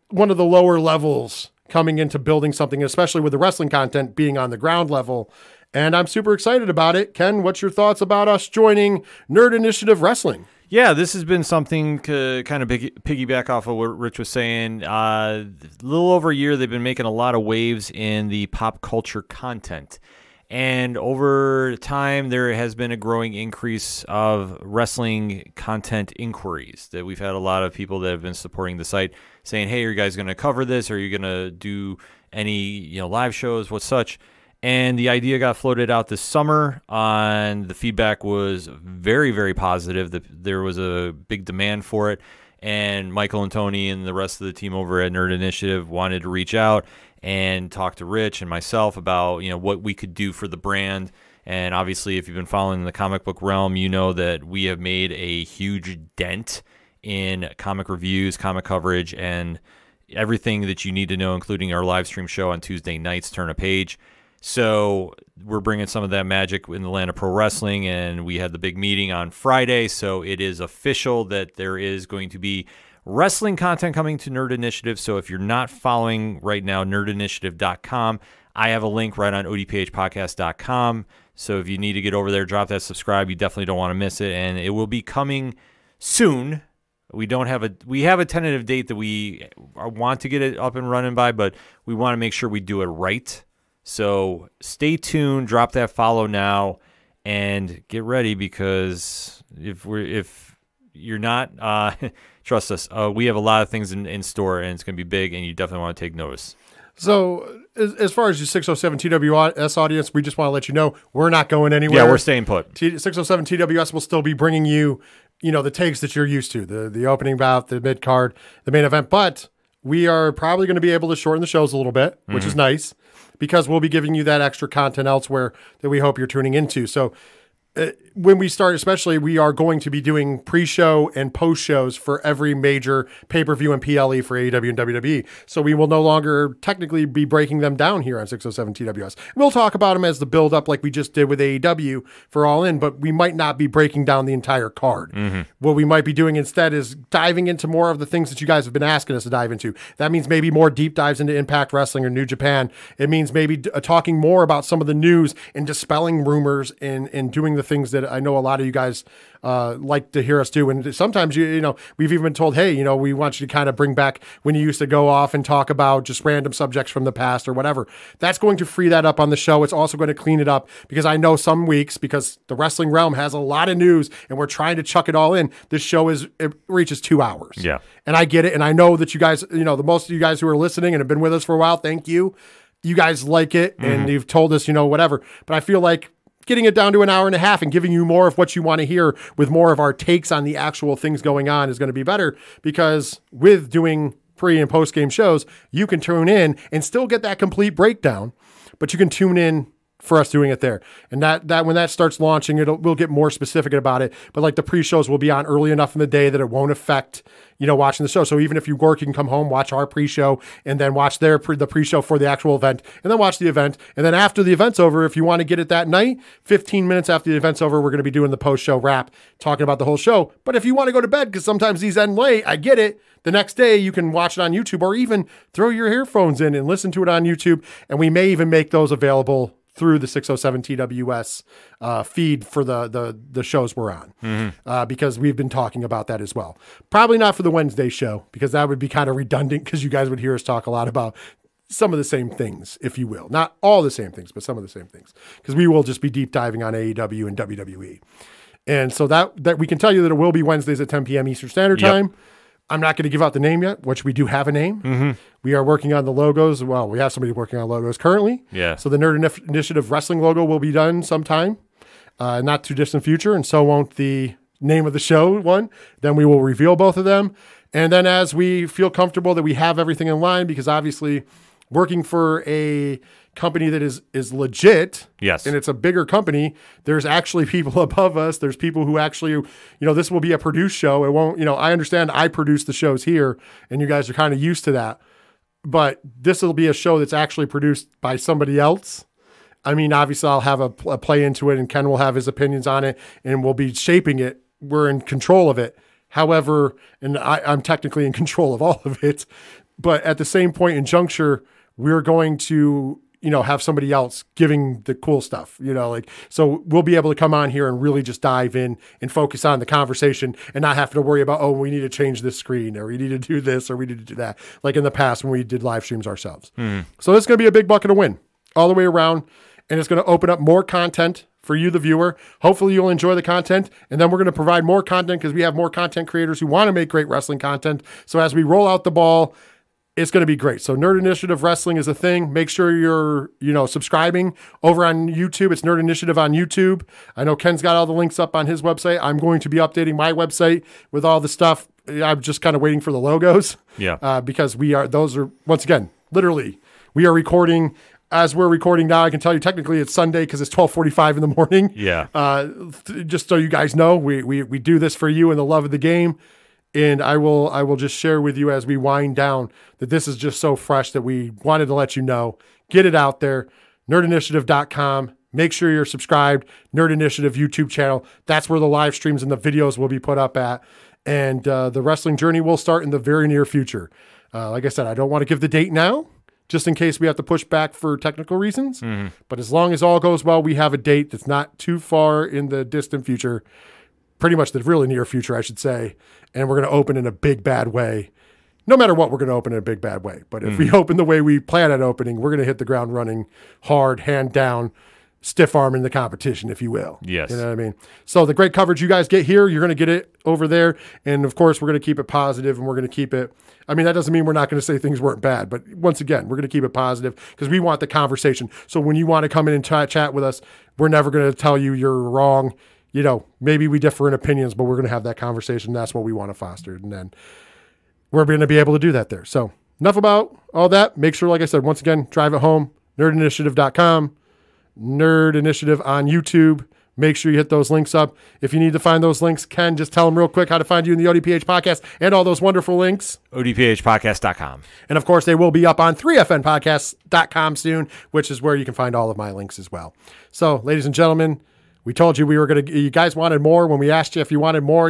one of the lower levels coming into building something, especially with the wrestling content being on the ground level. And I'm super excited about it. Ken, what's your thoughts about us joining Nerd Initiative Wrestling? Yeah, this has been something to kind of piggyback off of what Rich was saying. A little over a year, they've been making a lot of waves in the pop culture content. And over time, there has been a growing increase of wrestling content inquiries that we've had a lot of people that have been supporting the site saying, hey, are you guys going to cover this? Are you going to do any live shows, what such? And the idea got floated out this summer, and the feedback was very, very positive. There was a big demand for it, and Michael and Tony and the rest of the team over at Nerd Initiative wanted to reach out and talk to Rich and myself about what we could do for the brand. And obviously, if you've been following the comic book realm, you know that we have made a huge dent in comic reviews, comic coverage, and everything that you need to know, including our live stream show on Tuesday nights, Turn a Page. So we're bringing some of that magic in the land of pro wrestling, and we had the big meeting on Friday, so it is official that there is going to be wrestling content coming to Nerd Initiative. So if you're not following right now, nerdinitiative.com, I have a link right on odphpodcast.com. So if you need to get over there, drop that subscribe. You definitely don't want to miss it, and it will be coming soon. We have a tentative date that we want to get it up and running by, but we want to make sure we do it right. So stay tuned, drop that follow now, and get ready because if you're not, trust us, we have a lot of things in store, and it's going to be big, and you definitely want to take notice. So as far as your 607 TWS audience, we just want to let you know we're not going anywhere. Yeah, we're staying put. 607 TWS will still be bringing you, the takes that you're used to, the opening bout, the mid card, the main event, but we are probably going to be able to shorten the shows a little bit, which is nice, because we'll be giving you that extra content elsewhere that we hope you're tuning into. So when we start, especially, we are going to be doing pre-show and post-shows for every major pay-per-view and PLE for AEW and WWE. So we will no longer technically be breaking them down here on 607 TWS. We'll talk about them as the build-up like we just did with AEW for All In, but we might not be breaking down the entire card. What we might be doing instead is diving into more of the things that you guys have been asking us to dive into. That means maybe more deep dives into Impact Wrestling or New Japan. It means maybe talking more about some of the news and dispelling rumors and doing the the things that I know a lot of you guys like to hear us do. And sometimes, we've even been told, hey, we want you to kind of bring back when you used to go off and talk about just random subjects from the past or whatever. That's going to free that up on the show. It's also going to clean it up because I know some weeks, because the wrestling realm has a lot of news and we're trying to chuck it all in, this show it reaches 2 hours. Yeah. And I get it. And I know that you guys, the most of you guys who are listening and have been with us for a while, thank you. You guys like it and you've told us, whatever. But I feel like getting it down to an hour and a half and giving you more of what you want to hear with more of our takes on the actual things going on is going to be better, because with doing pre and post game shows, you can tune in and still get that complete breakdown, but you can tune in for us doing it there. And that when that starts launching, we'll get more specific about it. But like the pre-shows will be on early enough in the day that it won't affect, watching the show. So even if you work, you can come home, watch our pre-show, and then watch the pre-show for the actual event, and then watch the event. And then after the event's over, if you want to get it that night, 15 minutes after the event's over, we're going to be doing the post-show wrap, talking about the whole show. But if you want to go to bed, because sometimes these end late, I get it. The next day, you can watch it on YouTube, or even throw your earphones in and listen to it on YouTube. And we may even make those available through the 607 TWS feed for the shows we're on, because we've been talking about that as well. Probably not for the Wednesday show, because that would be kind of redundant, because you guys would hear us talk a lot about some of the same things, if you will. Not all the same things, but some of the same things, because we will just be deep diving on AEW and WWE. And so that we can tell you that it will be Wednesdays at 10 p.m. Eastern Standard Time. I'm not going to give out the name yet, which we do have a name. We are working on the logos. Well, we have somebody working on logos currently. Yeah. So the Nerd Initiative Wrestling logo will be done sometime, not too distant future, and so won't the name of the show one. Then we will reveal both of them. And then as we feel comfortable that we have everything in line, because obviously working for a company that is legit, yes, and it's a bigger company, there's actually people above us. There's people who actually, this will be a produced show. It won't, I understand I produce the shows here and you guys are kind of used to that, but this will be a show that's actually produced by somebody else. I mean, obviously I'll have a play into it, and Ken will have his opinions on it, and we'll be shaping it. We're in control of it. However, and I'm technically in control of all of it, but at the same point in juncture, we're going to, have somebody else giving the cool stuff, so we'll be able to come on here and really just dive in and focus on the conversation and not have to worry about, oh, we need to change this screen, or we need to do this, or we need to do that. Like in the past when we did live streams ourselves. So it's going to be a big bucket of win all the way around. And it's going to open up more content for you, the viewer. Hopefully you'll enjoy the content. And then we're going to provide more content, because we have more content creators who want to make great wrestling content. So as we roll out the ball, it's going to be great. So Nerd Initiative Wrestling is a thing. Make sure you're, subscribing over on YouTube. It's Nerd Initiative on YouTube. I know Ken's got all the links up on his website. I'm going to be updating my website with all the stuff. I'm just kind of waiting for the logos. Yeah. Because those are, once again, literally, we are recording. As we're recording now, I can tell you technically it's Sunday because it's 12:45 in the morning. Yeah. Just so you guys know, we do this for you and the love of the game. And I will just share with you as we wind down that this is just so fresh that we wanted to let you know. Get it out there. Nerdinitiative.com. Make sure you're subscribed. Nerd Initiative YouTube channel. That's where the live streams and the videos will be put up at. And the wrestling journey will start in the very near future. Like I said, I don't want to give the date now, just in case we have to push back for technical reasons. But as long as all goes well, we have a date that's not too far in the distant future, pretty much the really near future, I should say. And we're going to open in a big, bad way. No matter what, we're going to open in a big, bad way. But if we open the way we plan on opening, we're going to hit the ground running hard, hand down, stiff arming the competition, if you will. Yes. You know what I mean? So the great coverage you guys get here, you're going to get it over there. And of course, we're going to keep it positive, and we're going to keep it. I mean, that doesn't mean we're not going to say things weren't bad, but once again, we're going to keep it positive because we want the conversation. So when you want to come in and chat with us, we're never going to tell you you're wrong. Maybe we differ in opinions, but we're going to have that conversation. That's what we want to foster. And then we're going to be able to do that there. So enough about all that. Make sure, like I said, once again, drive it home, nerdinitiative.com, Nerd Initiative on YouTube. Make sure you hit those links up. If you need to find those links, Ken, just tell them real quick how to find you in the ODPH podcast and all those wonderful links. ODPHpodcast.com. And of course, they will be up on 3FNpodcast.com soon, which is where you can find all of my links as well. So, ladies and gentlemen, we told you you guys wanted more. When we asked you if you wanted more,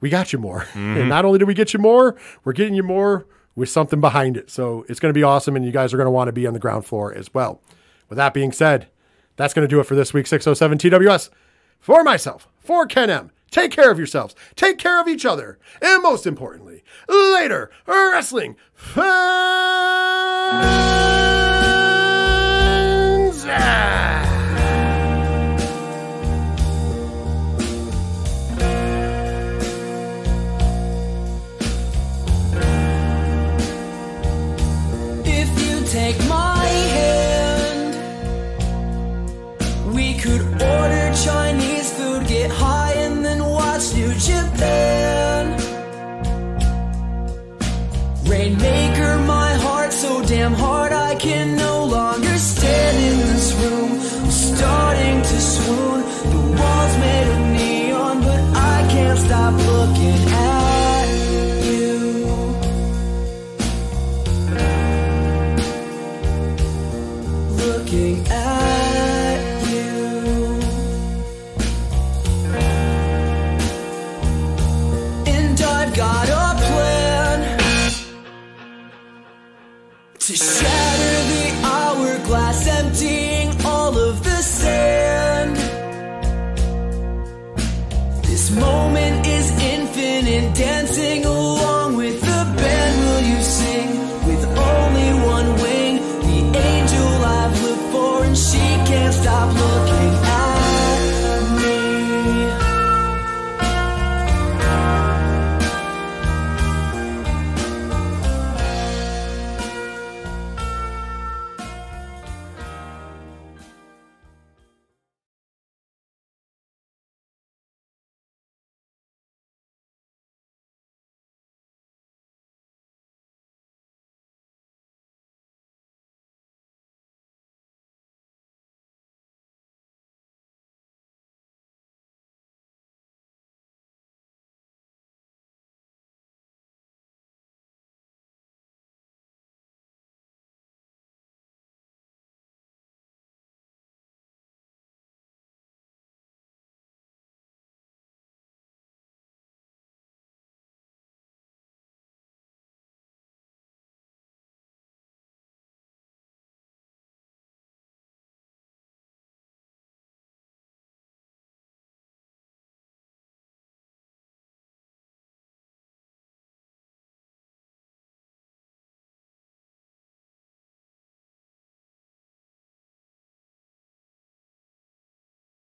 we got you more. And not only did we get you more, we're getting you more with something behind it. So it's going to be awesome, and you guys are going to want to be on the ground floor as well. With that being said, that's going to do it for this week, 607 TWS. For myself, for Ken M, take care of yourselves, take care of each other, and most importantly, later wrestling fans. If you take my hand, we could order Chinese food, get high, and then watch New Japan. Rainmaker, my heart so damn hard I can no longer stand in this room. I'm starting to swoon. The walls made of neon, but I can't stop looking